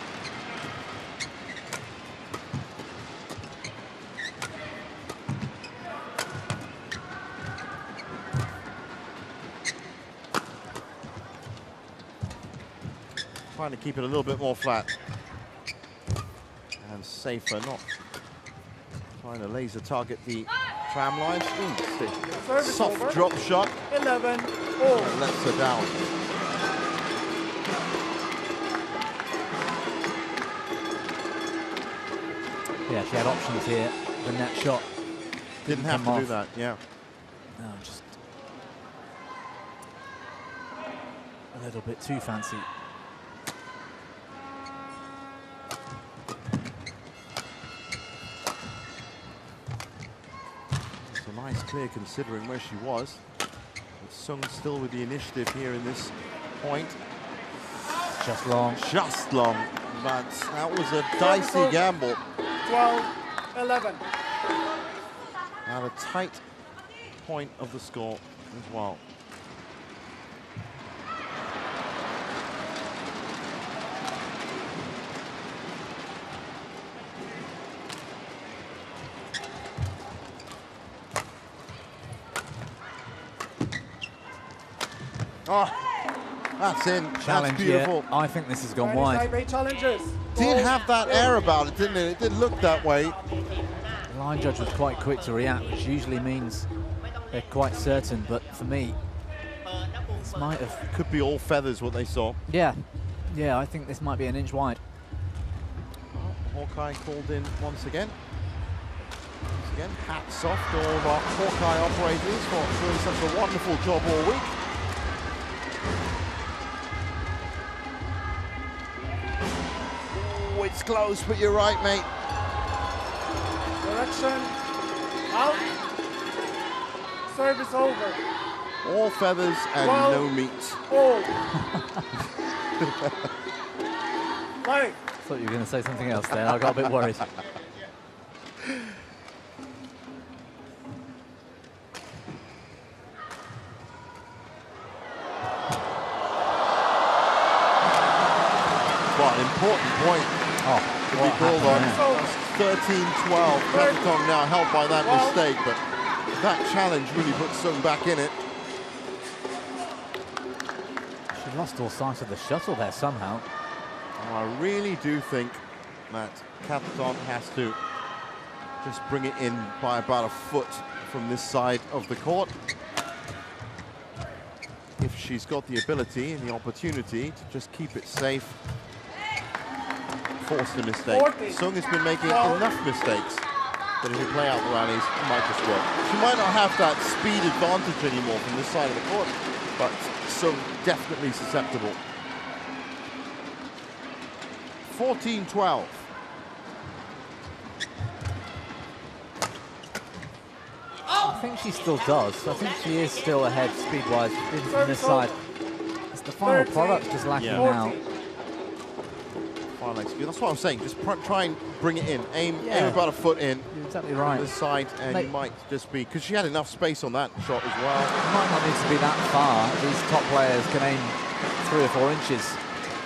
Trying to keep it a little bit more flat and safer, not trying to laser target the tram lines. Ooh, soft drop shot. 11-all. And lets her down. Yeah, she had options here. The net shot didn't have to do that. Yeah. No, just a little bit too fancy. Nice clear considering where she was. But Sung still with the initiative here in this point. Just long. Just long. But that was a dicey gamble. 12-11. Now a tight point of the score as well. Oh, that's in. Challenge, that's beautiful. Yeah. I think this has gone wide. Taipei challenges. Did have that air about it, didn't it? It did look that way. The line judge was quite quick to react, which usually means they're quite certain, but for me, this might have... Could be all feathers what they saw. Yeah, I think this might be an inch wide. Hawkeye called in once again. Once again, hats off to all of our Hawkeye operators for doing such a wonderful job all week. Oh, it's close, but you're right, mate. Direction. Out. Service over. All feathers and no meat. Oh. Right. I thought you were going to say something else there. I got a bit worried. What an important point. Oh, to be called on. 13-12. Katatong now helped by that mistake, but that challenge really put Sung back in it. She lost all sight of the shuttle there somehow. I really do think that Katatong has to just bring it in by about a foot from this side of the court. If she's got the ability and the opportunity to just keep it safe, force the mistake. Sung has been making enough mistakes that if you play out the rallies, it might just work. She might not have that speed advantage anymore from this side of the court, but Sung definitely susceptible. 14-12. I think she still does. I think she is still ahead speed-wise in this side. It's the final product just lacking now. Final execute. That's what I'm saying. Just try and bring it in. Aim about a foot in. You're exactly right. This side, and you might just be, because she had enough space on that shot as well. It might not need to be that far. These top players can aim 3 or 4 inches.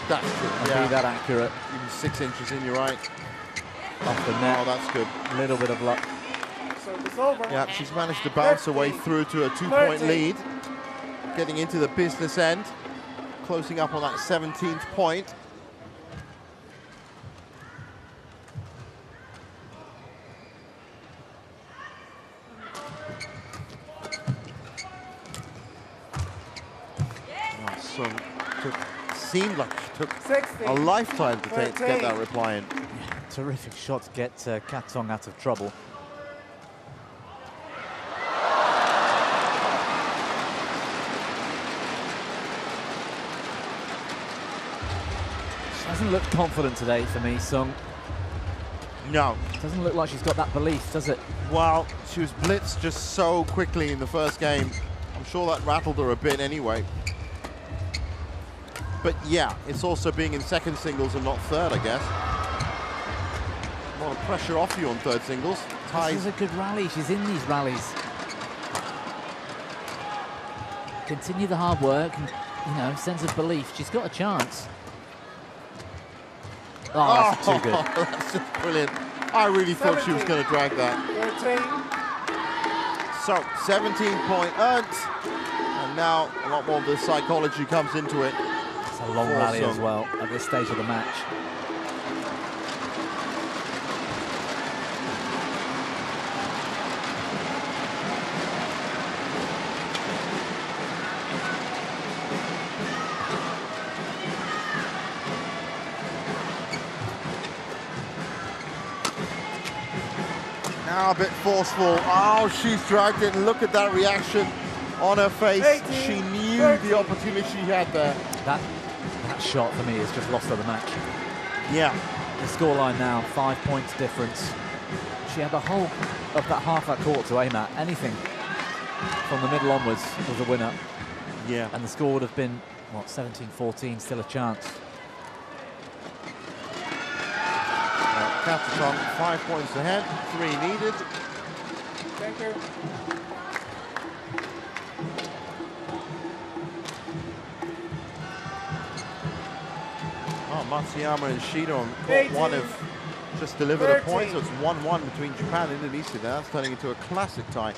That's true. And be that accurate. Even 6 inches in, you're right. Off the net. Oh, that's good. A little bit of luck. Yeah, she's managed to bounce her way through to a 2-point lead. Getting into the business end. Closing up on that 17th point. Seemed like it took a lifetime to get that reply in. Yeah, terrific shot to get Katong out of trouble. She doesn't look confident today for me, Sung. No. Doesn't look like she's got that belief, does it? Well, she was blitzed just so quickly in the first game. I'm sure that rattled her a bit anyway. But yeah, it's also being in second singles and not third, I guess. A lot of pressure off you on third singles. This is a good rally. She's in these rallies. Continue the hard work and, you know, sense of belief. She's got a chance. Oh, that's too good. That's just brilliant. I really thought she was going to drag that. 13. So, 17-point earned. And now a lot more of the psychology comes into it. It's a long rally as well at this stage of the match. Now a bit forceful. Oh, she's dragged it, and look at that reaction on her face. 18, she knew 13. the opportunity she had there. That shot for me is just lost of the match. Yeah. The scoreline now, 5 points difference. She had the whole of that half that court to aim at. Anything from the middle onwards was a winner. Yeah. And the score would have been, what, 17-14, still a chance. Katong 5 points ahead, 3 needed. Thank you. Oh, Matsuyama and Shida on court 1 have just delivered a point, so it's 1-1 between Japan and Indonesia. Now that's turning into a classic tie.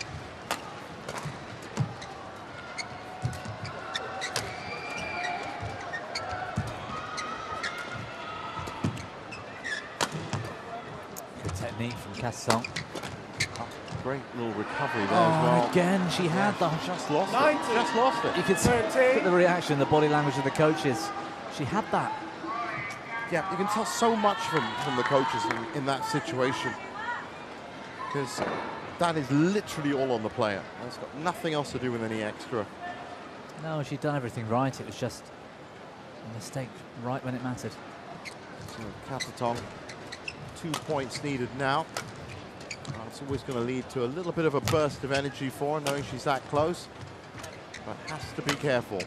Good technique from Katong. Great little recovery there as well. Again, she had the... Just lost 90. it. Just lost it. You could see the reaction, the body language of the coaches. She had that. Yeah, you can tell so much from the coaches in that situation, because that is literally all on the player. It's got nothing else to do with any extra. No, she'd done everything right. It was just a mistake right when it mattered. So Katong, 2 points needed now. It's always going to lead to a little bit of a burst of energy for her, knowing she's that close, but has to be careful.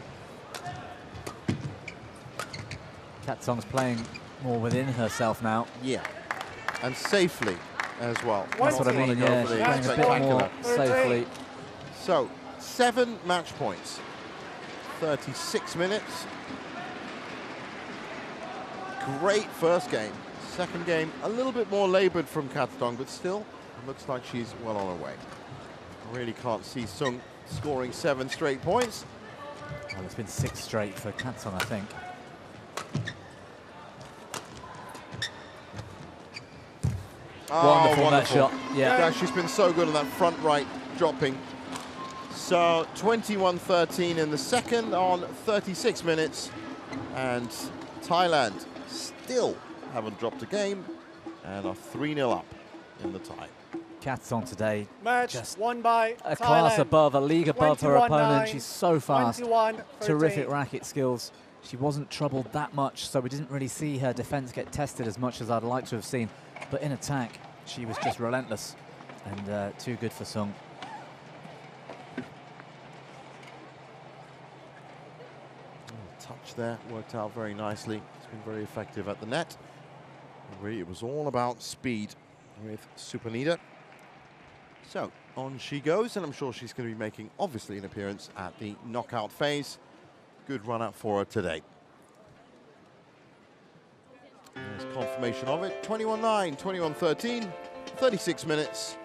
Katong's playing more within herself now. Yeah, and safely as well. That's what I mean, yeah, she's playing a bit more safely. So, 7 match points, 36 minutes. Great first game. Second game, a little bit more laboured from Katong, but still, it looks like she's well on her way. I really can't see Sung scoring 7 straight points. Well, it's been 6 straight for Katong, I think. Oh, wonderful that shot. Yeah, she's been so good on that front right dropping. So 21-13 in the second on 36 minutes, and Thailand still haven't dropped a game and are 3-0 up in the tie. Katong today, Match just won by a class above, a league above her opponent. She's so fast, 21-13. terrific racket skills. She wasn't troubled that much, so we didn't really see her defense get tested as much as I'd like to have seen. But in attack, she was just relentless and too good for Sung. there worked out very nicely. It's been very effective at the net. And really, it was all about speed with Sudirman. So on she goes, and I'm sure she's going to be making, obviously, an appearance at the knockout phase. Good run out for her today. There's confirmation of it. 21-9, 21-13, 36 minutes.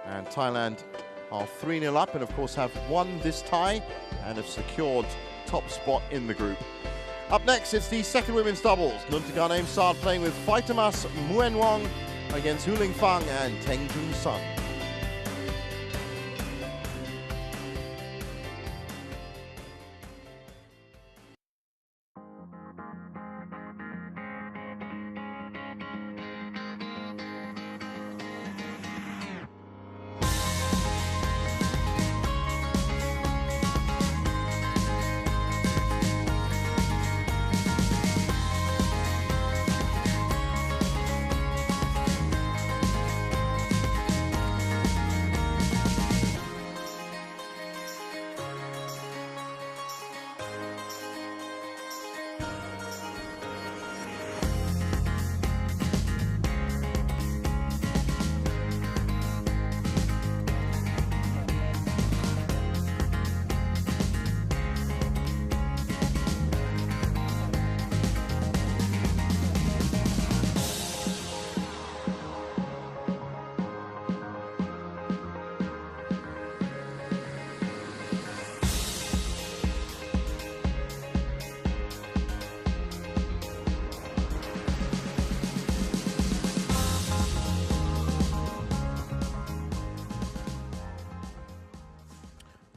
And Thailand are 3-0 up and, of course, have won this tie and have secured top spot in the group. Up next, it's the second women's doubles. Nuntagan Aimsad playing with Faitamas Muenwong against Hu Lingfang and Teng Jun Sun.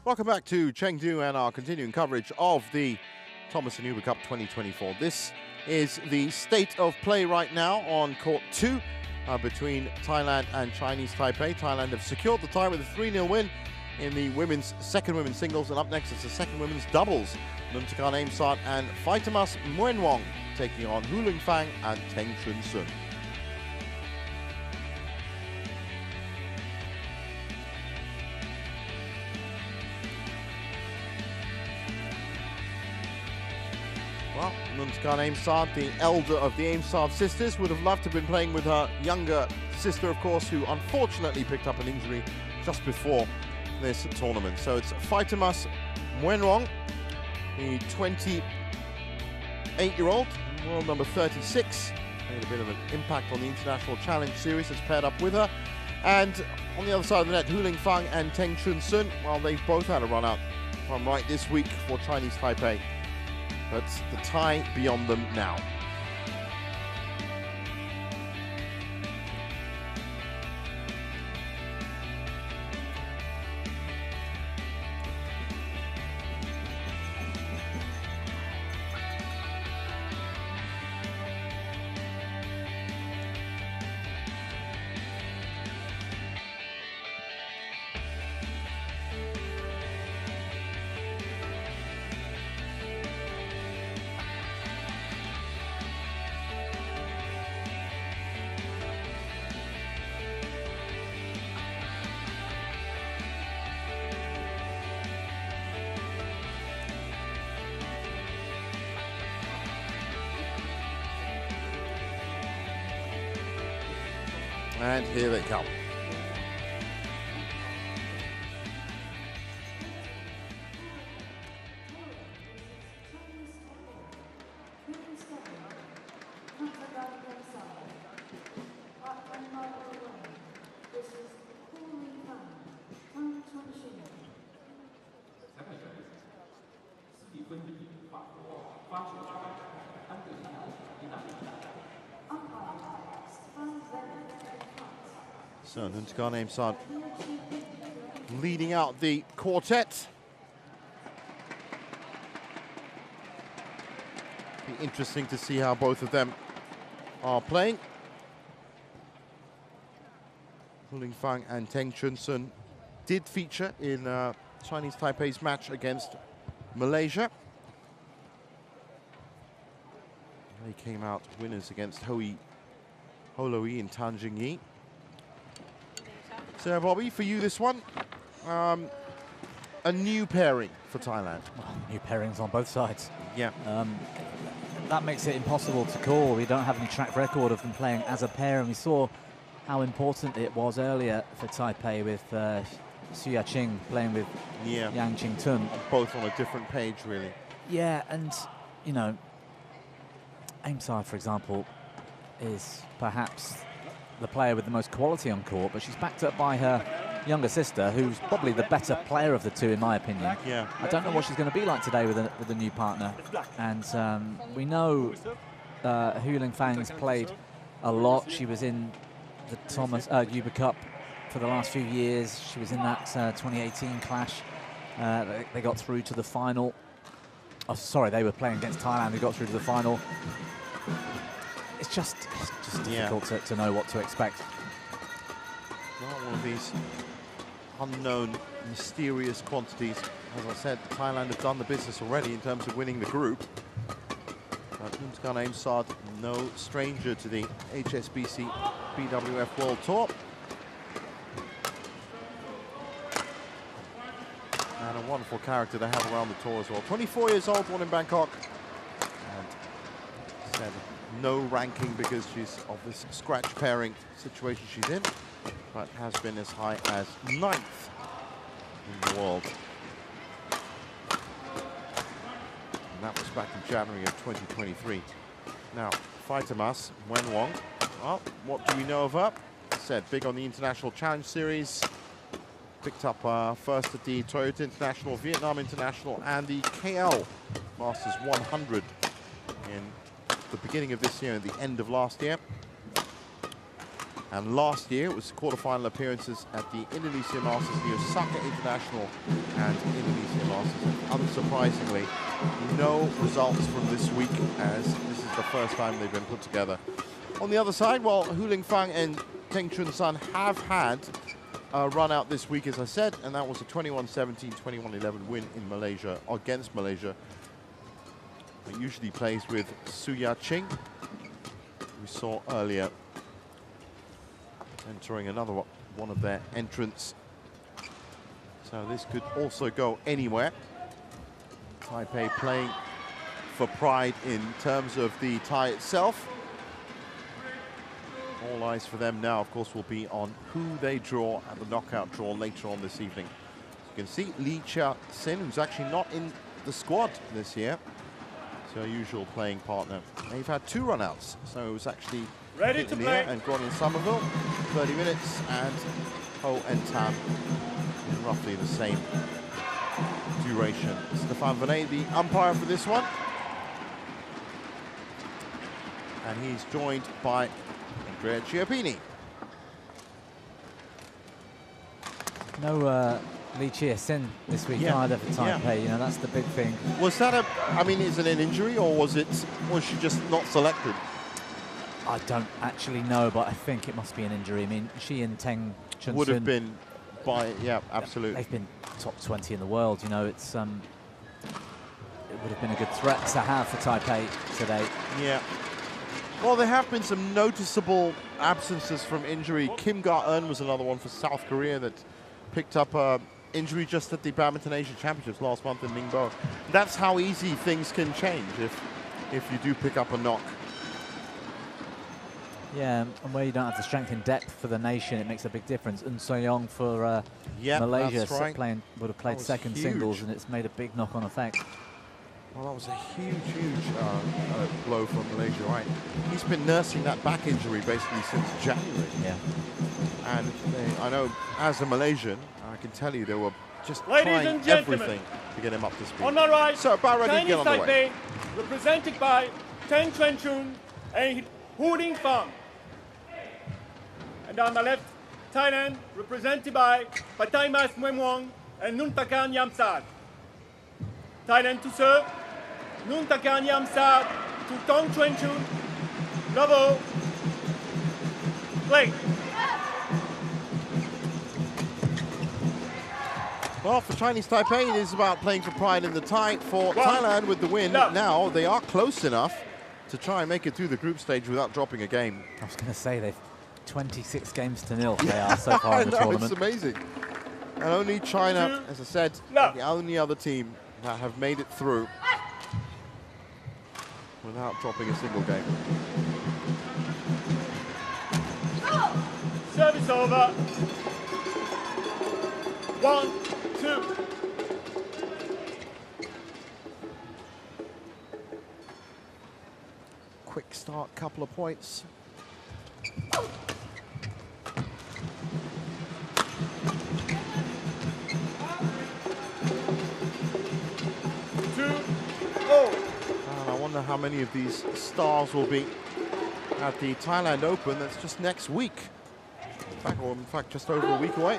Welcome back to Chengdu and our continuing coverage of the Thomas and Uber Cup 2024. This is the state of play right now on court 2 between Thailand and Chinese Taipei. Thailand have secured the tie with a 3-0 win in the second women's singles, and up next is the second women's doubles. Nuntagan Aimsad and Faitamas Muenwong taking on Hu Lingfang and Teng Jun Sun. Well, Nuntagan Aimsad, the elder of the Aimsad sisters, would have loved to have been playing with her younger sister, of course, who unfortunately picked up an injury just before this tournament. So it's Faitamas Muenwong, the 28-year-old, world number 36, made a bit of an impact on the International Challenge Series, that's paired up with her. And on the other side of the net, Hu Lingfang and Teng Jun Sun, well, they've both had a run out, if I'm right, this week for Chinese Taipei. But the tie beyond them now. And here they come. So Nuntagan Aimsad leading out the quartet. Be interesting to see how both of them are playing. Hu Lingfang and Teng Jun Sun did feature in Chinese Taipei's match against Malaysia. They came out winners against Holoi and Tan Jingyi. So, Bobby, for you this one, a new pairing for Thailand. Well, new pairings on both sides. Yeah. That makes it impossible to call. We don't have any track record of them playing as a pair, and we saw how important it was earlier for Taipei with Su Ya-Ching playing with Yang Qing-Tun. Both on a different page, really. Yeah, and, you know, Aimsai, for example, is perhaps the player with the most quality on court, but she's backed up by her younger sister, who's probably the better player of the two, in my opinion. Yeah. I don't know what she's going to be like today with a new partner. And we know Hu Lingfang's played a lot. She was in the Thomas Uber Cup for the last few years. She was in that 2018 clash. They got through to the final. Oh, sorry, they were playing against Thailand. They got through to the final. It's just difficult to know what to expect. Not one of these unknown, mysterious quantities. As I said, Thailand have done the business already in terms of winning the group. Umtkan Aimsad, no stranger to the HSBC BWF World Tour. And a wonderful character they have around the tour as well. 24 years old, born in Bangkok. And said no ranking because she's of this scratch pairing situation she's in, but has been as high as 9th in the world. And that was back in January of 2023. Now, fighter Mas, Wen Wong. Well, what do we know of her? As I said, big on the International Challenge Series. Picked up first at the Toyota International, Vietnam International, and the KL Masters 100 in the beginning of this year and the end of last year. And last year, it was quarterfinal appearances at the Indonesia Masters, the Osaka International, and Indonesia Masters. Unsurprisingly, no results from this week, as this is the first time they've been put together. On the other side, well, Hu Lingfang and Teng Chun Sun have had a run out this week, as I said, and that was a 21-17, 21-11 win in Malaysia, against Malaysia. He usually plays with Su Ya-Ching, we saw earlier, entering another one of their entrants. So this could also go anywhere. Taipei playing for pride in terms of the tie itself. All eyes for them now, of course, will be on who they draw at the knockout draw later on this evening. You can see Lee Chia-Sin, who's actually not in the squad this year. It's her usual playing partner. They've had 2 runouts, so it was actually ready to play and gone in Somerville, 30 minutes, and Ho and Tam in roughly the same duration. Stefan Venet, the umpire for this one. And he's joined by Andrea Chiappini. No Lee Chia-Sin this week either for Taipei. You know, that's the big thing. Was that I mean, is it an injury, or was she just not selected? I don't actually know, but I think it must be an injury. I mean, she and Teng Chun would Sun have been by, absolutely. They've been top 20 in the world. You know, it's it would have been a good threat to have for Taipei today. Yeah. Well, there have been some noticeable absences from injury. Kim Ga-eun was another one for South Korea that picked up injury just at the Badminton Asia Championships last month in Ningbo. That's how easy things can change if you do pick up a knock. Yeah, and where you don't have the strength in depth for the nation, it makes a big difference. And Soyoung for Malaysia would have played second singles, and it's made a big knock-on effect. Well, that was a huge blow for Malaysia, right? He's been nursing that back injury basically since January. Yeah. And I know, as a Malaysian, I can tell you they were just trying everything to get him up to speed. On the right, so about ready to get on the way. Taipei, represented by Teng Chun Chun and Hu Lingfang. And on the left, Thailand, represented by Pataimas Muemwong and Nuntakan Yamsad. Thailand to serve, Nuntakan Yamsad to Tong Chuen Chun. Double. Play. Well, for Chinese Taipei, it is about playing for pride in the tie. For Thailand, with the win, now they are close enough to try and make it through the group stage without dropping a game. I was going to say, they've 26 games to 0 they are so far in the tournament. It's amazing. And only China, as I said, the only other team that have made it through without dropping a single game. Service over. 1, 2. Quick start, couple of points. 2-0. And I wonder how many of these stars will be at the Thailand Open. That's just next week. In fact, just over a week away.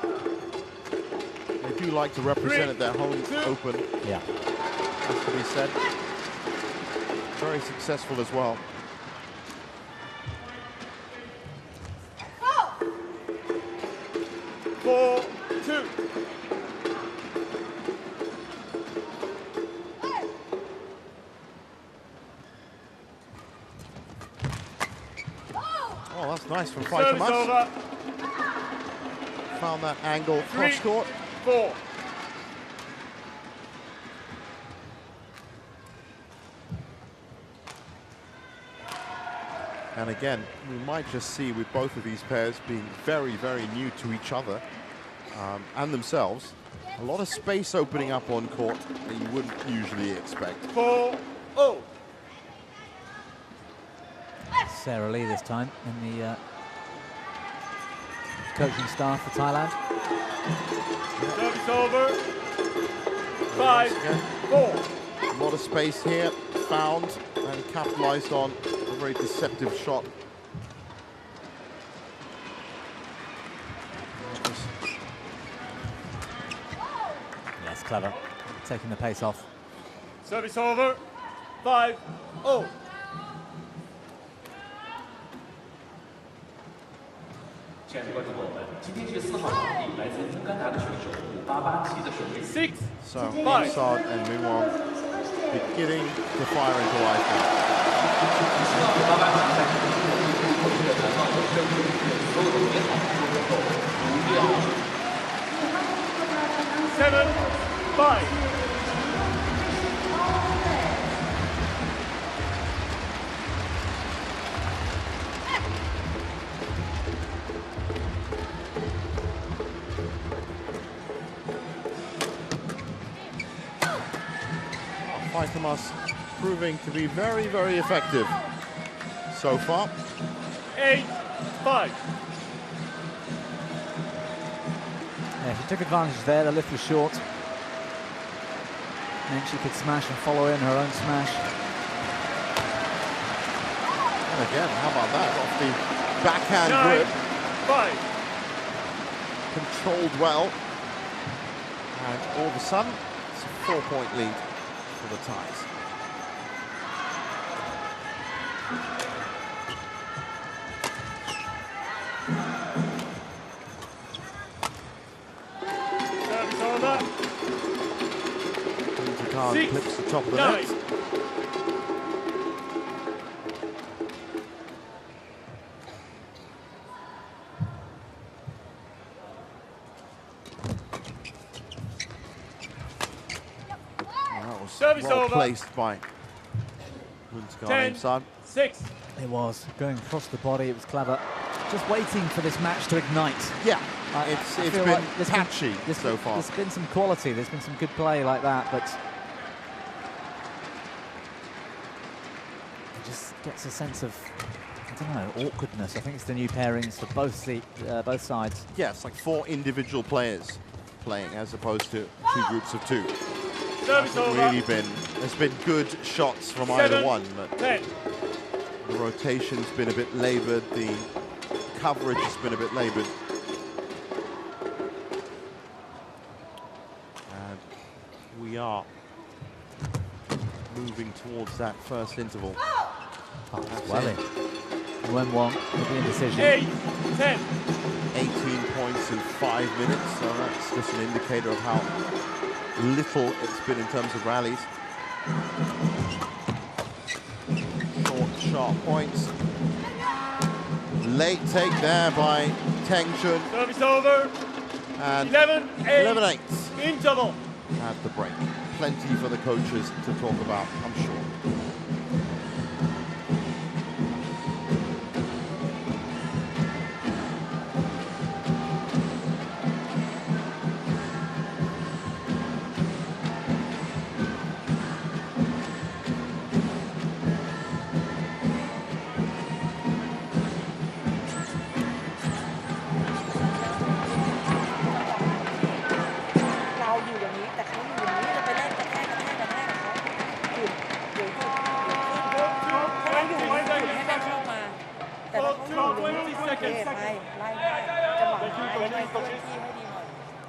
They do like to represent at their home Open. Yeah. Has to be said. Very successful as well. Four, 2. Oh, that's nice from Fighter Mas. Found that angle cross court. 4. And again, we might just see with both of these pairs being very, very new to each other and themselves, a lot of space opening up on court that you wouldn't usually expect. 4-0. Sarah Lee this time in the coaching staff for Thailand. Service over. 5-4. A lot of space here, found and capitalized on a very deceptive shot. Yes, clever. Taking the pace off. Service over. 5-0. 亲爱的观众朋友们，今天是4号场地，来自中甘达的选手588的水平。 So, Assad and Minwon beginning to fire into life now. 7-5. Fighter Mas proving to be very, very effective so far. 8-5. Yeah, she took advantage there. The lift was short. And then she could smash and follow in her own smash. And again, how about that? Off the backhand 9-5. grip. Controlled well. And all of a sudden, it's a 4-point lead for the Thais. Service over. Khan clips the top of the net. Service well over. placed by 10-6. It was going across the body. It was clever. Just waiting for this match to ignite. Yeah, I it's feel been like patchy so far. There's been some quality. There's been some good play like that, but it just gets a sense of, I don't know, awkwardness. I think it's the new pairings for both sides. Yeah, it's like 4 individual players playing as opposed to 2 groups of 2. Service over. Really there's been good shots from either one, but 10. the rotation's been a bit labored, the coverage has been a bit labored. And we are moving towards that first interval. Oh, that's well in. When one with the indecision. 8-10. 18 points in 5 minutes, so that's just an indicator of how little it's been in terms of rallies. Short, sharp points. Late take there by Teng Chun. Service over. And 11-8 interval. At the break. Plenty for the coaches to talk about, I'm sure.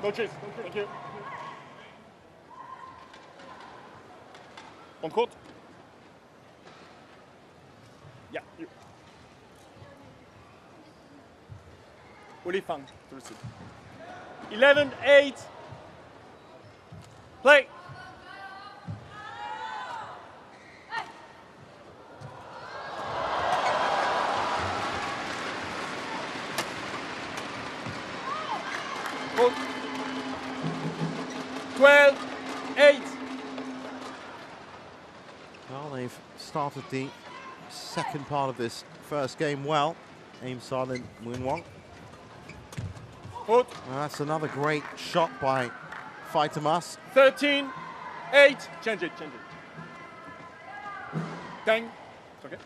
Coaches, thank you. On court. Yeah, you. Olifang to receive. 11-8. Play. Court. 12-8. Well, they've started the second part of this first game well. Aim silent, Moon-Wong. Well, that's another great shot by Faitamas. 13-8. Change it. 10. It's okay.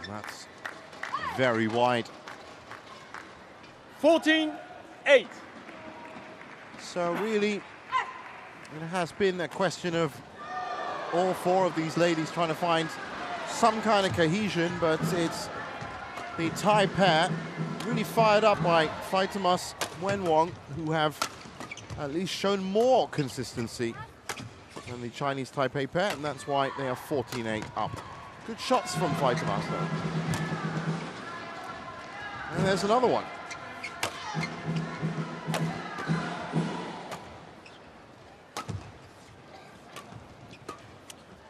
That's very wide. 14-8. So really, it has been a question of all four of these ladies trying to find some kind of cohesion, but it's the Thai pair really fired up by Faitamas Wenwong, who have at least shown more consistency than the Chinese Taipei pair, and that's why they are 14-8 up. Good shots from Faitamas though. And there's another one.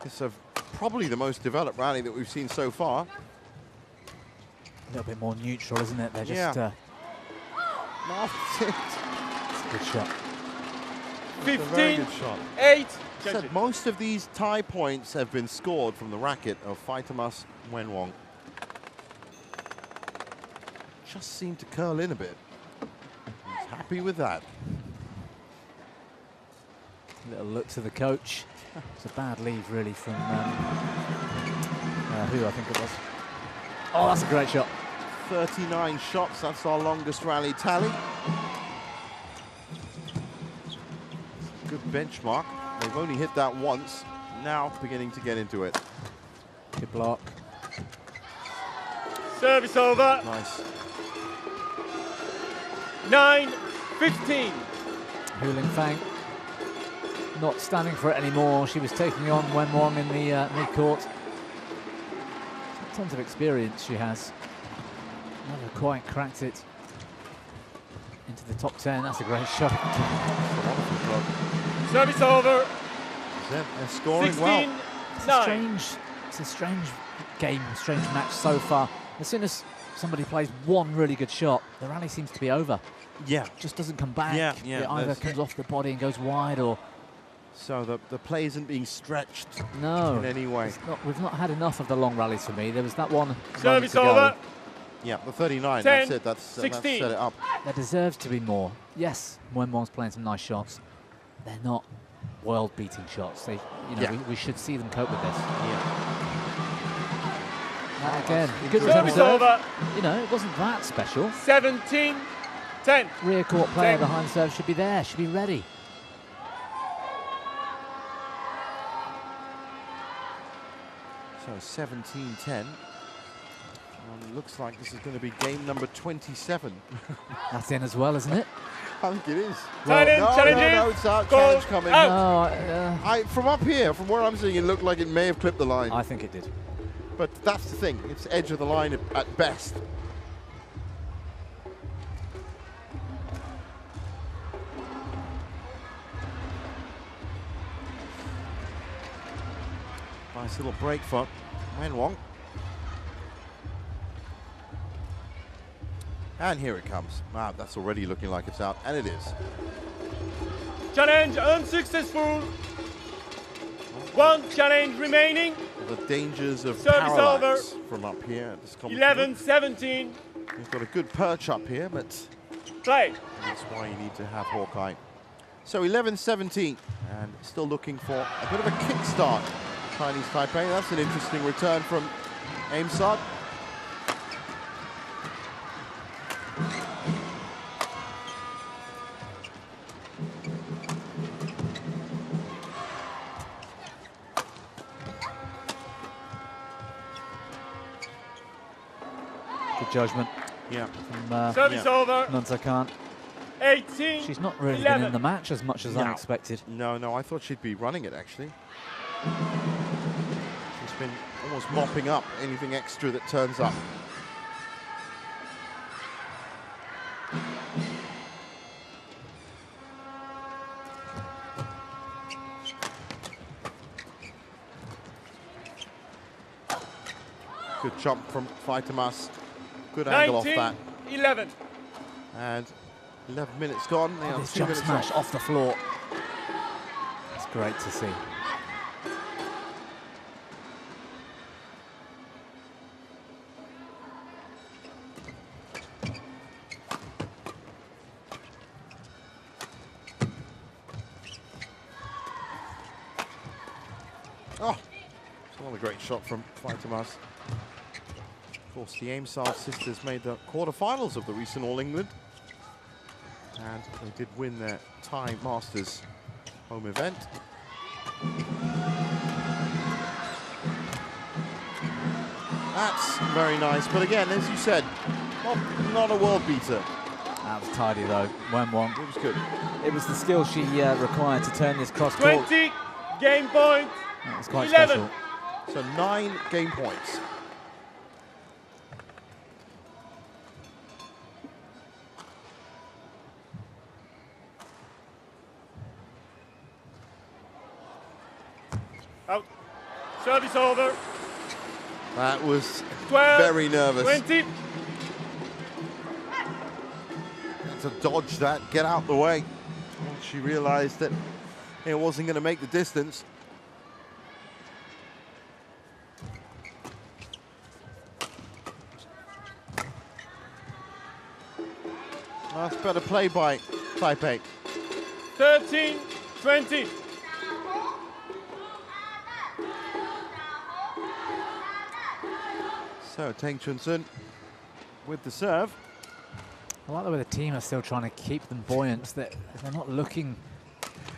It's probably the most developed rally that we've seen so far. A little bit more neutral, isn't it? They're just... That's it. It's a good shot. 15-8. Said most of these tie points have been scored from the racket of Faitamas Wenwong. Just seemed to curl in a bit. He's happy with that. Little look to the coach. It's a bad leave, really, from who I think it was. Oh, that's a great shot. 39 shots, that's our longest rally tally. Good benchmark. They've only hit that once, now beginning to get into it. Good block. Service over. Nice. 9-15. Huling Fang not standing for it anymore. She was taking on Wenwong in the mid-court. Tons of experience she has. Never quite cracked it into the top 10. That's a great shot. Service over. They're scoring well. It's a strange game, strange match so far. As soon as somebody plays one really good shot, the rally seems to be over. Yeah. Just doesn't come back. Yeah. It either comes off the body and goes wide, or... So the play isn't being stretched in any way. We've not had enough of the long rallies for me. There was that one. Service over. Yeah, the 39, 10, that's it. That's 16. set it up. There deserves to be more. Yes, Wenwong's playing some nice shots. They're not world-beating shots. They, we should see them cope with this. Yeah. Again, good service over. It wasn't that special. 17-10. Rear court player behind the serve should be there, should be ready. So 17-10. Looks like this is going to be game number 27. That's in as well, isn't it? I think it is. No, it's out. Challenge coming. No, from up here, from where I'm seeing, it looked like it may have clipped the line. I think it did. But that's the thing. It's edge of the line at best. Nice little break for Wenwang. And here it comes. Wow, that's already looking like it's out, and it is. Challenge unsuccessful. One challenge remaining. The dangers of Service parallax over. from up here at this competition. 11-17. He's got a good perch up here, but Play. that's why you need to have Hawkeye. So 11-17, and still looking for a bit of a kickstart. Chinese Taipei. That's an interesting return from Aimsad. Good judgment. Yeah. From Service over. Nuntakan. 18. She's not really 11. been in the match as much as I expected. No, I thought she'd be running it, actually. She's been almost mopping up anything extra that turns up. Good jump from Faitemas. Good angle off that. 11. And 11 minutes gone. They are This 2 jump minutes smash off. off the floor. It's great to see. Oh, it's another great shot from Faitemas. Of course, the Aimsad sisters made the quarterfinals of the recent All England. And they did win their Thai Masters home event. That's very nice, but again, as you said, not a world beater. That was tidy though, Wenwang. It was good. It was the skill she required to turn this cross court. 20. Game point. That was quite 11. special. So 9 game points. Out. Service over. That was 12. very nervous. 20. Had to dodge that, get out the way. Once she realized that it wasn't going to make the distance. That's better play by Taipei. 13. 20. So Teng Chun-sun with the serve. I like the way the team are still trying to keep them buoyant. They're not looking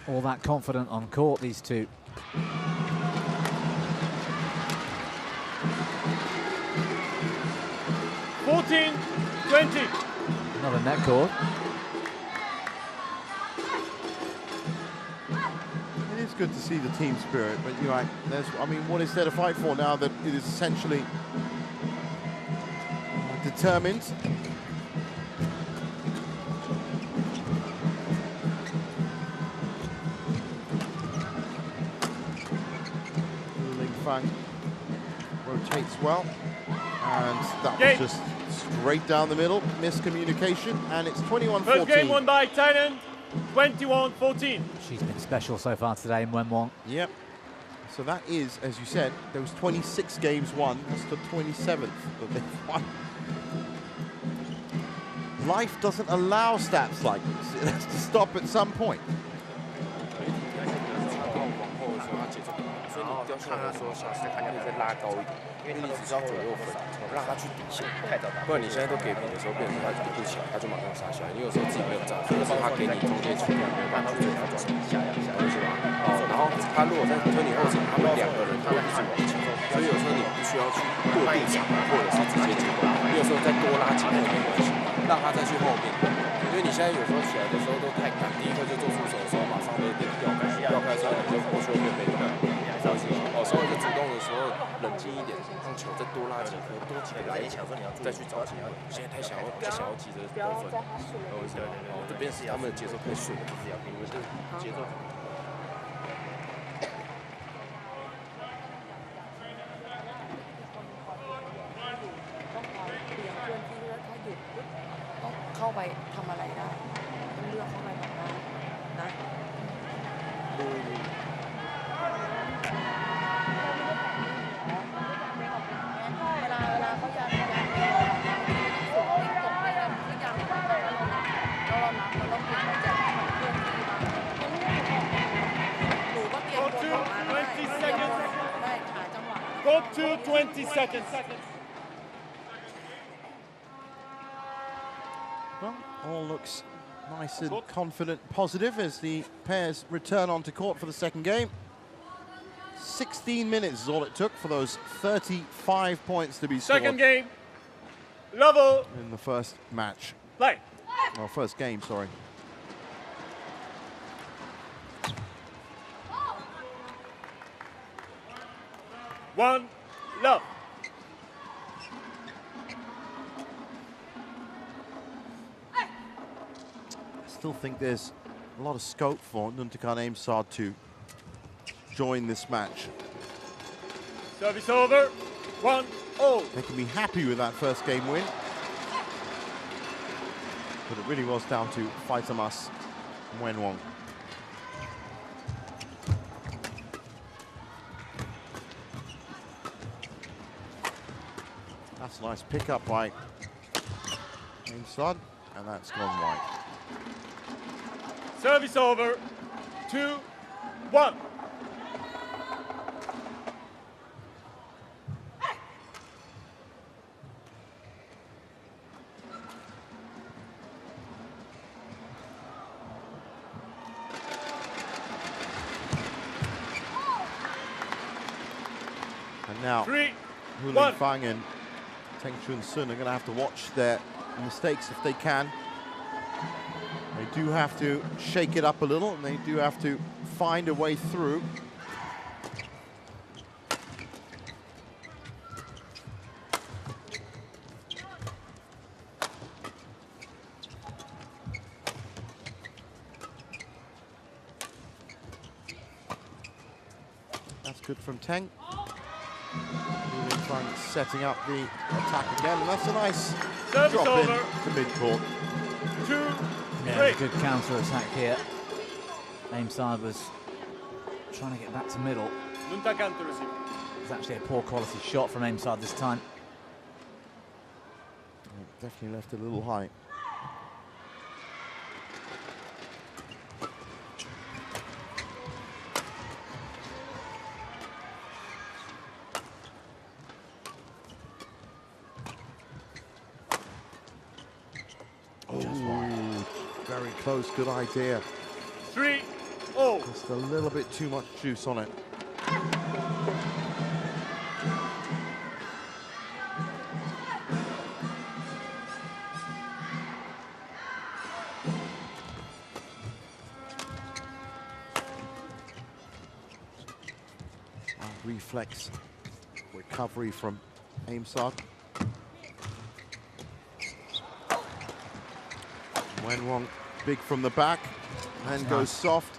all that confident on court, these two. $14, $20. Another net cord. It is good to see the team spirit, but you're right. I mean, what is there to fight for now that it is essentially determined? Ling Fang rotates well, and that was just straight down the middle, miscommunication, and it's 21-14. First game won by Thailand, 21-14. She's been special so far today in Wenwang. Yep. So that is, as you said, there was 26 games won. That's the 27th that they've won. Life doesn't allow stats like this. It has to stop at some point. 看他说下次看可以再拉高一点，因为你只知道左右分，让他去底线，不然你现在都给平的时候，变成他一步起来他就马上杀下来，你有时候自己没有站住，或者是他给你中间球，没有办法去做他转下，懂是吧？然后他如果在推你后场，他们两个人他会一直往前，所以有时候你不需要去过渡场，或者是直接进攻，你有时候再多拉几个没关系，让他再去后面。因为你现在有时候起来的时候都太赶，第一个就做出手的时候，马上都掉开之后，你就过去后面被动。 稍微在主动的时候冷静一点，让球再多拉几颗，多几个来一再去找机会。现在太想要急着得分，这边是他们的节奏太顺了，你们是节奏。เข้าไปทำอะไรได้เลือกเข้าไปทำได้นะ เวลาเขาจะสูงตกไปแล้วทุกอย่างเรานับเราต้องเปลี่ยนใจมันเคลื่อนที่มาหนูก็เตรียมตัวออกมาได้หาจังหวะ Go to 20 seconds. Well, all looks nice and confident, positive as the pairs return onto court for the second game. 16 minutes is all it took for those 35 points to be scored. Second game. Level. In the first match. Play. Well, first game, sorry. One. Love. I still think there's a lot of scope for Nuntakan Aimsad to join this match. Service over. 1-0. They can be happy with that first game win. But it really was down to Faitamas Wenwong. That's a nice pickup by Aimsad, and that's gone wide. Service over. 2-1. And now, Hu Lingfang and Teng Chun Sun are going to have to watch their mistakes if they can. They do have to shake it up a little, and they do have to find a way through. That's good from Teng. Setting up the attack again, and that's a nice drop in to mid-court. 2-3. Yeah, good counter-attack here. Aimsad was trying to get back to middle. Nuntakan to receive. It's actually a poor quality shot from Aimsad this time. Definitely left a little high. Very close, good idea. 3-0. Just a little bit too much juice on it. Reflex recovery from Aimsad. Wenwong big from the back, and then goes soft.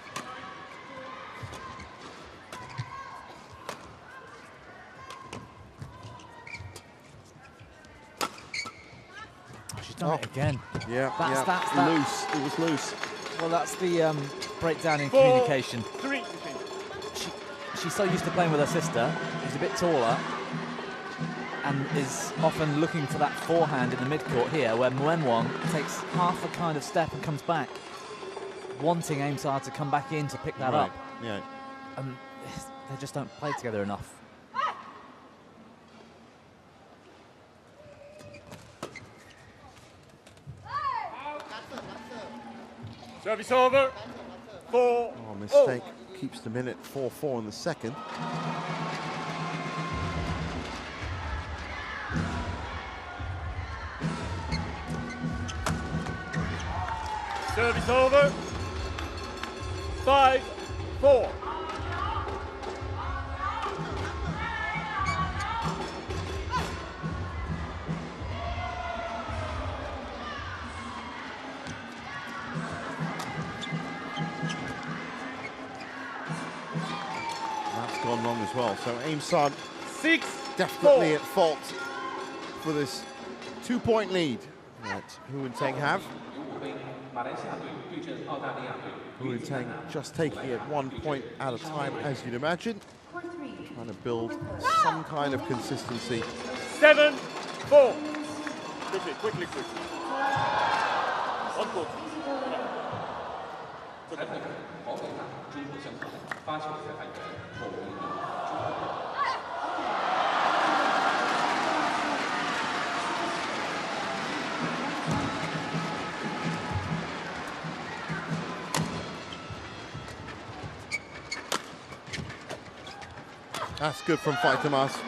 She's done it again. Yeah, that's loose. It was loose. Well, that's the breakdown in communication. 4-3. She's so used to playing with her sister. She's a bit taller, and is often looking for that forehand in the mid-court here, where Wenwong takes half a kind of step and comes back, wanting Aimsad to come back in to pick that up. Yeah. They just don't play together enough. Service over. 4-0. Mistake keeps the minute 4-4 in the second. Service over. 5-4. That's gone wrong as well. So Aimsad 6-4. definitely at fault for this 2-point lead. that Hu and Teng have. Hu and Teng just taking it 1 point at a time, as you'd imagine. Trying to build some kind of consistency. 7-4. Quickly. 1 point. That's good from Faitemas.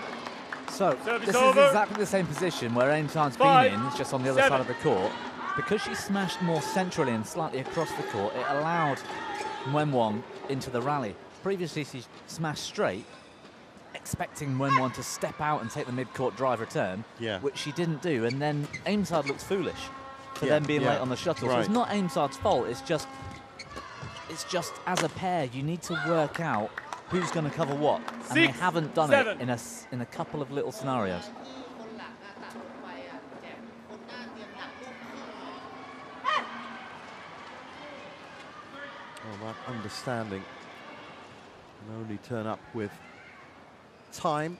So, this is exactly the same position where Aimsad's been in, it's just on the other side of the court. Because she smashed more centrally and slightly across the court, it allowed Wenwon into the rally. Previously, she smashed straight, expecting Wenwon to step out and take the mid-court drive return, which she didn't do. And then Aimsad looks foolish for them being late on the shuttle. So it's not Aimsad's fault, it's just as a pair, you need to work out who's going to cover what, and they haven't done it in a couple of little scenarios. Well, that understanding can only turn up with time.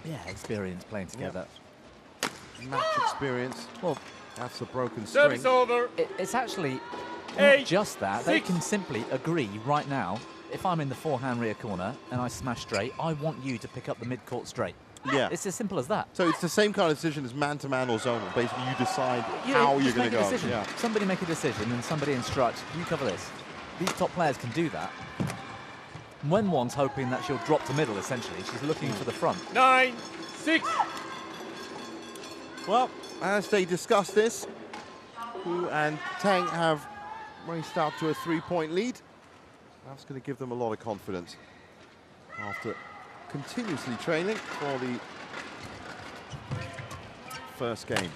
Yeah, experience playing together. Match experience. Well, that's a broken string. Service over. It's actually not just that. They can simply agree right now, if I'm in the forehand rear corner and I smash straight, I want you to pick up the mid-court straight. Yeah. It's as simple as that. So it's the same kind of decision as man-to-man or zonal. Basically, you decide how you're going to go. Yeah. Somebody make a decision and somebody instructs, you cover this. These top players can do that. Wenwon's hoping that she'll drop to middle, essentially. She's looking for the front. 9-6. Well, as they discuss this, Hu and Teng have raced out to a 3-point lead. That's going to give them a lot of confidence after continuously trailing for the first game.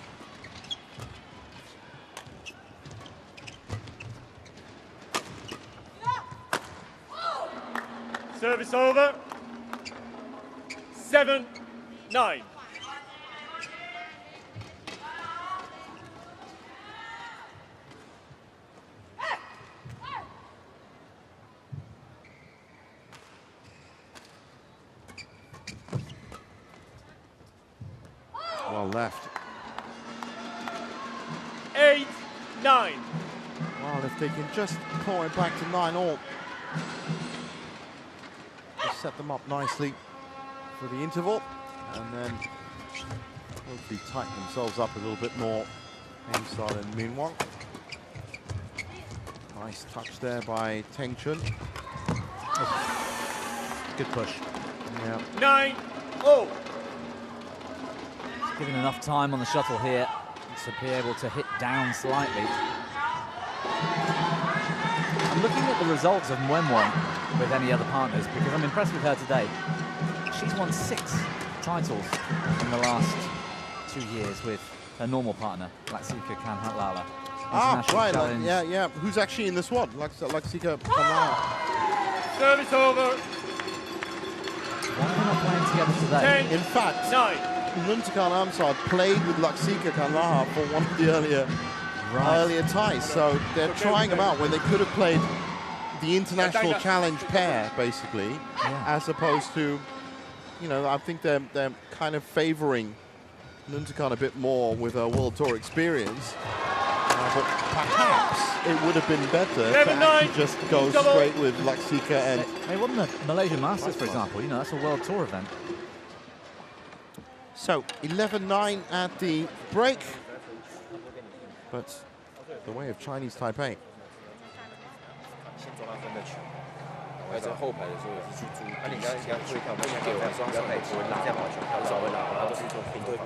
Service over. 7-9. Well left. 8-9. Well, if they can just claw it back to 9-all, just set them up nicely for the interval, and then hopefully tighten themselves up a little bit more. Aimsad and Minwon. Nice touch there by Teng Chun. Good push. Yeah. 9-0. Given enough time on the shuttle here to be able to hit down slightly. I'm looking at the results of Wenwon with any other partners because I'm impressed with her today. She's won 6 titles in the last 2 years with her normal partner, Laksika Kanhatlala. Right, yeah. Who's actually in this one? Laksika Kanhatlala. Service over. Why are they not playing together today? 10, in fact, 9. Nuntakan Aimsad played with Laksika Kanlaha for one of the earlier ties, so they're trying them out when they could have played the international challenge pair, basically, as opposed to, you know, I think they're kind of favoring Nuntakan a bit more with her World Tour experience, but perhaps it would have been better to actually just go straight with Laksika and... They won the Malaysian Masters, for example, you know, that's a World Tour event. So 11-9 at the break, but the way of Chinese Taipei. 我在后排的时候也是去注意，你刚才会看，不能给我双手不会拉，很少会拉，他都是做平推。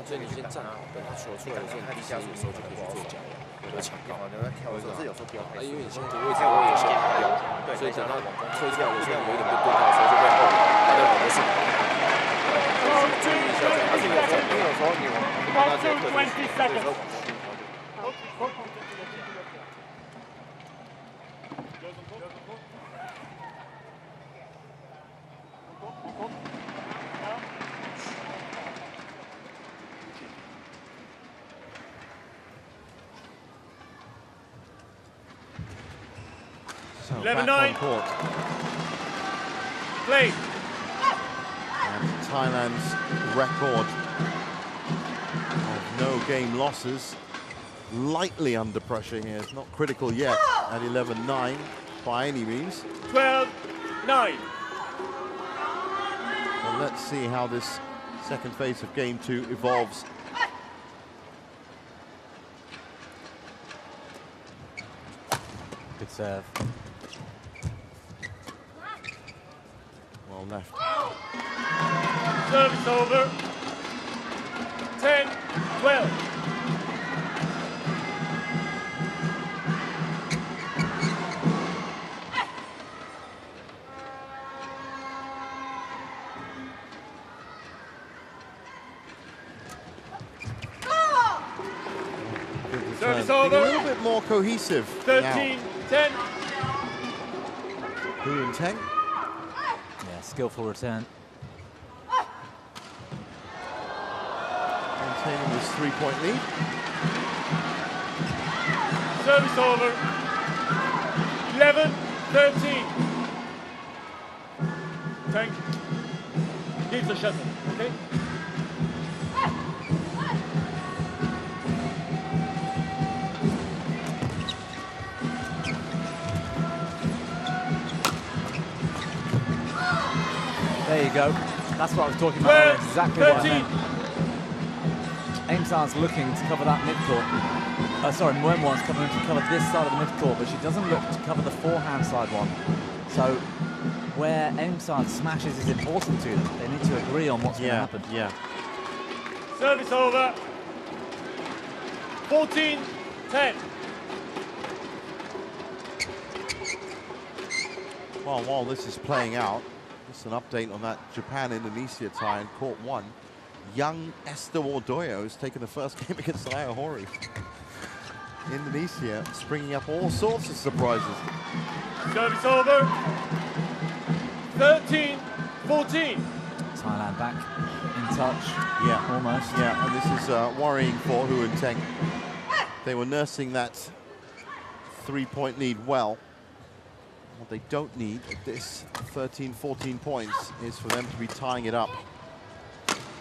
所以你先站好，等他球出来的时候，你低下手的时候就可以去做脚，有的抢高。因为你现在的位置我也想要，所以等他推出来的时候，有一点被对到的时候就被后他的跑的是。注意一下，而且有时候你往他这个有时候。So 11-9. back on court. Play. And Thailand's record of no game losses, lightly under pressure here. It's not critical yet at 11-9 by any means. 12-9. Well, let's see how this second phase of game 2 evolves. Good serve. Well left. Service over. 10-12. Service over. A little bit more cohesive. 13-10. Hu and Teng. Yeah, skillful return. Maintaining this 3-point lead. Service over. 11-13. Tank. Give the shuttle, okay? There you go. That's what I was talking about earlier. Exactly what I meant. Aim San's looking to cover that midcourt. Sorry, Mwenwan's coming to cover this side of the midcourt, but she doesn't look to cover the forehand side one. So where Aim San smashes is important to them. They need to agree on what's going to happen. Yeah. Service over. 14-10. Well, while this is playing out, just an update on that Japan-Indonesia tie in court 1. Young Esther Wardoyo has taken the first game against Aya Hori. Indonesia springing up all sorts of surprises. Service over. 13-14. Thailand back in touch. Yeah, almost. Yeah, and this is worrying for Hu and Teng. They were nursing that 3-point lead well. What they don't need at this 13-14 points is for them to be tying it up.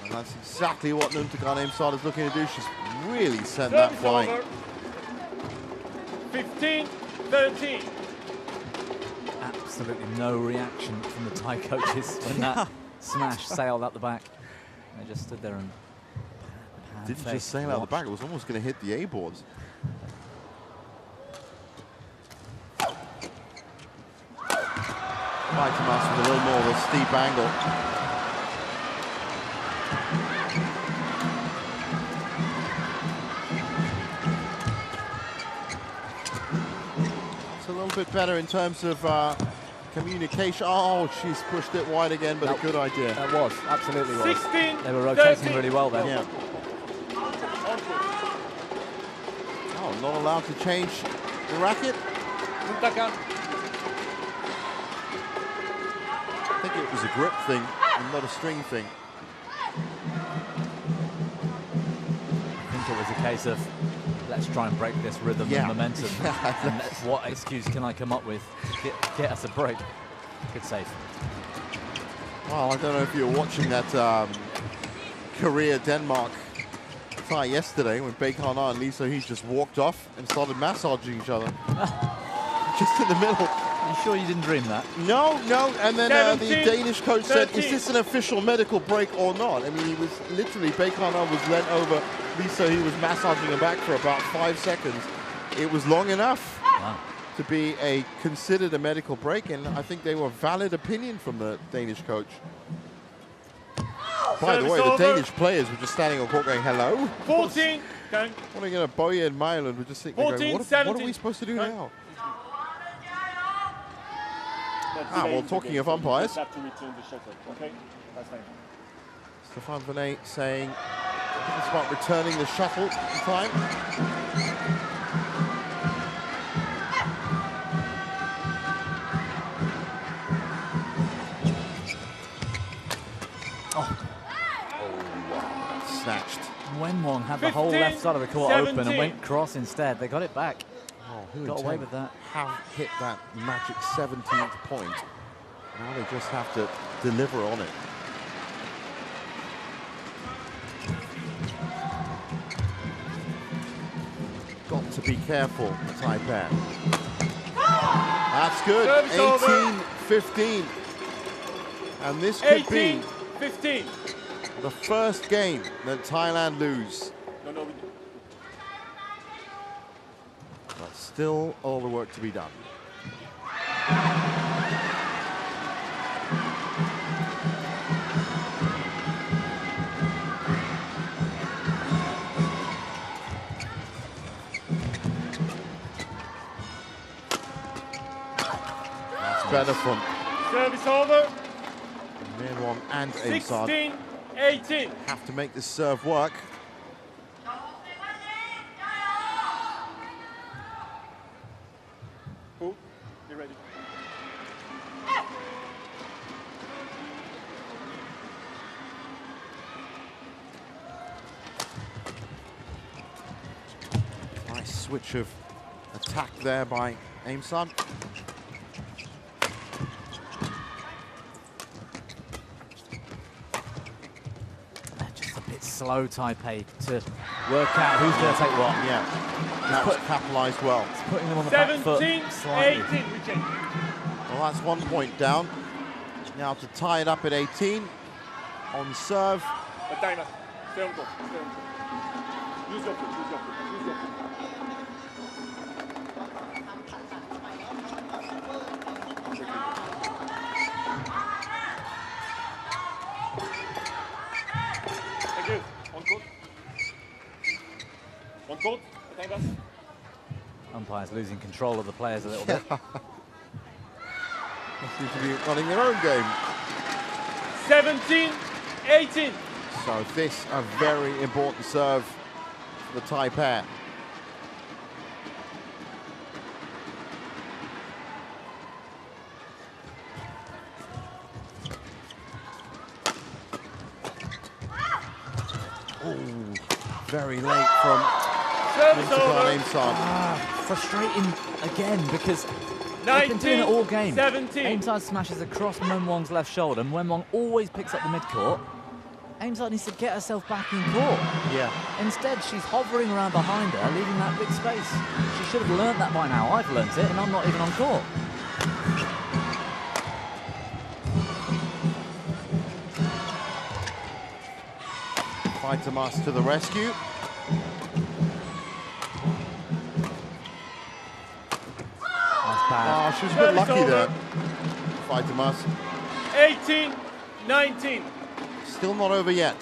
And that's exactly what Nuntakan Aimsad is looking to do. She's really sent that flying. 15-13. Absolutely no reaction from the Thai coaches when that smash sailed out the back. They just stood there and didn't just sail out the back, it was almost going to hit the A boards. Maitimas with a little more of a steep angle. It's a little bit better in terms of communication. Oh, she's pushed it wide again, but a good idea. That was, absolutely was. 16, they were rotating 13. really well then. Yeah. Oh, not allowed to change the racket. I think it was a grip thing and not a string thing. I think it was a case of let's try and break this rhythm and momentum. And what excuse can I come up with to get us a break? Good save. Well, I don't know if you were watching that Korea-Denmark tie yesterday when Baek Han-ah and Lee So-hee just walked off and started massaging each other. Just in the middle. Are you sure you didn't dream that? No, no. And then the Danish coach said, is this an official medical break or not? I mean, he was literally, Baek Han-ah was leant over. Lee So-hee was massaging him back for about 5 seconds. It was long enough to be considered a medical break, and I think they were valid opinion from the Danish coach. By the way, the Danish players were just standing on court going, hello? 14. Okay. What are you going to Boye and Mailand were just sitting there going, what are we supposed to do now? Well, talking of umpires. Have to return the shuttle, okay? That's fine. Stefan Venet saying it's about returning the shuttle in time. Snatched. Wenwon had the whole left side of the court open and went cross instead. They got it back. Oh, who got away with that. Have hit that magic 17th point. Now they just have to deliver on it. Got to be careful, Taipei. That's good. 18-15. And this could be 15. the first game that Thailand lose. No. But still all the work to be done. That's better from Service over. Min-Won and Aimsad 16-18. have to make this serve work. Cool. You ready? Nice switch of attack there by Aimsad. Slow Taipei to work out who's going to take what. Yeah, that's capitalised well. It's putting them on the back foot slightly. 18. Well, that's 1 point down. Now to tie it up at 18 on serve. The timer. Stay on court. Stay on court. Use your foot. Use your foot. Use your foot. On court, Umpire's losing control of the players a little bit. They seem to be running their own game. 17-18. So this a very important serve for the Taipei. Very late from Aimsad. Frustrating again because they've been doing it all game. Aimsad smashes across Min-Won's left shoulder and Min-Won always picks up the mid-court. Aimsad needs to get herself back in court. Yeah. Instead, she's hovering around behind her, leaving that big space. She should have learned that by now. I've learnt it and I'm not even on court. Faitimas to the rescue. That's bad. Oh, she was a bit lucky there. Faitimas. 18-19. Still not over yet.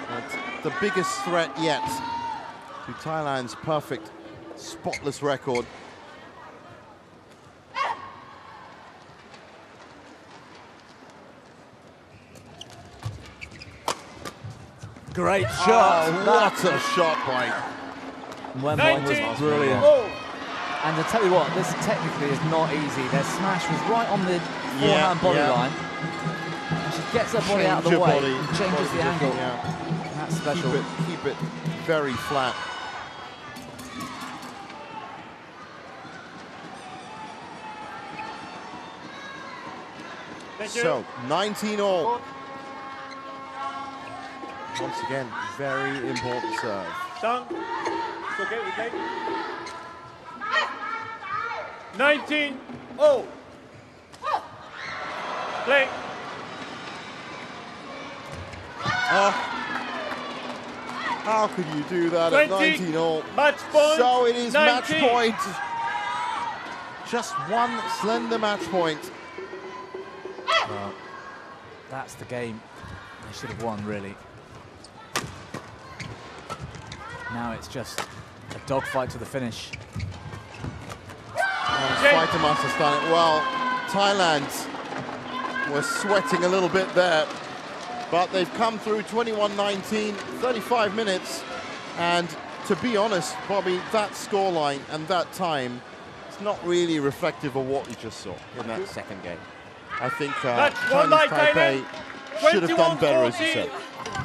But the biggest threat yet to Thailand's perfect, spotless record. Great shot. Oh, what a shot by Min-Won was brilliant. And to tell you what, this technically is not easy. Their smash was right on the forehand body line. And she gets her body out of the way and changes the angle. That's special. Keep it very flat. So, 19 all. Once again, very important serve. Down. It's okay, we take. 19 all. Play. How could you do that at 19 all? Match point. So it is 19. match point. Just one slender match point. Well, that's the game they should have won, really. Now it's just a dogfight to the finish. Faitimas has done it well. Thailand was sweating a little bit there, but they've come through 21-19, 35 minutes, and to be honest, Bobby, that scoreline and that time is not really reflective of what we just saw in that second game. I think Chinese Taipei should have done better, as you said.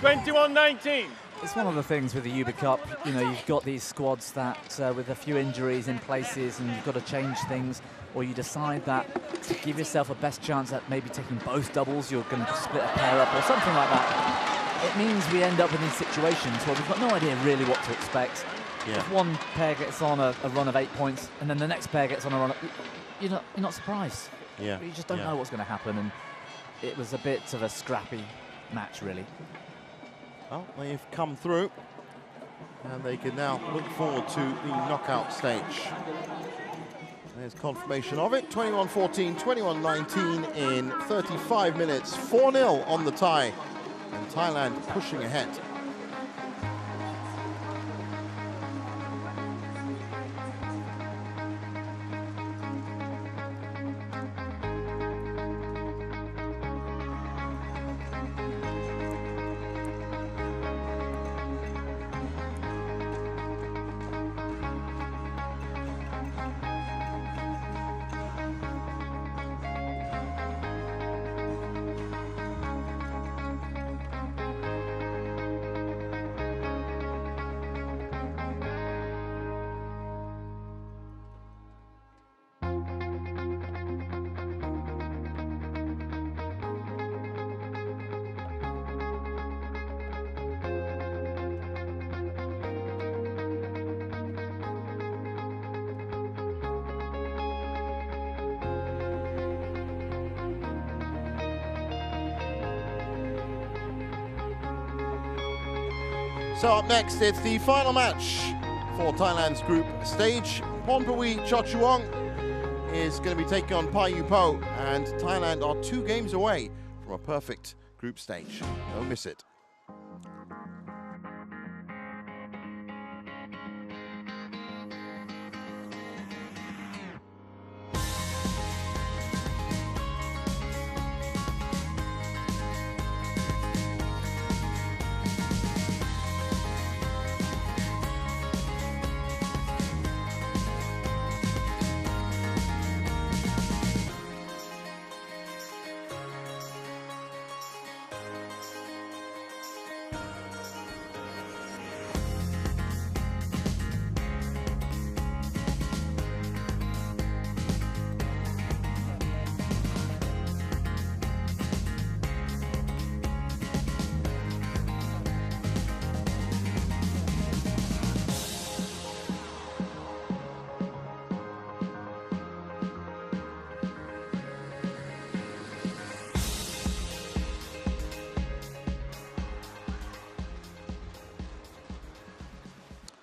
21-19. It's one of the things with the Uber Cup, you know, you've got these squads that with a few injuries in places and you've got to change things, or you decide that to give yourself a best chance at maybe taking both doubles, you're going to split a pair up or something like that. It means we end up in these situations where we've got no idea really what to expect. Yeah. If one pair gets on a run of 8 points and then the next pair gets on a run of, you're not surprised. Yeah. You just don't know what's going to happen, and it was a bit of a scrappy match, really. Well, they've come through, and they can now look forward to the knockout stage. There's confirmation of it. 21-14, 21-19 in 35 minutes. 4-0 on the tie, and Thailand pushing ahead. So up next, it's the final match for Thailand's group stage. Pornpui Chochuong is going to be taking on Payupo, and Thailand are 2 games away from a perfect group stage. Don't miss it.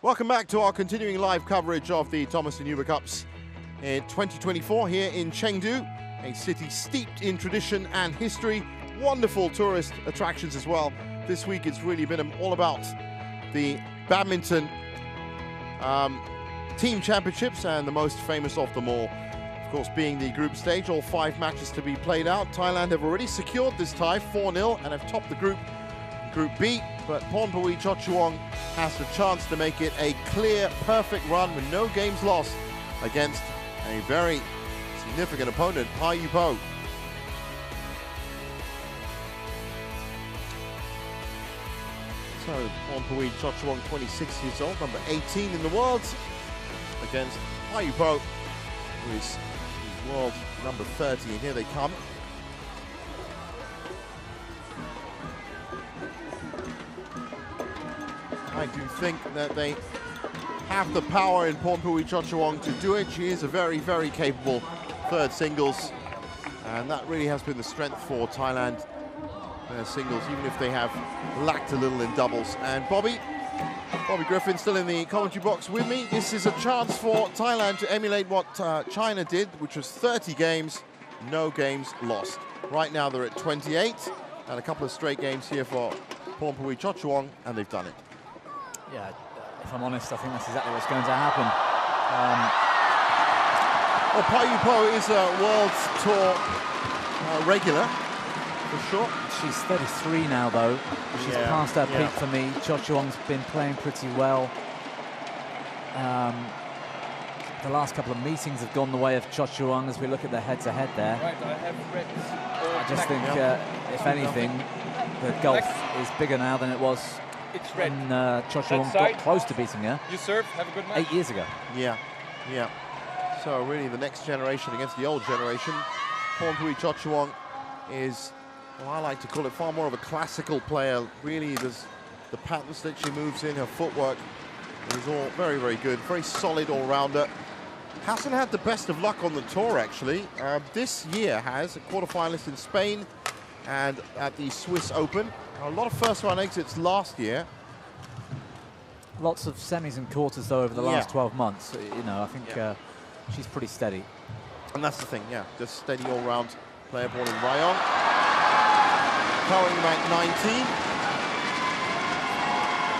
Welcome back to our continuing live coverage of the Thomas and Uber Cups in 2024 here in Chengdu, a city steeped in tradition and history. Wonderful tourist attractions as well. This week it's really been all about the badminton team championships, and the most famous of them all, of course, being the group stage. All 5 matches to be played out. Thailand have already secured this tie, 4-0, and have topped the Group B. But Pornpui Chochuong has the chance to make it a clear, perfect run with no games lost against a very significant opponent, Payupo. So Pornpui Chochuong, 26 years old, number 18 in the world, against Payupo, who is world number 30, and here they come. I do think that they have the power in Pornpui Chochuong to do it. She is a very, very capable third singles, and that really has been the strength for Thailand, their singles, even if they have lacked a little in doubles. And Bobby Griffin still in the commentary box with me. This is a chance for Thailand to emulate what China did, which was 30 games, no games lost. Right now they're at 28, and a couple of straight games here for Pornpui Chochuong, and they've done it. Yeah, if I'm honest, I think that's exactly what's going to happen. Well, Payupo is a World Tour regular, for sure. She's 33 now, though. She's past her peak for me. Chochuong's been playing pretty well. The last couple of meetings have gone the way of Chochuong as we look at the head-to-head there. I just think, if anything, the gulf is bigger now than it was It's red. And Cho Chuang got close to beating her. You serve. Have a good match. 8 years ago. Yeah, yeah. So really the next generation against the old generation. Pornpui Cho Chuang is, well, I like to call it far more of a classical player. Really, there's the patterns that she moves in, her footwork is all very, very good. Very solid all-rounder. Hasn't had the best of luck on the tour, actually. This year has a quarterfinalist in Spain and at the Swiss Open. A lot of first-round exits last year. Lots of semis and quarters, though, over the last 12 months. You know, I think she's pretty steady. And that's the thing, yeah. Just steady all-round player born in Rayong. Currently ranked 19.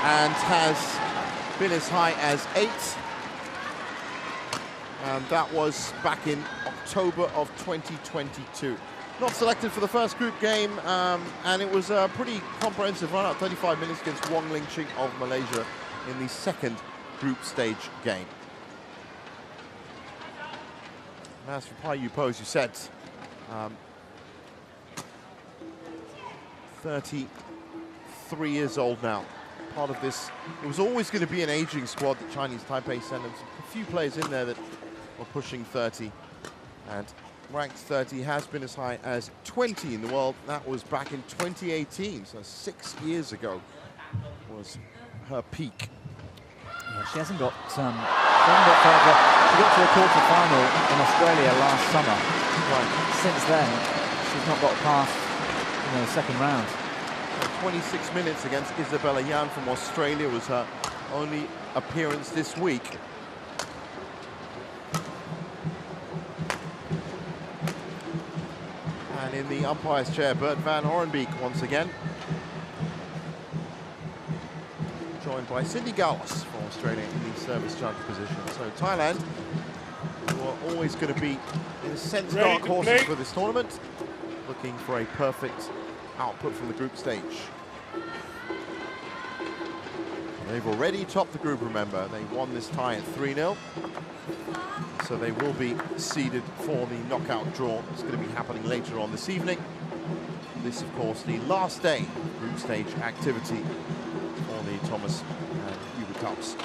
And has been as high as 8. And that was back in October of 2022. Not selected for the first group game, and it was a pretty comprehensive run out, 35 minutes against Wong Ling Ching of Malaysia in the second group stage game. And as for Pai Yu Po, as you said, 33 years old now. Part of this, it was always going to be an aging squad that Chinese Taipei sent. There's a few players in there that were pushing 30, and ranked 30 has been as high as 20 in the world. That was back in 2018, so 6 years ago was her peak. Yeah, she hasn't got further. She got to a quarter-final in Australia last summer. Right. Since then, she's not got past the second round. 26 minutes against Isabella Yan from Australia was her only appearance this week. And in the umpire's chair, Bert van Horenbeek once again. Joined by Cindy Gauss from Australia in the service judge position. So Thailand, who are always going to be, in a sense, dark horses for this tournament, looking for a perfect output from the group stage. They've already topped the group, remember. They won this tie at 3-0. So they will be seeded for the knockout draw. It's going to be happening later on this evening. This, of course, the last day group stage activity for the Thomas and Uber Cups.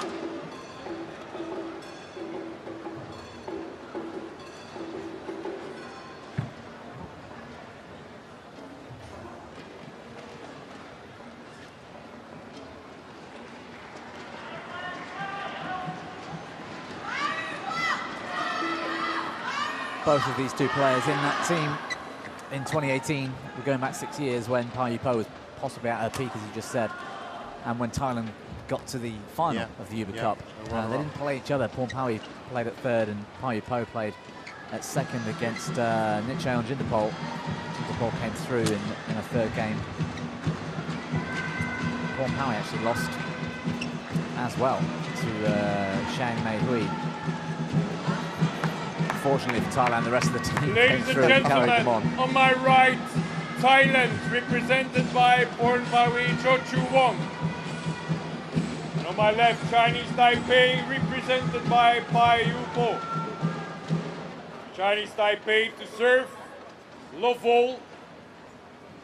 Both of these two players in that team in 2018, we're going back 6 years, when Pai Yu Po was possibly at her peak, as you just said, and when Thailand got to the final of the Uber Cup. They didn't play each other. Pornpui played at third and Pai Yu Po played at second against Nichayeon Jindapol. Jindapol came through in a third game. Pornpui actually lost as well to Shang Mei Hui. Fortunately for Thailand, the rest of the team Ladies came through and and carried them gentlemen, on my right, Thailand, represented by Pornpui Cho Chuang. And on my left, Chinese Taipei, represented by Pai Yu Po. Chinese Taipei to serve, love all,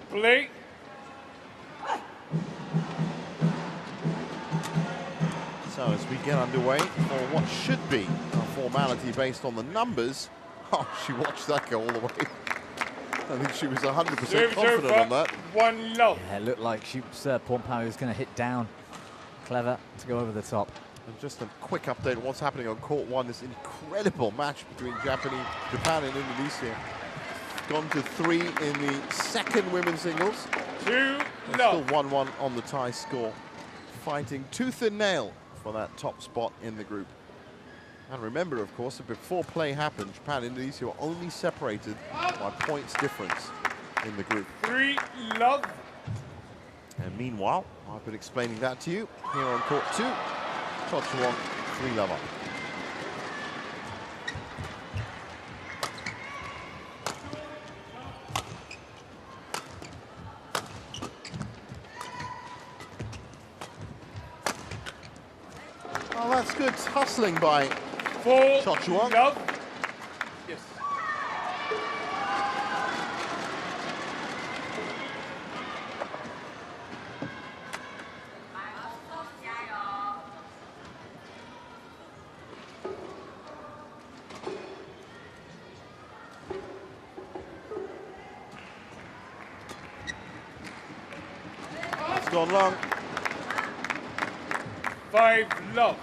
play. So as we get underway for what should be a formality based on the numbers. Oh, she watched that go all the way. I think she was 100% confident on that. 1-0. Yeah, it looked like she was, Pornpui was going to hit down. Clever to go over the top. And just a quick update on what's happening on court one. This incredible match between Japan and Indonesia. Gone to 3 in the second women's singles. 2-0. Still 1-1 on the tie score. Fighting tooth and nail for that top spot in the group. And remember, of course, that before play happened, Japan and Indonesia were only separated by points difference in the group. 3-0. And meanwhile, I've been explaining that to you here on court 2. Cho Chuang, 3-0 up. Oh, that's good hustling by Cho Chuang. Yes. gone long. 5 love.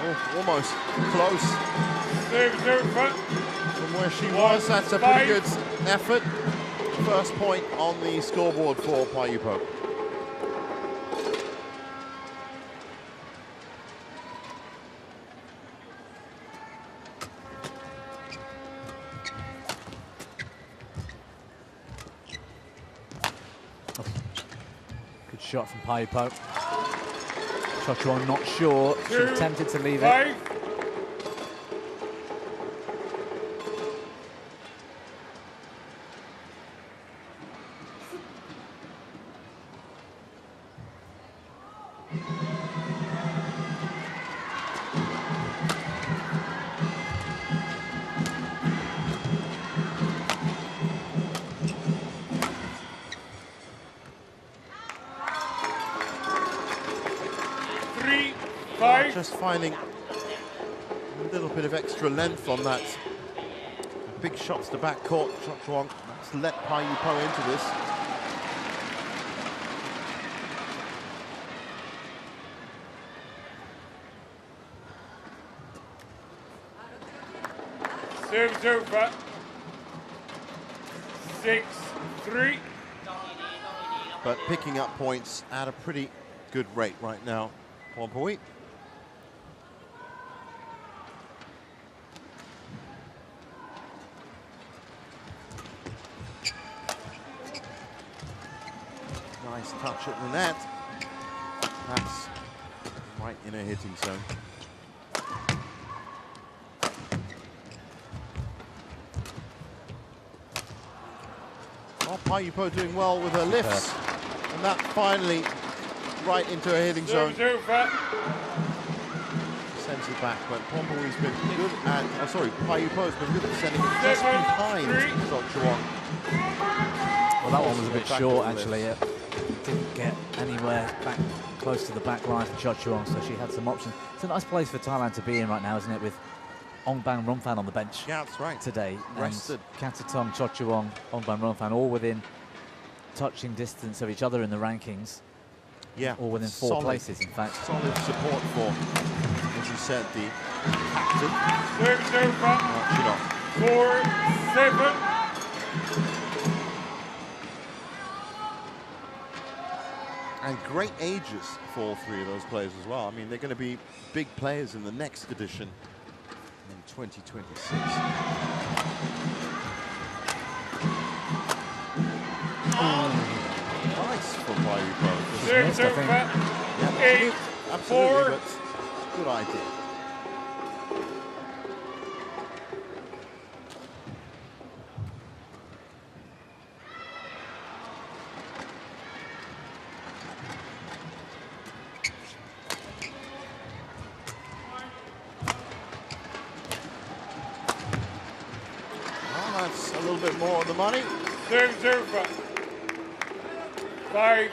Oh, almost close. From where she was, that's a pretty good effort. First point on the scoreboard for Payupo. Good shot from Payupo. Chochuan not sure. She's tempted to leave it. 3, 5. Just finding a little bit of extra length on that. Big shots to back court. Chochuan let's let Payupo into this. Serves over. 6-3. But picking up points at a pretty good rate right now. Pompoi. Nice touch at the net. That's right in a hitting zone. Oh, Payupo doing well with her lifts. And that finally right into a hitting zone. Sends it back, but Pompoi's been good at, Payupo's been good at sending it just behind Chochuan. Well, that one was a bit short, actually. It didn't get anywhere back close to the back line for Chochuan, so she had some options. It's a nice place for Thailand to be in right now, isn't it, with Ongbang Rumfan on the bench. Yeah, that's right. Today. Rested. And Katatong, Chochuan, Ongbang Rumfan, all within touching distance of each other in the rankings. Yeah. All within 4 places, in fact. Solid support for, as you said, the captain. Serves over. 4-7. And great ages for all 3 of those players as well. I mean, they're going to be big players in the next edition in 2026. Nice for Payupo. Serves over. Yeah, 8-4. But good idea. Well, that's a little bit more on the money. Serves over. 5-8.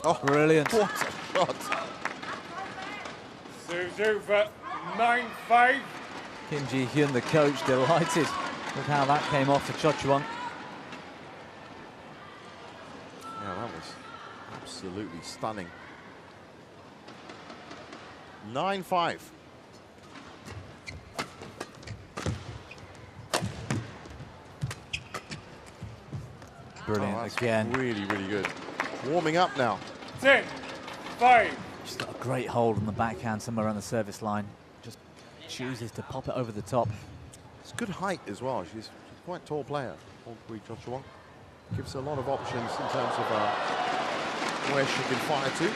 Oh, brilliant. What a shot. Serves over. 9-5. Kim Ji-hyun, the coach, delighted with how that came off to Chochuan. Yeah, that was absolutely stunning. 9-5. Brilliant again. Really, really good. Warming up now. 10-5. She's got a great hold on the backhand somewhere on the service line. Just chooses to pop it over the top. It's good height as well. She's quite a tall player. Chochuan gives her a lot of options in terms of where she can fire to.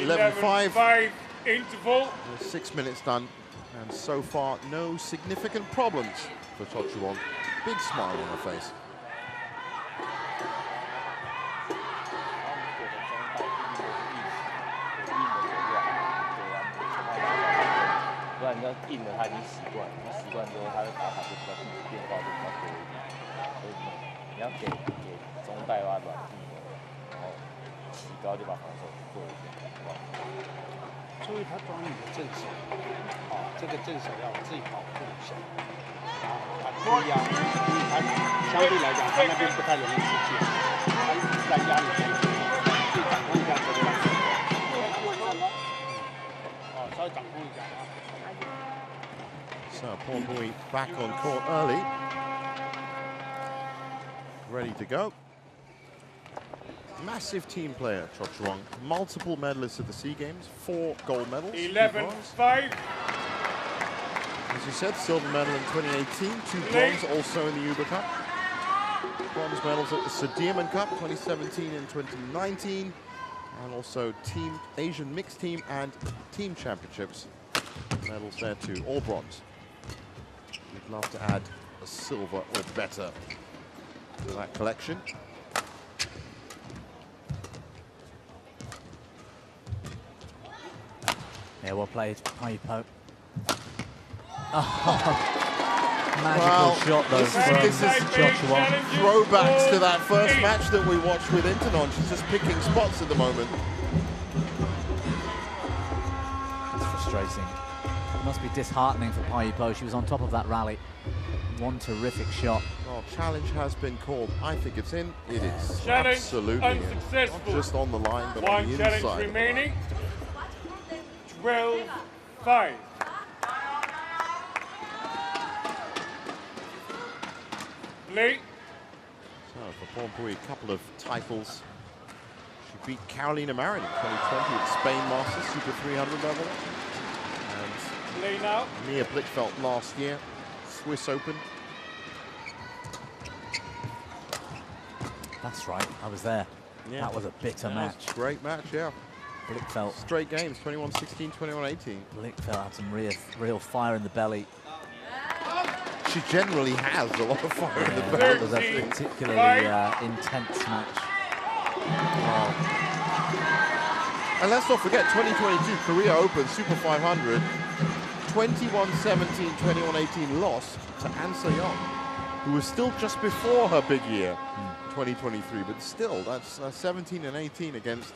11-5. Interval. 6 minutes done, and so far no significant problems for Cho Chu-won. Big smile on her face. 不然你要硬的，他已经习惯，他习惯之后，他的打法就比较变化就比较多一点。所以你要给中带吧软硬的，然后起高就把防守做一点，好不好？注意他抓你的正手，这个正手要自己保护一下，然后他推压，因为他相对来讲他那边不太容易出界，他一直在压你这一边，去掌控一下这个手。稍微掌控一下啊。 So Pornbui back on court early, ready to go. Massive team player, Cho Chu-won. Multiple medalists at the SEA Games, 4 gold medals. 11-5. As you said, silver medal in 2018, 2 bronze also in the Uber Cup. Bronze medals at the Sudirman Cup 2017 and 2019, and also team Asian mixed team and team championships. Medals there too, all bronze. We'd love to add a silver or better to that collection. Yeah, well played, Paipo. Magical shot though this is Cho Chu-won. Throwbacks to that first match that we watched with Internon. She's just picking spots at the moment. It's frustrating. It must be disheartening for Paipo. She was on top of that rally. One terrific shot. Well, challenge has been called. I think it's in. It is. Challenge absolutely unsuccessful. Not just on the line, but One on the challenge inside. remaining. 12-5. Play. So for Pornbui, a couple of titles. She beat Carolina Marin in 2020 at Spain Masters, Super 300 level. And Play now. Mia Blichfeld last year, Swiss Open. That's right, I was there. Yeah. That was a bitter match. Great match, yeah. Blichfeld. Straight games, 21-16, 21-18. Blichfeld had some real fire in the belly. She generally has a lot of fire in the belly. That was a particularly intense match. Wow. And let's not forget, 2022 Korea Open Super 500, 21-17, 21-18 loss to An Se-young, who was still just before her big year, 2023. But still, that's 17 and 18 against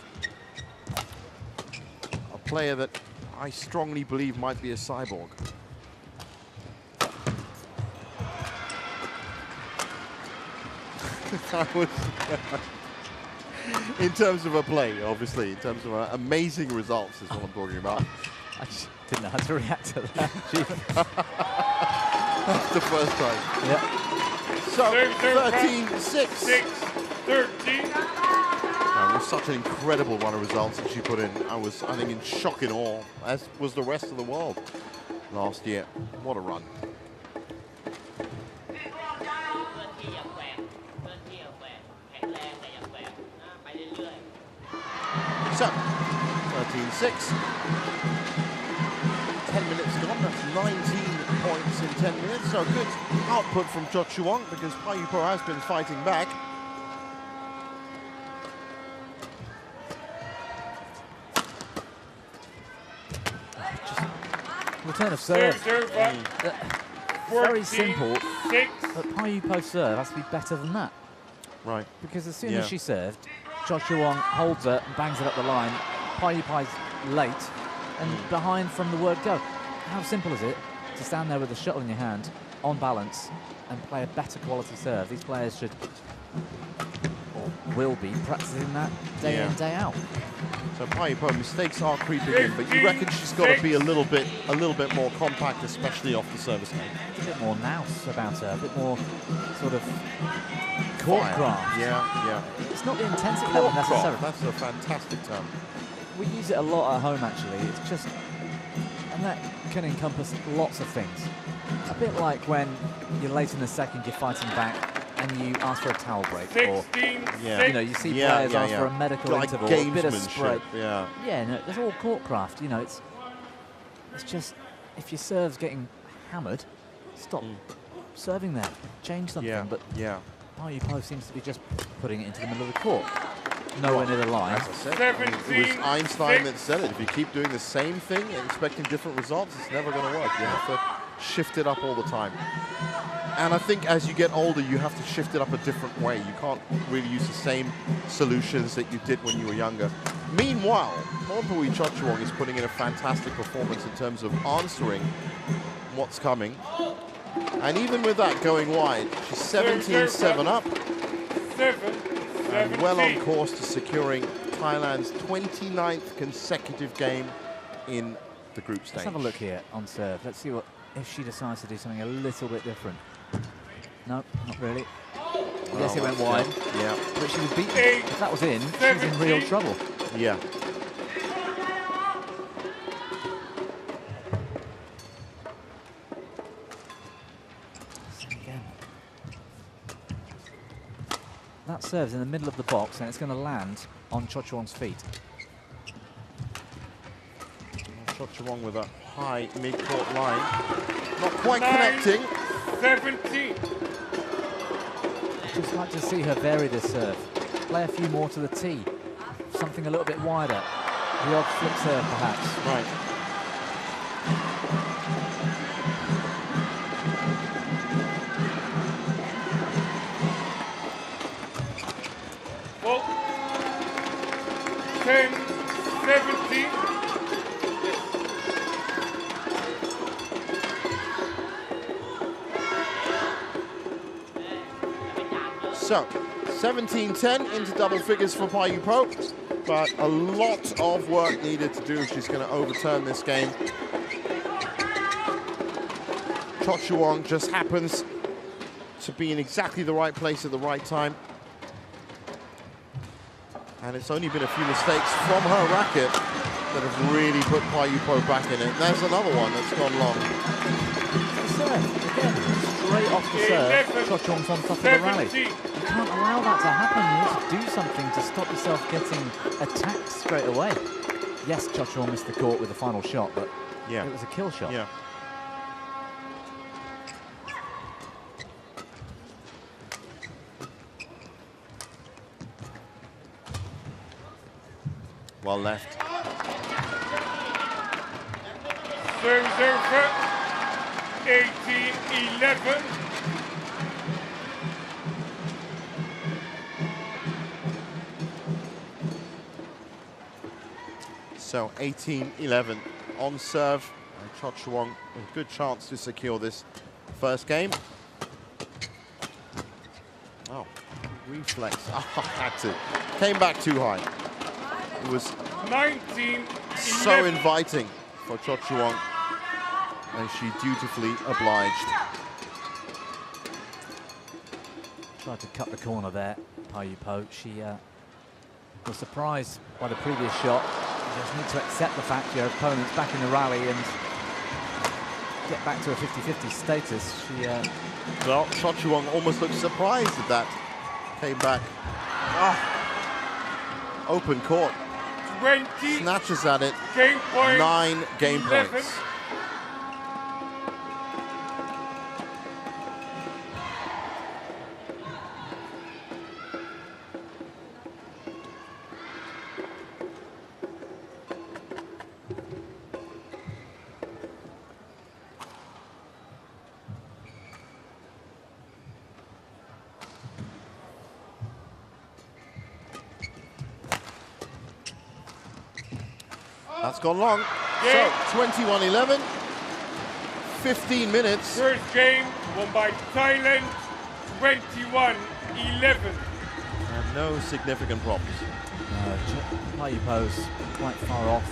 a player that I strongly believe might be a cyborg. In terms of a play, obviously, in terms of amazing results is what I'm talking about. I just didn't know how to react to that. That's the first time. Yep. So, 13-6. 13. It was such an incredible run of results that she put in. I think, in shock and awe, as was the rest of the world last year. What a run. So, 13-6. 10 minutes gone, that's 19 points in 10 minutes. So good output from Cho Chu-won because Paipo has been fighting back. Return of serve. Very simple, but Paipo serve has to be better than that. Right. Because as soon as she served, Cho Chu-won holds it and bangs it up the line. Paipo's late and behind from the word go. How simple is it to stand there with the shuttle in your hand, on balance, and play a better quality serve? These players should, or will be, practicing that day in, day out. So Paipo, mistakes are creeping in, but you reckon she's got to be a little bit more compact, especially off the service game. A bit more nous about her, a bit more sort of court craft. Yeah. It's not the intensity level necessarily. That's a fantastic term. We use it a lot at home, actually. It's just, and that can encompass lots of things. A bit like when you're late in the second, you're fighting back, and you ask for a towel break, or Yeah. you know, you see players ask for a medical like interval, a bit of spray. gamesmanship, yeah. Yeah, no, it's all court craft. You know, it's just if your serve's getting hammered, stop serving there, change something. Yeah, but yeah. Pao Yu seems to be just putting it into the middle of the court, nowhere near the line. As I said, it was Einstein that said it. If you keep doing the same thing and expecting different results, it's never going to work. You have to shift it up all the time. And I think as you get older, you have to shift it up a different way. You can't really use the same solutions that you did when you were younger. Meanwhile, Thongpui Chochuong is putting in a fantastic performance in terms of answering what's coming. And even with that going wide, she's 17-7 up. And well on course to securing Thailand's 29th consecutive game in the group stage. Let's have a look here on serve. Let's see what if she decides to do something a little bit different. No, not really. Well, Yes, it went wide. Yeah. But she was beaten. If that was in, she was in real trouble. Yeah. Again. That serves in the middle of the box, and it's going to land on Chochuong's feet. Chochuong with a high mid-court line. Not quite connecting. 17. I'd just like to see her vary this serve. Play a few more to the tee. Something a little bit wider. The odd flip serve, perhaps. Right. Well, 10, 17. So, 17-10 into double figures for Pao Yu, but a lot of work needed to do if she's going to overturn this game. Chochuong just happens to be in exactly the right place at the right time. And it's only been a few mistakes from her racket that have really put Pao Yu back in it. And there's another one that's gone long. Again, straight off the serve, Chochuong's on top of the rally. You can't allow that to happen. You need to do something to stop yourself getting attacked straight away. Yes, Chochuong missed the court with the final shot, but it was a kill shot. Yeah. Well left. Serve, 18-11. So 18-11 on serve, and Chochuong a good chance to secure this first game. Oh, reflex. Oh, had to. Came back too high. It was 19-11. so inviting for Chochuong, and she dutifully obliged. Tried to cut the corner there, Pao Yu. She was surprised by the previous shot. You just need to accept the fact your opponent's back in the rally and get back to a 50-50 status. She, well, Chochuong almost looked surprised at that. Came back. Oh. Open court. 20. Snatches at it. Game point. 9 game 11. points. That's gone long. Game. So 21-11, 15 minutes. First game won by Thailand, 21-11. And no significant problems. Pao Yu's quite far off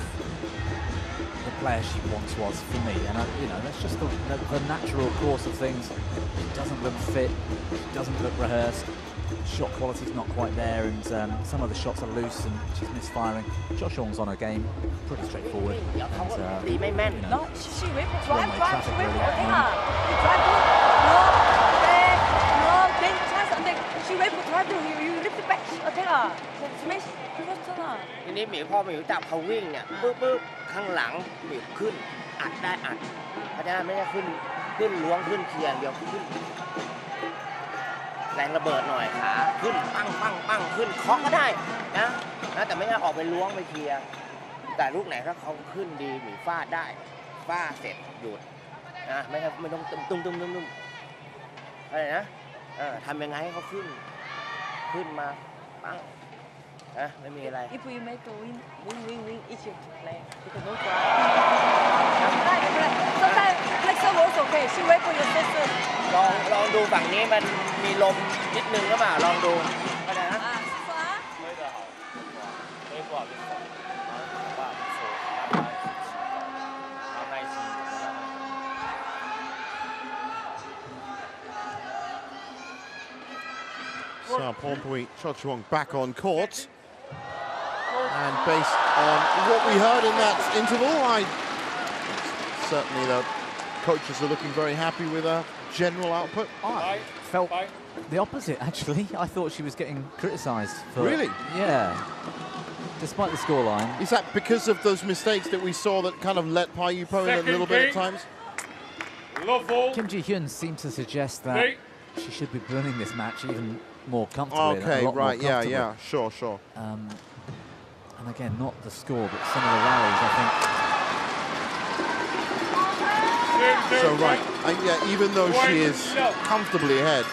the player she once was for me, and you know, that's just the natural course of things. She doesn't look fit, she doesn't look rehearsed. Shot quality's not quite there, and some of the shots are loose and she's misfiring. Chochuong's on her game, pretty straightforward. And, you know, No, she whip, drive, traffic really at the moment. drive, no, she wait for try to you lift it back attack อ่ะ smash first อ่ะ ทีนี้หมิวพอหมิวจับเขาวิ่งเนี่ยปึ๊บข้างหลังหมิวขึ้นอัดได้อัดเพราะฉะนั้นไม่ได้ขึ้นล้วงขึ้นเคลียร์เดียวขึ้นแรงระเบิดหน่อยขาขึ้นปั้งขึ้นเคาะก็ได้นะแต่ไม่ได้ออกไปล้วงไปเคลียร์แต่ลูกไหนถ้าเขาขึ้นดีหมิวฟาดได้ฟาดเสร็จหยุดนะไม่ต้องตุ้มอะไรนะทำยังไงให้เขาขึ้นมาปั้งไม่มีอะไร If you make a win each play because no try ได้sometimes flexible also okay she wait for your sister ลองดูฝั่งนี้มันมีลมนิดนึงหรือเปล่าลองดูก็ได้นะ推得好，推不好就走，然后想办法去做，让他去起高，然后耐心怎么让他。So Pompey Chochuang back on court. And based on what we heard in that interval, certainly the coaches are looking very happy with her general output. I felt the opposite, actually. I thought she was getting criticised for... Really? Yeah. Despite the scoreline. Is that because of those mistakes that we saw that kind of let Pai Yu Po in a little bit at times? Kim Ji-hyun seemed to suggest that she should be winning this match even more comfortably. Okay, right, yeah, sure. And again, not the score, but some of the rallies, I think. So, right, yeah, even though she is comfortably ahead,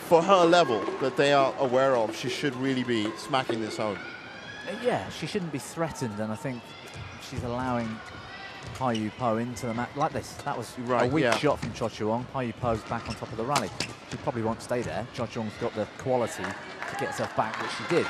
for her level that they are aware of, she should really be smacking this home. Yeah, she shouldn't be threatened, and I think she's allowing Pai Yu Po into the match like this. That was a weak shot from Cho Chuong. Pai Yu Po's back on top of the rally. She probably won't stay there. Cho Chuong's got the quality to get herself back, which she did.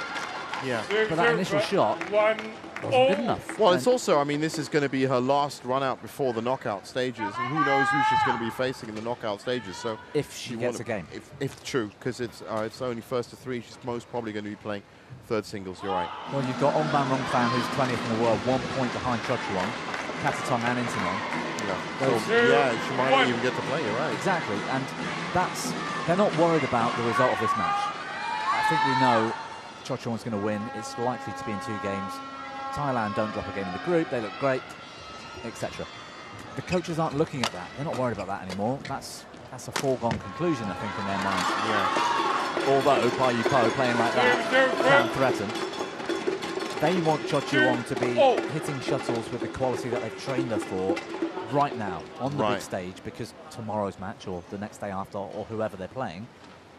Yeah. But that initial shot wasn't good enough. Well, it's also, I mean, this is going to be her last run out before the knockout stages, and who knows who she's going to be facing in the knockout stages. So if she gets a game. If true, because it's only first to three, she's most probably going to be playing third singles, you're right. Well, you've got Ong Ban Rong Fan, who's 20th in the world, 1 point behind Cho Chuong, Katatong and Intanon. Yeah, she might not even get to play, you're right. Exactly, and they're not worried about the result of this match. I think we know Cho Chuong's going to win. It's likely to be in 2 games. Thailand don't drop a game in the group, they look great, etc. The coaches aren't looking at that. They're not worried about that anymore. That's a foregone conclusion, I think, in their minds. Yeah. Although Pai Yu Po playing like that can threaten. They want Cho Chuong to be hitting shuttles with the quality that they've trained her for right now on the big stage, because tomorrow's match or the next day after, or whoever they're playing,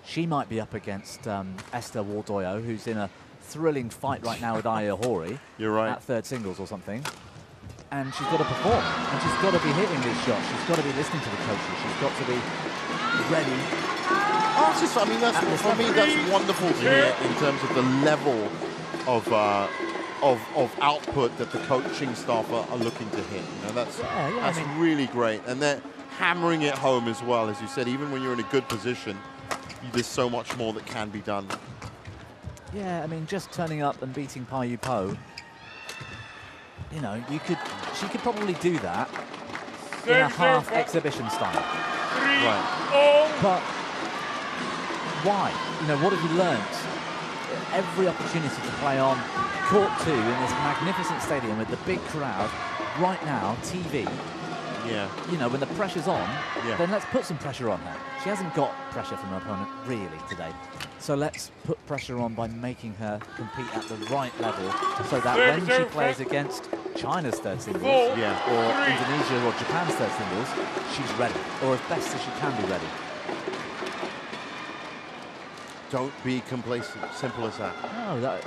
she might be up against Esther Wardoyo, who's in a thrilling fight right now with Aya Hori. You're right. At third singles or something. And she's got to perform. And she's got to be hitting these shots. She's got to be listening to the coaches. She's got to be ready. I mean, for me, that's wonderful to hear in terms of the level of output that the coaching staff are looking to hit. You know, that's really great. And they're hammering it home as well. As you said, even when you're in a good position, there's so much more that can be done. Yeah, I mean, just turning up and beating Pai Yu Po, you know, she could probably do that in a half exhibition style. Right. But why? You know, what have you learnt? Every opportunity to play on court 2 in this magnificent stadium with the big crowd right now, TV. Yeah. You know, when the pressure's on, then let's put some pressure on her. She hasn't got pressure from her opponent really today. So let's put pressure on by making her compete at the right level, so that when she plays against China's third singles, or Indonesia or Japan's third singles, she's ready, or as best as she can be ready. Don't be complacent, simple as that. No,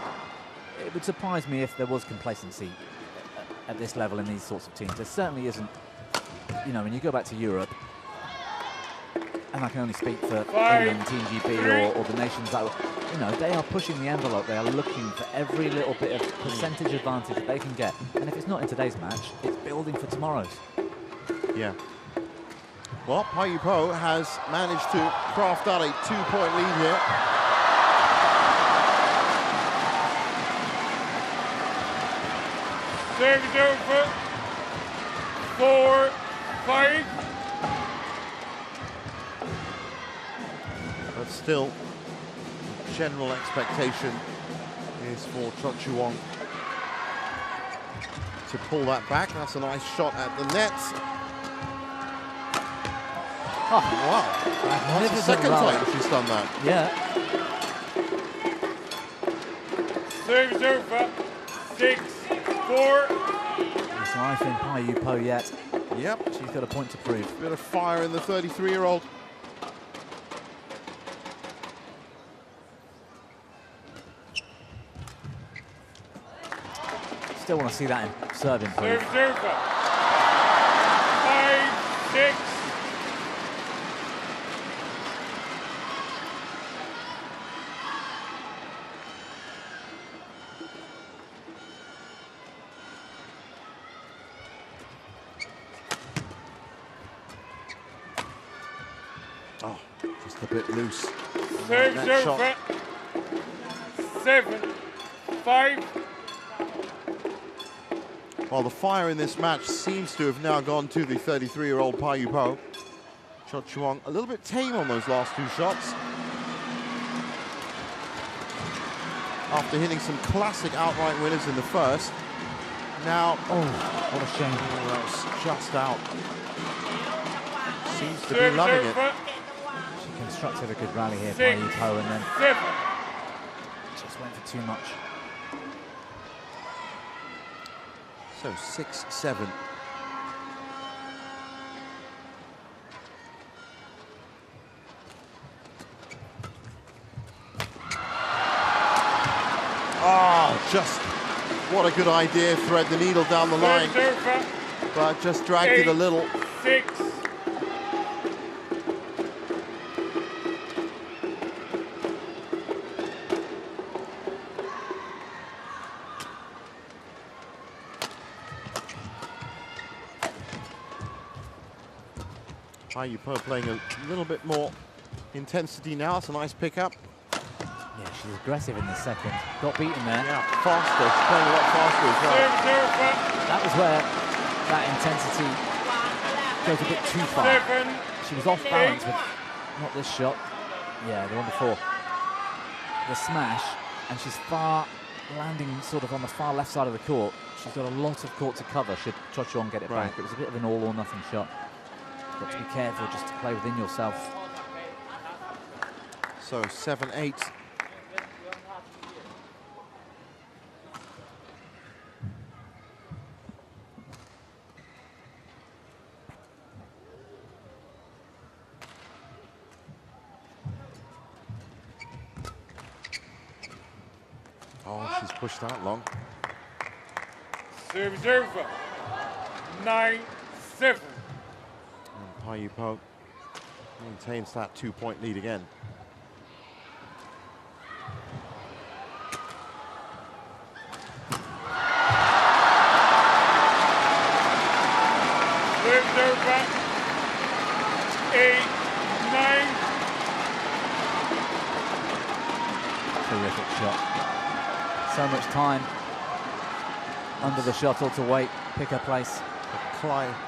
it would surprise me if there was complacency at this level in these sorts of teams. There certainly isn't. You know, when you go back to Europe, and I can only speak for England, Team GB, or the nations that, you know, they are pushing the envelope. They are looking for every little bit of percentage advantage that they can get. And if it's not in today's match, it's building for tomorrow's. Yeah. Well, Pai Yu Po has managed to craft out a 2-point lead here. Service over. 4, 5. But still, general expectation is for Cho Chu-won to pull that back. That's a nice shot at the net. Oh, wow. That's the second time she's done that. Yeah. Serves over. 6-4. There's life in Pa Yu Po yet. Yep. She's got a point to prove. Bit of fire in the 33-year-old. Still want to see that in serve improve. Serves over. 5-6. Oh, just a bit loose. Serves over. 7-5. Well, the fire in this match seems to have now gone to the 33-year-old Pa Yu Po. Cho Chu-won a little bit tame on those last two shots. After hitting some classic outright winners in the first. Now, oh, what a shame. Oh, that was just out. Seems to be loving it. She constructed a good rally here, Pa Yu Po, and then just went for too much. So 6-7. Oh, just what a good idea. Thread the needle down the line, but just dragged it a little. 6. Pa Yu Po playing a little bit more intensity now. It's a nice pickup. Yeah, she's aggressive in the second. Got beaten there. Yeah, faster. She's playing a lot faster as well. That was where that intensity goes a bit too far. She was off balance with not this shot. Yeah, the one before. The smash, and she's landing sort of on the far left side of the court. She's got a lot of court to cover should Cho Chu-won get it back. It was a bit of an all or nothing shot. Got to be careful just to play within yourself. So 7-8. Oh, she's pushed that long. Serves over. 9-7. Pa Yu Po maintains that 2-point lead again. Serves over. 8-9. Terrific shot. So much time under the shuttle to wait, pick her place.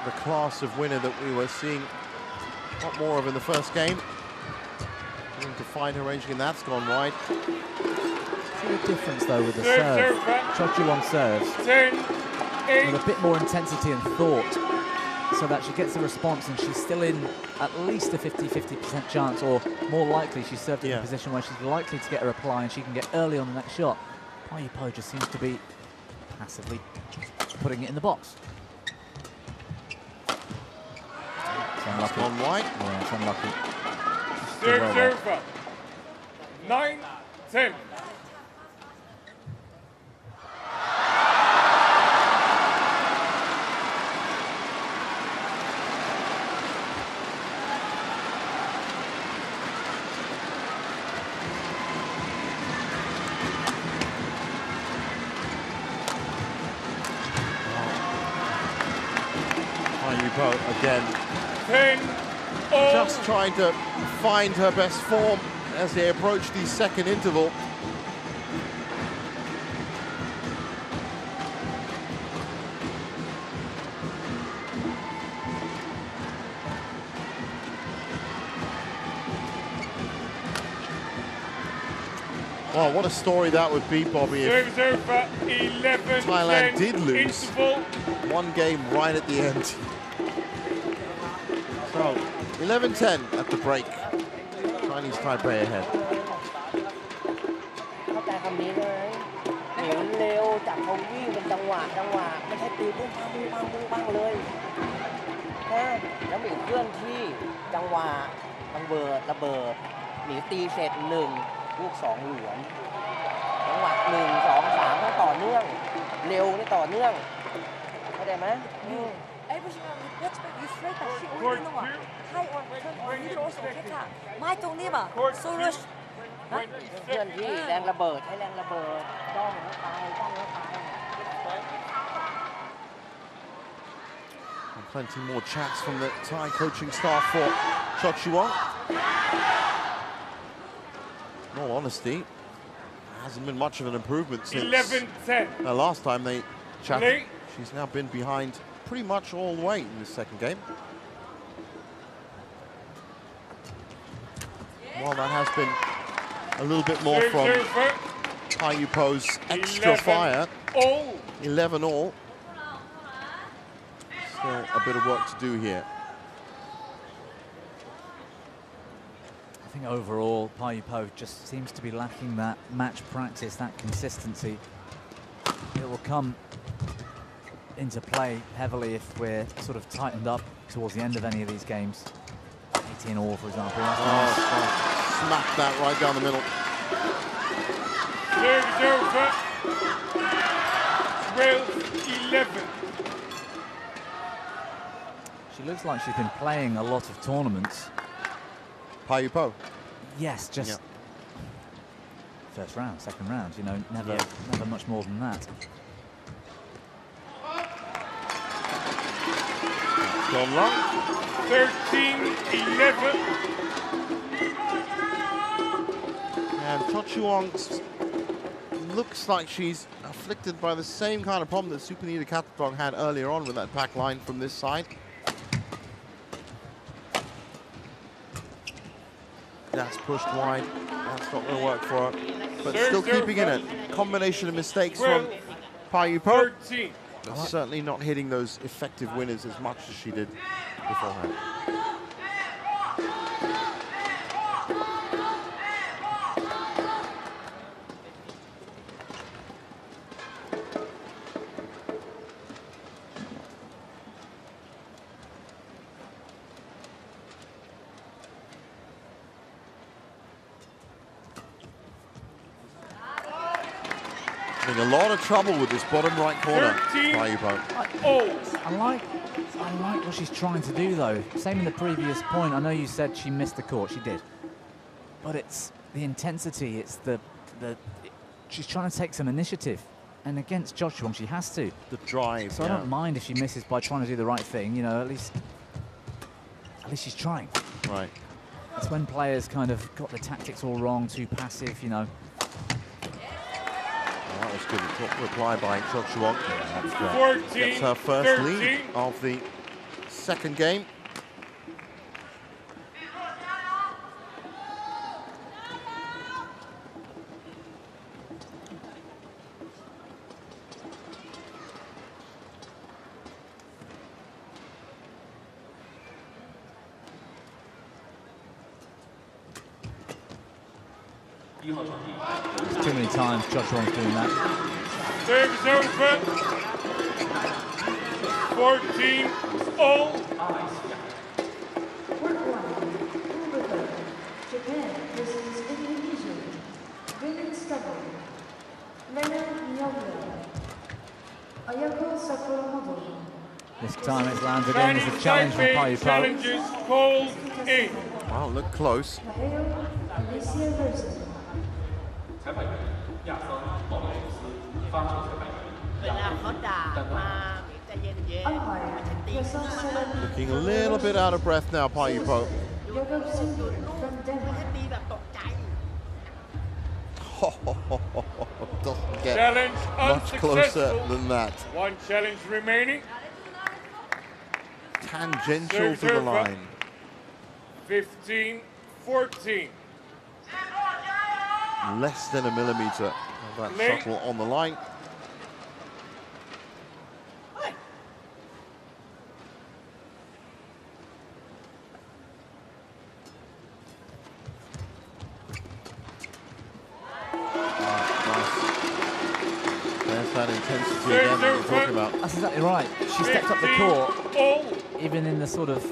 The class of winner that we were seeing a lot more of in the first game. Trying to find her ranging, and that's gone wide. See the difference though with the serve. Cho Chu-won serves 10, 8. with a bit more intensity and thought, so that she gets a response and she's still in at least a 50% chance, or more likely she's served in a position where she's likely to get a reply and she can get early on the next shot. Pa Yu Po just seems to be passively putting it in the box. It's gone wide. Yeah, it's unlucky. Serves over. 9-10. Pa Yu Po again. 10. Just trying to find her best form as they approach the second interval. Well, what a story that would be, Bobby, if Thailand did lose one game right at the end. So, 11-10 at the break. Chinese Taipei ahead. เข้าใจคำนี้เลยหนีเร็วจับเขาวิ่งเป็นจังหวะไม่ใช่ตีปุ้งปังเลยนะแล้วหมีเคลื่อนที่จังหวะระเบิดหมีตีเสร็จ1ลูก2หลวมจังหวะ1 2 3ต้องต่อเนื่องเร็วนี่ต่อเนื่องเข้าใจไหม เคลื่อนที่แรงระเบิดใช้แรงระเบิดจ้องแล้วไป Plenty more chats from the Thai coaching staff for Chochuang. In all honesty, there hasn't been much of an improvement since 11-10. The last time they chatted. She's now been behind pretty much all the way in the second game. Well, that has been a little bit more from Pai Yupo's extra fire. 11 all. Still a bit of work to do here. I think overall, Pai Yupo just seems to be lacking that match practice, that consistency. It will come into play heavily if we're sort of tightened up towards the end of any of these games. 18 all, for example. Smack that right down the middle. 12-11. She looks like she's been playing a lot of tournaments. Pai Yupo? Yes, just first round, second round, you know, never much more than that. Gone long. 13-11. And Chochuang looks like she's afflicted by the same kind of problem that Supanita Katapong had earlier on with that back line from this side. That's pushed wide. That's not going to work for her. But still keeping in it. Combination of mistakes from Pai Yupo. But certainly not hitting those effective winners as much as she did beforehand. Having a lot of trouble with this bottom right corner. Pai Yupo. I like what she's trying to do, though. Same in the previous point. I know you said she missed the court. She did. But it's the intensity. It's she's trying to take some initiative. And against Chochuang, she has to. The drive. So I don't mind if she misses by trying to do the right thing. You know, at least she's trying. Right. It's when players kind of got the tactics all wrong, too passive, you know. That was good reply by Chochuang. Gets her first 13. lead of the second game. Too many times Chochuang's doing that. Serve is over. 14 all. Japan versus Indonesia. Women's double. Lena Nyong'o. Ayako Sakuramoto. This time it's landed in as a challenge from Pai Yupo. Challenges called in. Wow, look close. Alicia Rosen. Looking a little bit out of breath now, Pai Yupo. Doesn't get Challenge much closer unsuccessful. than that. One challenge remaining. Tangential to the line. 15-14. less than a millimeter of that shuttle on the line. There's that intensity again that we're talking about. That's exactly right. She stepped up the court, even in the sort of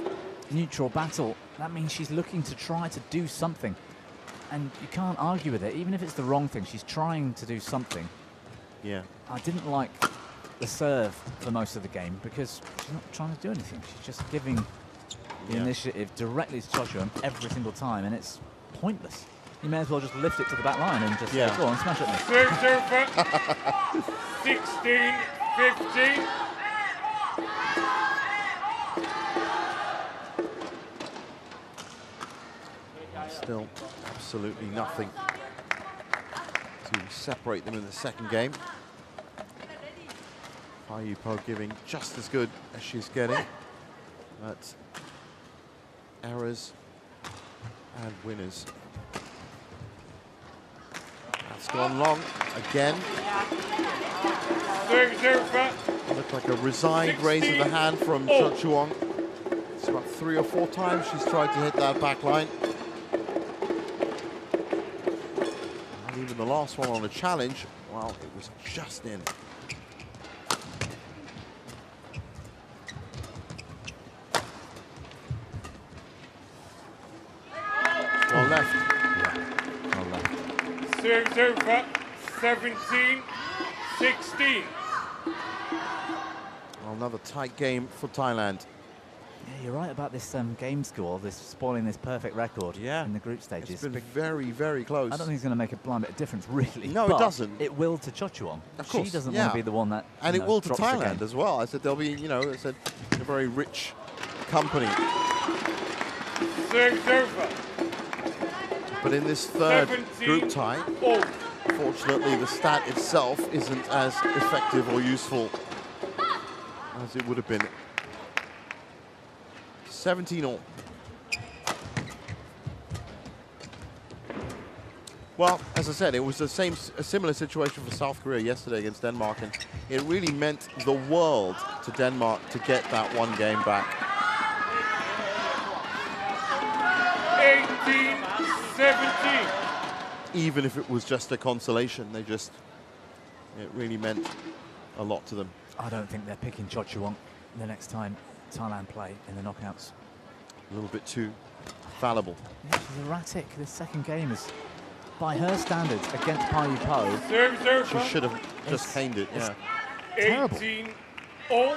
neutral battle. That means she's looking to try to do something. And you can't argue with it, even if it's the wrong thing. She's trying to do something. Yeah. I didn't like the serve for most of the game because she's not trying to do anything. She's just giving the initiative directly to Chochuan every single time, and it's pointless. You may as well just lift it to the back line and just go on, smash at me. 16-15. Still absolutely nothing to separate them in the second game. Pa Yu-po giving just as good as she's getting, but errors and winners. That's gone long again. Looked like a resigned raise of the hand from Chochuan. It's about 3 or 4 times she's tried to hit that back line. And even the last one on a challenge, well, it was just in. Well left. Yeah, well left. Serves over, 17-16. Well, another tight game for Thailand. Yeah, you're right about this game score, this spoiling this perfect record in the group stages. It's been very, very close. I don't think it's going to make a blind bit of difference, really. No, it doesn't. It will to Chochuan. Of course, she doesn't want to be the one that and it will to drops the Thailand game. as well. I said they'll be, you know, I said a very rich company. Serves over. But in this third group tie, fortunately, the stat itself isn't as effective or useful as it would have been. 17-all. Well, as I said, it was a similar situation for South Korea yesterday against Denmark, and it really meant the world to Denmark to get that one game back. 18-17. Even if it was just a consolation, it really meant a lot to them. I don't think they're picking Chochuan the next time Thailand play in the knockouts. A little bit too fallible. Yeah, she's erratic. This second game is, by her standards, against Pa Yu-po. She should have just caned it, yeah. Terrible. 18-all.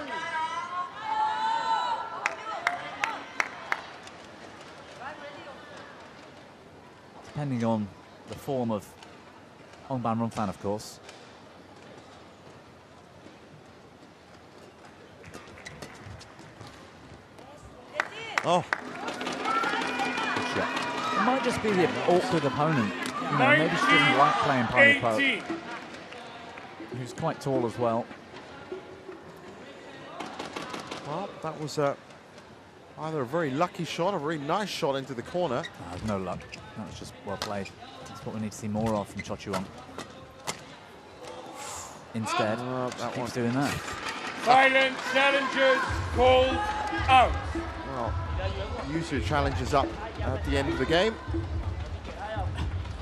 Depending on the form of Ong Ban Rumfan, of course. Oh. Good shot. It might just be the awkward opponent. You know, maybe she doesn't like playing Pa Yu-po, who's quite tall as well. Well, that was either a very lucky shot, a very nice shot into the corner. There's no luck. That was just well played. That's what we need to see more of from Chochuan. Instead, she keeps doing that. Silent challengers called out. Well, usually challenges up at the end of the game.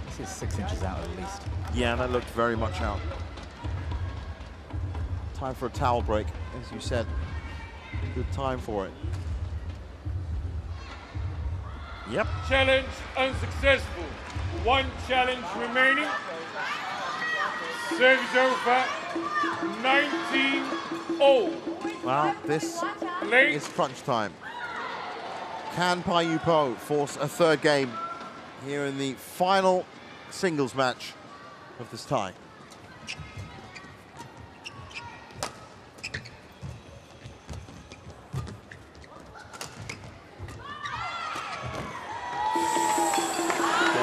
This is 6 inches out at least. Yeah, that looked very much out. Time for a towel break, as you said. Good time for it. Yep. Challenge unsuccessful. 1 challenge remaining. Service over. 19-all. Well, this is crunch time. Can Pa Yu-po force a third game here in the final singles match of this tie?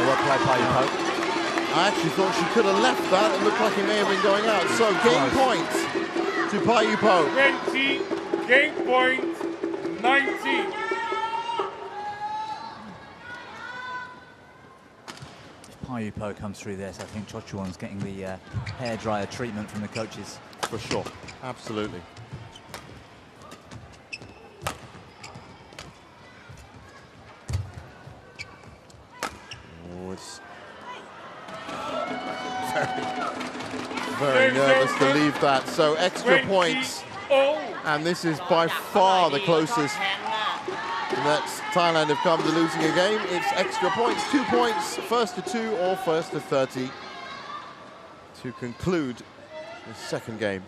Well played, Pa Yu-po. I actually thought she could have left that. It looked like it may have been going out. So game point to Pa Yu-po. 20, game point, 19. If Pa Yupo comes through this, I think Cho Chuang's getting the hairdryer treatment from the coaches. For sure, absolutely. Oh, it's very nervous to leave that. So extra points, and this is by far the closest that Thailand have come to losing a game. It's extra points, 2 points, first to 2 or first to 30 to conclude the second game.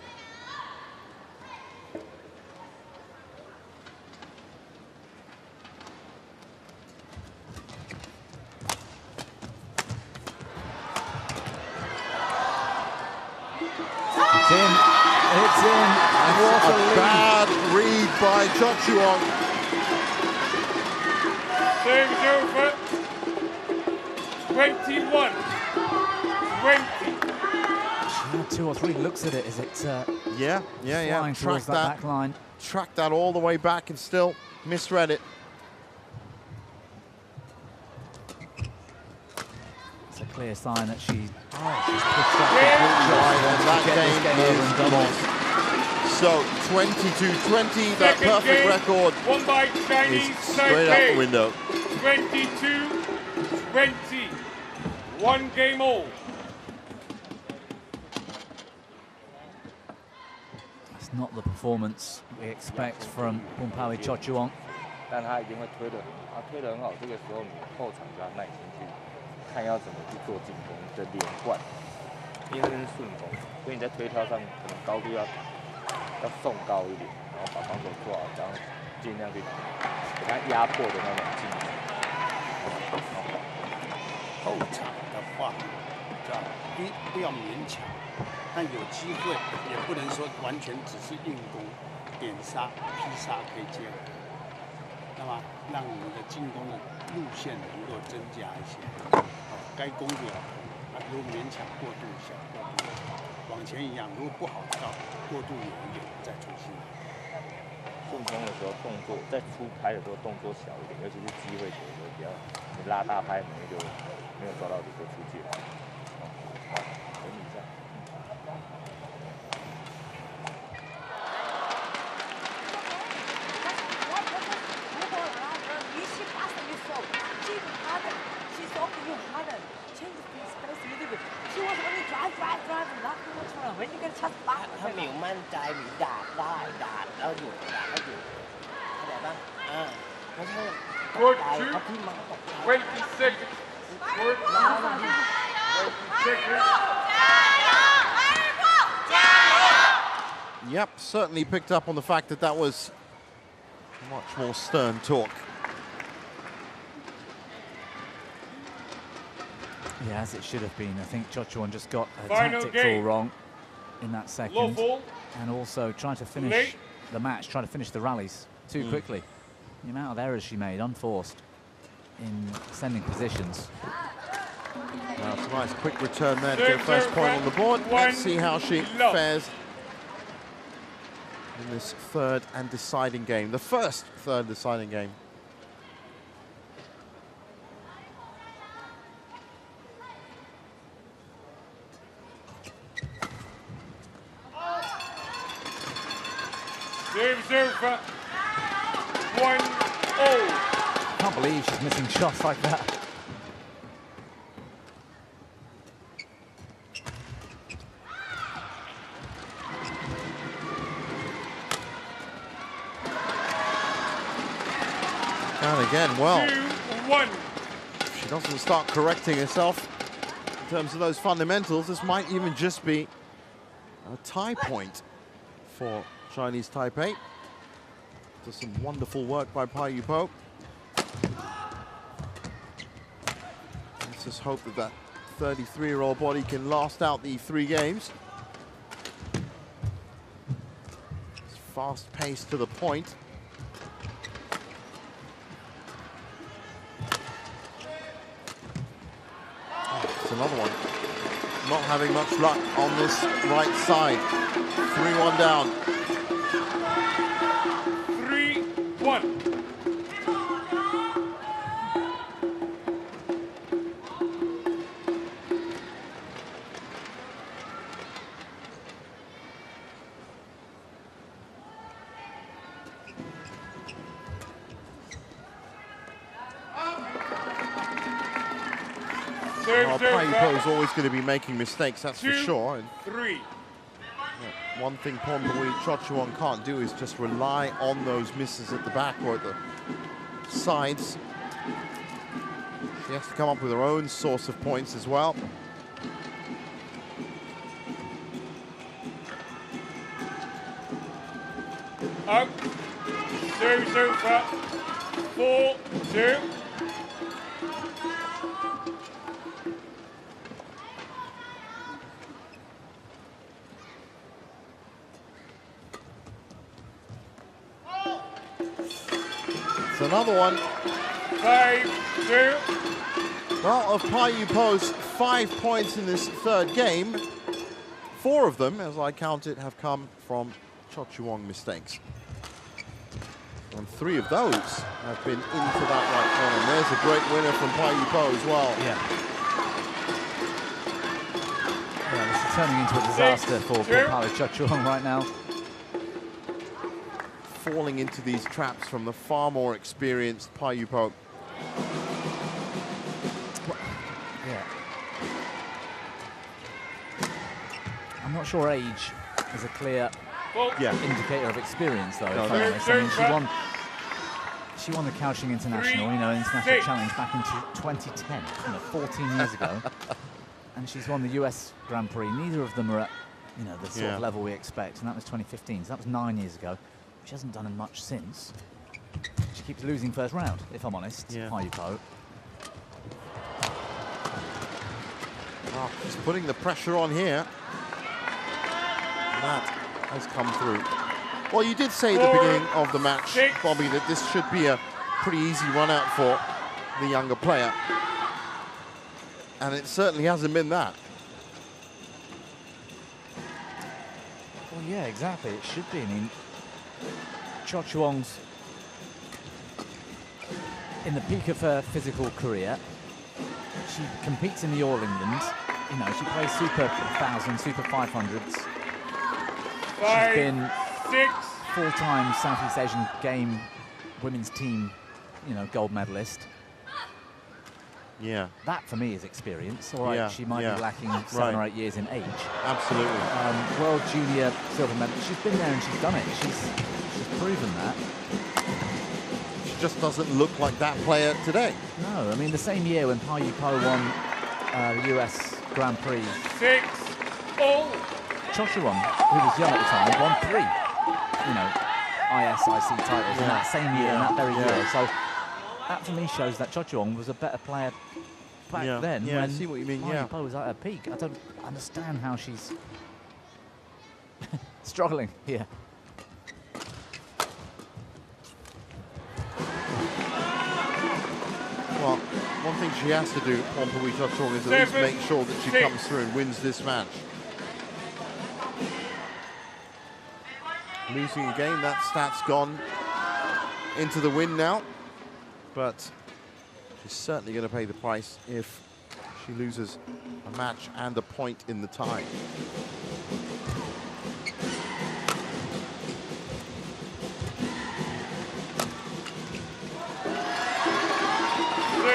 It's in. It's in. What a bad read by Cho Chuang. Game is over. 21. 20. 2 or 3 looks at it as it yeah. flying towards that back line. Tracked that all the way back and still misread it. It's a clear sign that she's pushed that completely wide, and that game is lost. So 22-20, that perfect record won by Chinese is straight out the window. 22-20. 1 game all. That's not the performance we expect from Bumpawi Cho Chuang. 但他已经会推的，他推得很好。这个时候你后场就要耐心去看要怎么去做进攻的连贯，因为这是顺风，所以你在推跳上可能高度要送高一点，然后把防守做好，然后尽量去给他压迫的那种进攻。后场的话，不要勉强，但有机会也不能说完全只是硬攻，点杀、劈杀可以结合，那么让你的进攻的路线能够增加一些。该攻就要攻，如果勉强过度小过度往前一样，如果不好到过度远一点再出新。顺风的时候动作在出拍的时候动作小一点，尤其是机会球的时候，比较你拉大拍，没就没有抓到这个出界。好，整理一下。ถ้าหมิวมั่นใจหมิวดาดได้ดาดแล้วหยุดดาดแล้วหยุดเข้าใจปะไม่ใช่ตกใจเขาที่มาตกใจ 20 seconds. 20 seconds. Yep, certainly picked up on the fact that that was much more stern talk. Yeah, as it should have been. I think Cho Chuang just got her Final tactics all game. wrong in that second. Lawful. And also trying to finish Late. the match, trying to finish the rallies too quickly. The amount of errors she made, unforced, in sending positions. Now it's a nice quick return there to get first point on the board. Let's see how she fares in this third and deciding game. The first third deciding game. Serve 1-0. I can't believe she's missing shots like that. And again, well, 2-1. if she doesn't start correcting herself in terms of those fundamentals, this might even just be a tie point for Chinese Taipei. Just some wonderful work by Pai Yupo. Let's just hope that that 33-year-old body can last out the 3 games. It's fast-paced to the point. Oh, it's another one. Not having much luck on this right side. 3-1 down. 3-1. Pa Yu-po is always going to be making mistakes, that's for sure. And 3. one thing Ponpui Chochuang can't do is just rely on those misses at the back or at the sides. She has to come up with her own source of points as well. Up. Serve over. 4-2. It's another one. 5-2. Well, of Pa Yu-po's 5 points in this third game, 4 of them, as I count it, have come from Chochuang mistakes. And 3 of those have been into that right corner. And there's a great winner from Pa Yu-po as well. Yeah, this is turning into a disaster for Paolo Chochuang right now. Falling into these traps from the far more experienced Pa Yu-po. Yeah. I'm not sure age is a clear indicator of experience, though. If I'm honest. I mean, she won the Kaohsiung International, International Challenge back in 2010, 14 years ago. And she's won the US Grand Prix. Neither of them are at, the sort of level we expect. And that was 2015, so that was 9 years ago. She hasn't done much since. She keeps losing first round, if I'm honest, Pa Yu-po. Oh, she's putting the pressure on here. That has come through. Well, you did say at the beginning of the match, Bobby, that this should be a pretty easy run out for the younger player. And it certainly hasn't been that. Well, yeah, exactly. It should be. I mean, Chochuang's in the peak of her physical career. She competes in the All England. She plays Super 1000, Super 500s. She's been 4-time Southeast Asian Game women's team, gold medalist. Yeah. That, for me, is experience. All right, she might be lacking 7 or 8 years in age. Absolutely. World Junior silver medal. She's been there and she's done it. She's proven that. She just doesn't look like that player today. No, I mean, the same year when Pa Yu-po won the US Grand Prix. 6-all. Chochuang, who was young at the time, won 3, ISIC titles in that same year, in that very year. So that, for me, shows that Chochuang was a better player back then. Yeah, when I see what you mean, Pa Yu-po was at her peak. I don't understand how she's struggling here. Well, one thing she has to do, Ponpui Chochuang, is at least make sure that she comes through and wins this match. Losing a game, that stat's gone into the wind now. But she's certainly going to pay the price if she loses a match and a point in the tie.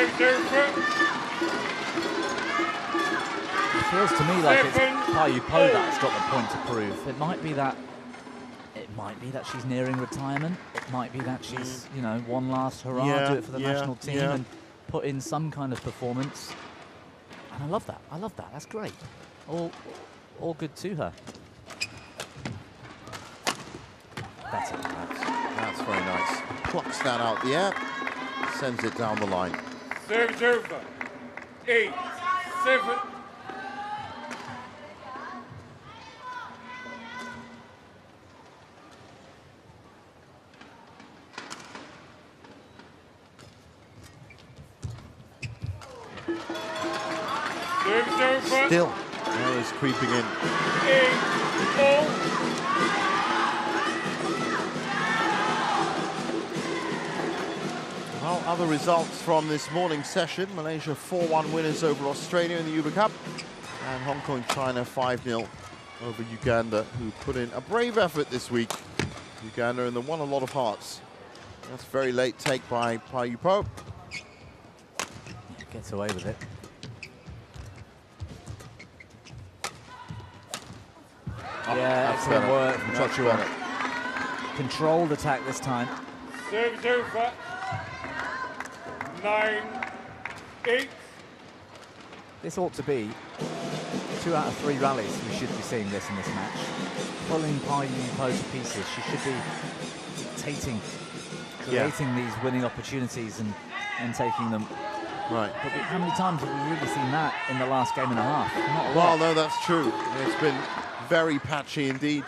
It feels to me like it's Pa Yu-po that's got the point to prove. It might be that she's nearing retirement. It might be that she's, one last hurrah, do it for the national team and put in some kind of performance. And I love that. I love that. That's great. All good to her. That's it. That's very nice. Plucks that out the air, sends it down the line. Serves over. 8-7. Still, there is creeping in. 8-all. Well, other results from this morning's session. Malaysia 4-1 winners over Australia in the Uber Cup. And Hong Kong, China 5-0 over Uganda, who put in a brave effort this week. Uganda, and they won a lot of hearts. That's a very late take by Pa Yu-po. Gets away with it. Yeah, excellent work from Much Chochuan. better. Controlled attack this time. Service over. 9-8. This ought to be 2 out of 3 rallies. We should be seeing this in this match. Pulling Pai Ying-Po to pieces. She should be dictating, creating these winning opportunities and taking them. Right. But how many times have we really seen that in the last game and a half? Not a lot. Well, no, that's true. It's been very patchy indeed.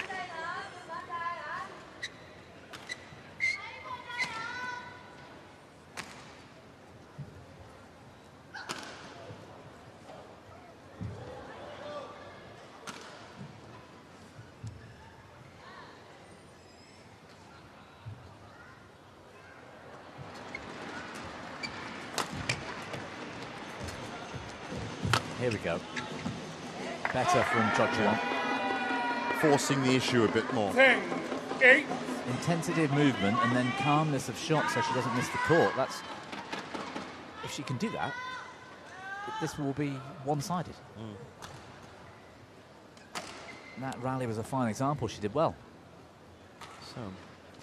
Here we go. Better from Chochuan. Forcing the issue a bit more. 10-8. Intensity of movement and then calmness of shot so she doesn't miss the court. That's, if she can do that, this will be one-sided. That rally was a fine example. She did well. So,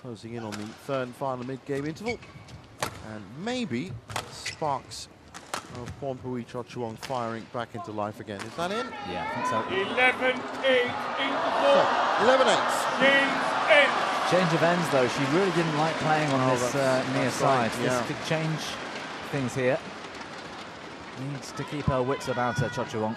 closing in on the third and final mid-game interval. And maybe sparks of Pornpui Chochuan firing back into life again. Is that in? Yeah, I think so. 11-8 interval. 11-8. Change end. Change of ends, though. She really didn't like playing on this near side. Right, yeah. This could change things here. Needs to keep her wits about her, Chochuan.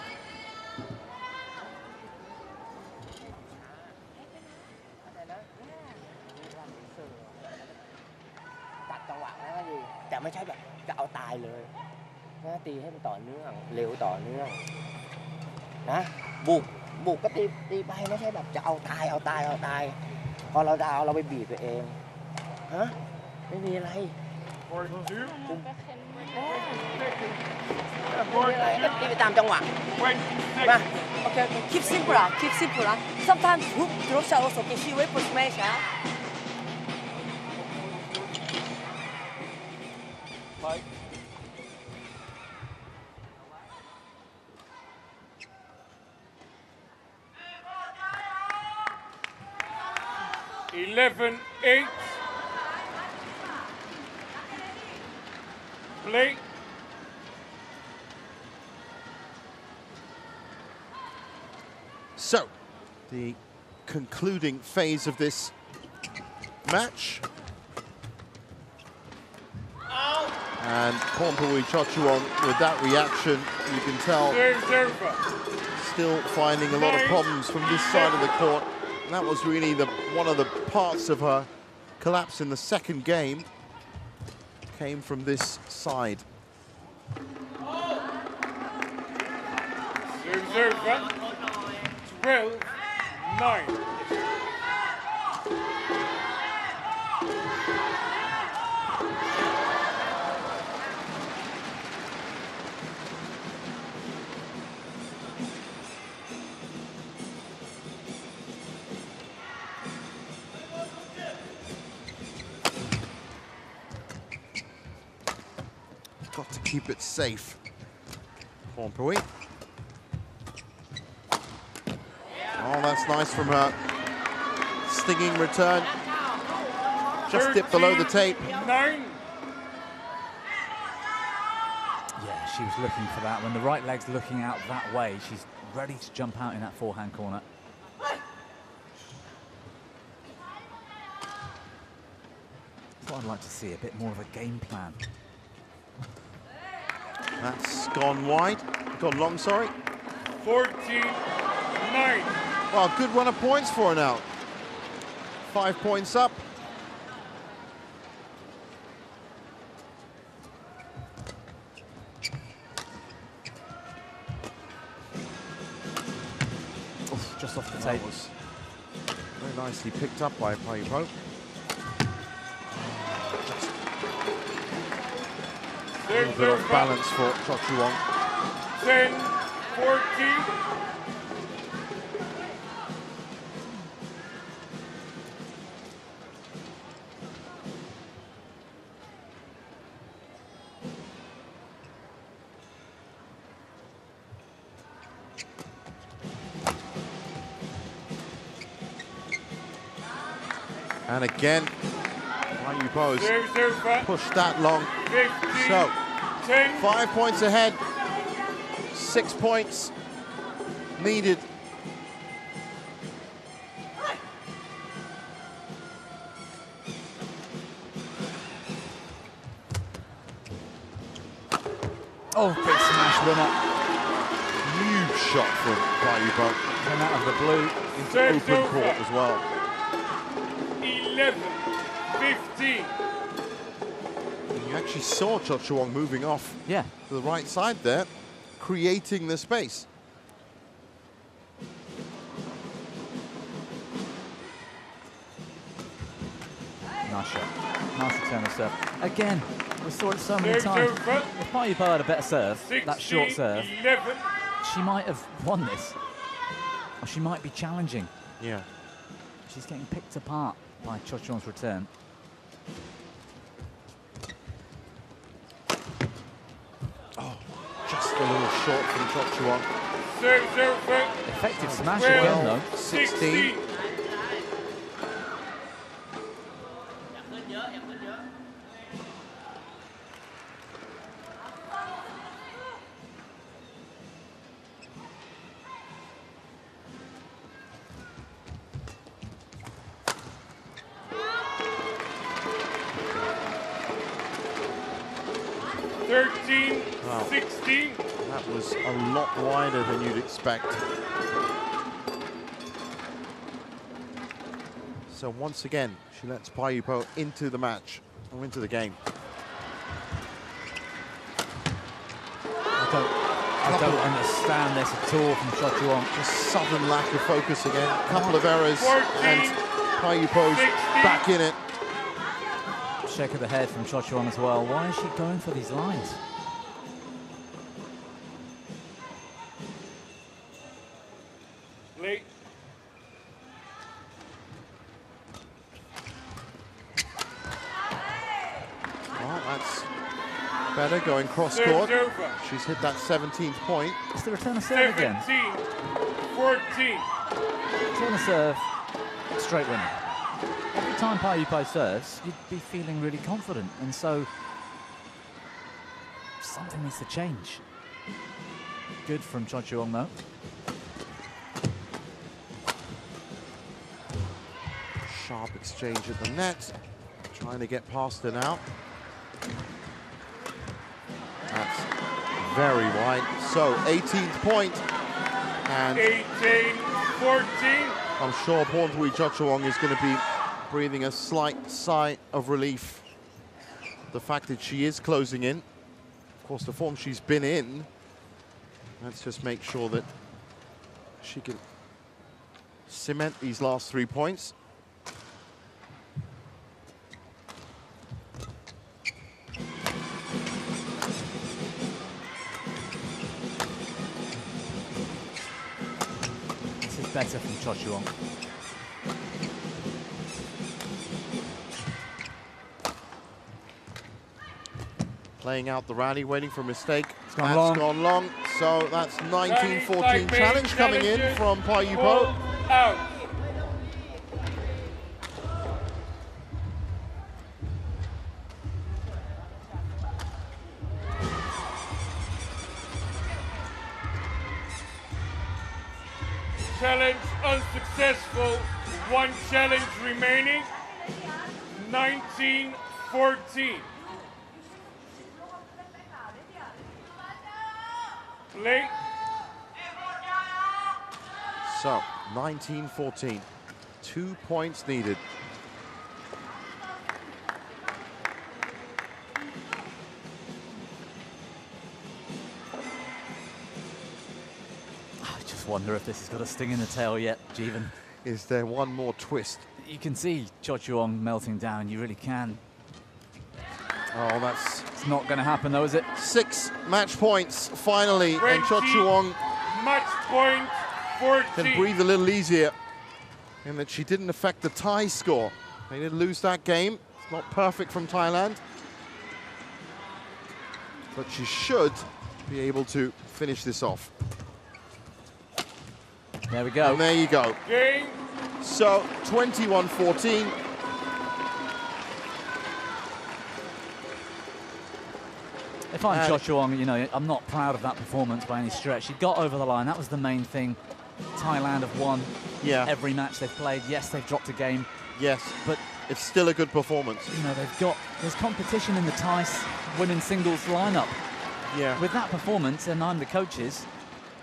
Okay, keep simple, keep simple. Sometimes hook drop shot also can she wait for smash. Like. Eleven, 8. Play. So, the concluding phase of this match. And Pornpui Chochuan, with that reaction, you can tell, still finding a lot of problems from this side of the court. And that was really one of the parts of her collapse in the second game, came from this side. Serve, 12-9. Got to keep it safe. Pornpui. Oh, that's nice from her. Stinging return. Just dipped below the tape. 9. Yeah, she was looking for that. When the right leg's looking out that way, she's ready to jump out in that forehand corner. That's what I'd like to see, a bit more of a game plan. That's gone wide. Gone long, sorry. 14-9. Well, good run of points for her now. 5 points up. Oof, just off the That tape. was very nicely picked up by Pai Ying-Po. A little bit of balance for Chochuan. 10-14. And again, Hua Yupo's pushed that long. So, 5 points ahead, 6 points needed. Oh, big smash winner. Huge shot from Hua Yupo. Came out of the blue. Into open court as well. 11-15. You actually saw Cho Chuang moving off to the right side there, creating the space. Nice shot. Nice return of serve. Again, we saw it so many times. If Hua Yupo had a better serve, that short serve, she might have won this. Or she might be challenging. Yeah. She's getting picked apart by Cho Chuang's return. Oh, just a little short from Cho Chuang. Effective smash again, though. 16. Wow. 16. That was a lot wider than you'd expect. So once again, she lets Hua Yupo into the match, or into the game. I don't understand this at all from Cho Chuang. Just sudden lack of focus again. A couple of errors, and Hua Yupo's back in it. Shake of the head from Cho Chuang as well. Why is she going for these lines? Late. Well, that's better going cross court. She's hit that 17th point. It's the return of serve again. 14. Return of serve, straight winner. Every time Hua Yupo serves, you'd be feeling really confident, and so something needs to change. Good from Cho Chuang though. Sharp exchange at the net, trying to get past her now. That's very wide. So 18th point, and 18-14. I'm sure Porntui Cho Chuang is going to be breathing a slight sigh of relief. The fact that she is closing in. Of course, the form she's been in. Let's just make sure that she can cement these last 3 points. This is better from Cho Chuang. Playing out the rally, waiting for a mistake. It's gone long. Gone long. So that's 19-14 challenge coming in from Hua Yupo. Out. Challenge unsuccessful. One challenge remaining. 19-14. Play. So 19-14. 2 points needed. I just wonder if this has got a sting in the tail yet, Jeevan. Is there one more twist? You can see Cho Chuang melting down, you really can. Oh, that's... It's not going to happen though, is it? 6 match points, finally, and Cho Chuang Match point 14. can breathe a little easier in that she didn't affect the tie score. They did lose that game. It's not perfect from Thailand, but she should be able to finish this off. There we go. And there you go. Game. So 21-14, If I'm Cho Chuang, you know, I'm not proud of that performance by any stretch. She got over the line. That was the main thing. Thailand have won every match they've played. Yes, they've dropped a game. Yes, but it's still a good performance. You know, there's competition in the Thai women's singles lineup. Yeah. With that performance, and I'm the coaches,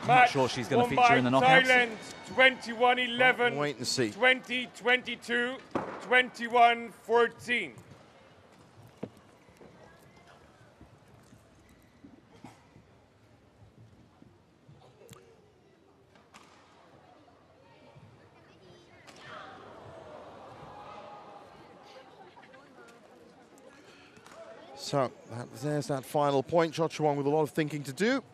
I'm not Match sure she's going to won feature in the knockouts. Thailand 21-11. Wait and see. 20-22, 21-14. So there's that final point. Cho Chuang with a lot of thinking to do.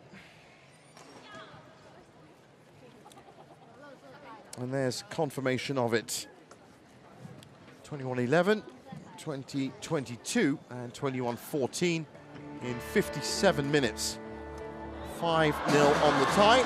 And there's confirmation of it. 21-11, 20-22, and 21-14 in 57 minutes. 5-0 on the tie.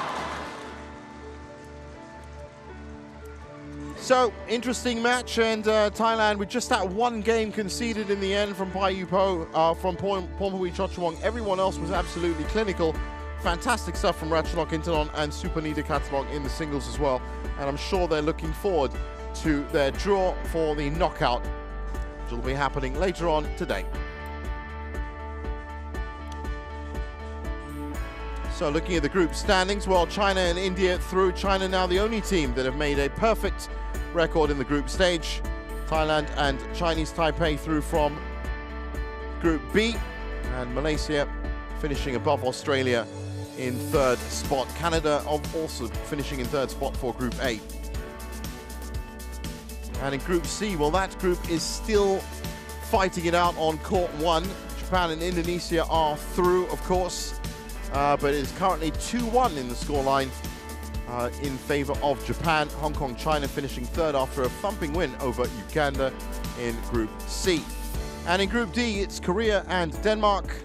So, interesting match, and Thailand with just that one game conceded in the end from from Pornpui Cho Chuang. Everyone else was absolutely clinical. Fantastic stuff from Ratchanok Intanon and Supanita Katalong in the singles as well. And I'm sure they're looking forward to their draw for the knockout, which will be happening later on today. So looking at the group standings, well, China and India through. China now the only team that have made a perfect record in the group stage. Thailand and Chinese Taipei through from Group B, and Malaysia finishing above Australia in third spot. Canada also finishing in third spot for Group A. And in Group C, well, that group is still fighting it out on court one. Japan and Indonesia are through, of course, but it is currently 2-1 in the scoreline in favor of Japan. Hong Kong, China finishing third after a thumping win over Uganda in Group C. And in Group D, it's Korea and Denmark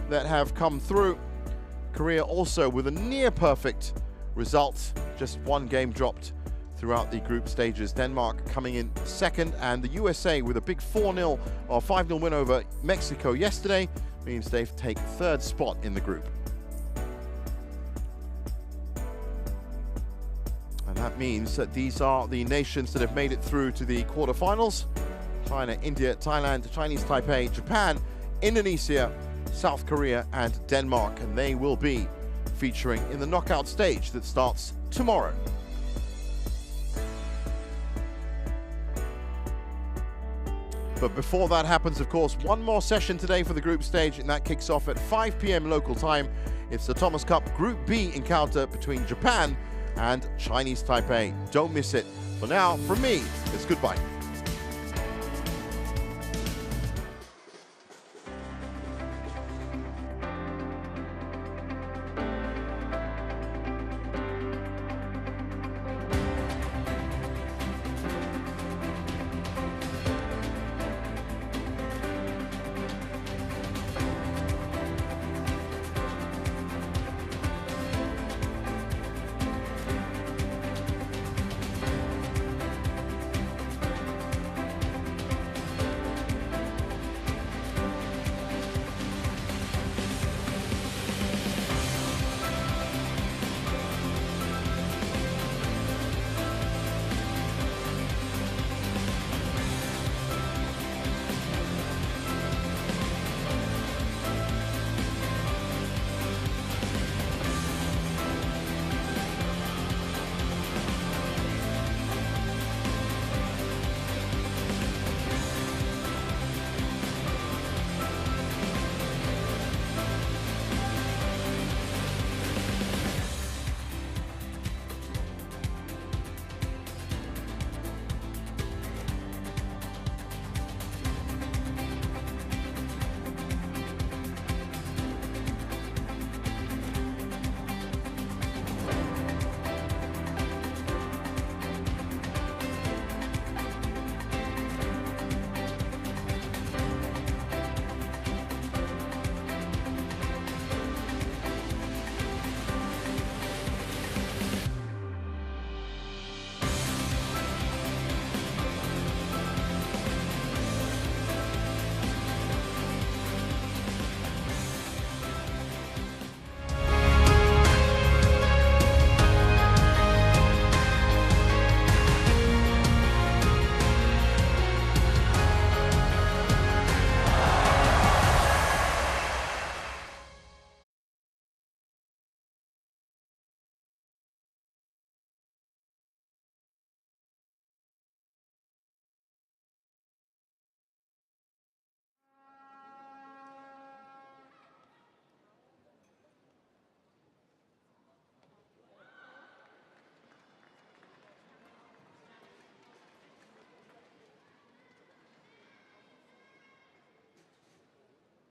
that have come through. Korea also with a near perfect result, just one game dropped throughout the group stages. Denmark coming in second, and the USA with a big 4-0 or 5-0 win over Mexico yesterday means they take third spot in the group. And that means that these are the nations that have made it through to the quarterfinals. China, India, Thailand, Chinese Taipei, Japan, Indonesia, South Korea and Denmark, and they will be featuring in the knockout stage that starts tomorrow. But before that happens, of course, one more session today for the group stage, and that kicks off at 5 p.m. local time. It's the Thomas Cup Group B encounter between Japan and Chinese Taipei. Don't miss it. For now, from me, it's goodbye.